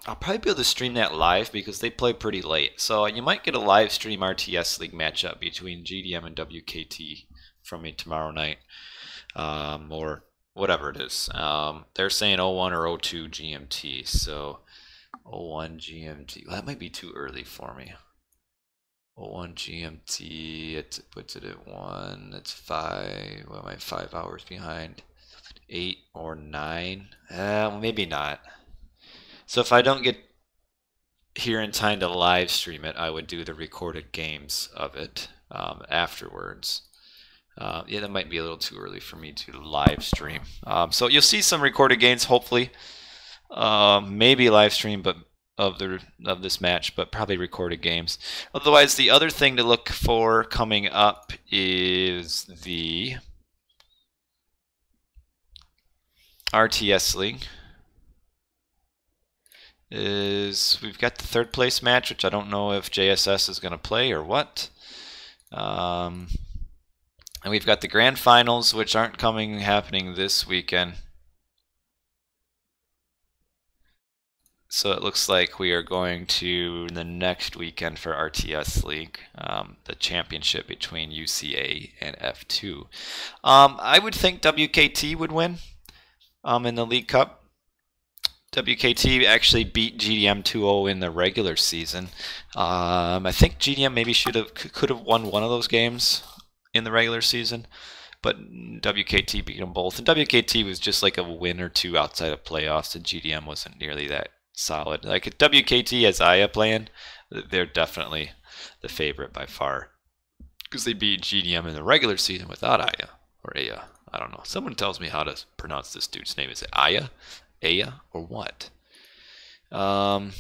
I'll probably be able to stream that live because they play pretty late. So you might get a live stream RTS League matchup between GDM and WKT from me tomorrow night. Or whatever it is. They're saying 01 or 02 GMT. So 01 GMT. Well, that might be too early for me. 01 GMT. It puts it at 1. It's 5. What am I? 5 hours behind. 8 or 9. Maybe not. So if I don't get here in time to live stream it, I would do the recorded games of it afterwards. Yeah, that might be a little too early for me to live stream. So you'll see some recorded games, hopefully. Maybe live stream, but of this match, but probably recorded games. Otherwise, the other thing to look for coming up is the RTS League. We've got the third place match, which I don't know if JSS is going to play or what. And we've got the grand finals, which aren't happening this weekend. So it looks like we are going to the next weekend for RTS League, the championship between UCA and F2. I would think WKT would win in the League Cup. WKT actually beat GDM 2-0 in the regular season. I think GDM maybe could have won one of those games in the regular season, but WKT beat them both. And WKT was just like a win or two outside of playoffs, and GDM wasn't nearly that solid. Like if WKT has Aya playing, they're definitely the favorite by far because they beat GDM in the regular season without Aya or Aya. I don't know. Someone tells me how to pronounce this dude's name. Is it Aya? Aya or what? But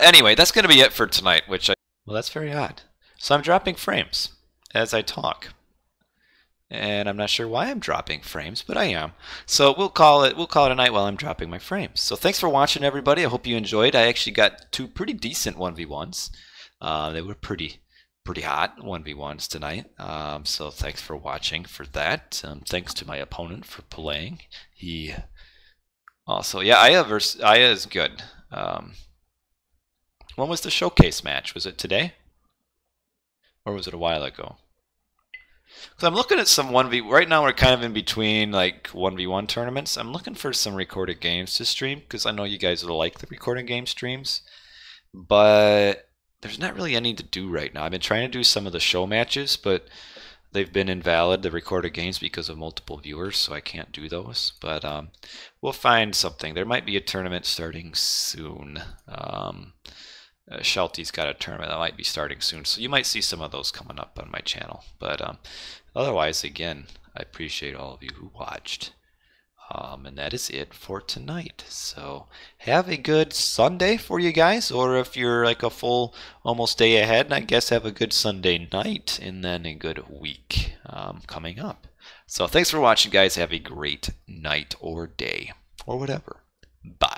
anyway, that's going to be it for tonight, well, that's very odd. So I'm dropping frames as I talk. And I'm not sure why I'm dropping frames, but I am. So we'll call it a night while I'm dropping my frames. So thanks for watching, everybody. I hope you enjoyed. I actually got 2 pretty decent 1v1s. They were pretty hot 1v1s tonight. So thanks for watching for that. Thanks to my opponent for playing. He also, yeah, Aya is good. When was the showcase match? Was it today? Or was it a while ago? Because I'm looking at some 1v... Right now we're kind of in between like 1v1 tournaments. I'm looking for some recorded games to stream because I know you guys will like the recorded game streams. But there's not really any to do right now. I've been trying to do some of the show matches, but they've been invalid, the recorded games, because of multiple viewers, so I can't do those. But we'll find something. There might be a tournament starting soon. Shelty's got a tournament that might be starting soon, so you might see some of those coming up on my channel. But otherwise, again, I appreciate all of you who watched. And that is it for tonight. So have a good Sunday for you guys, or if you're like a full almost day ahead, I guess have a good Sunday night and then a good week coming up. So thanks for watching, guys. Have a great night or day or whatever. Bye.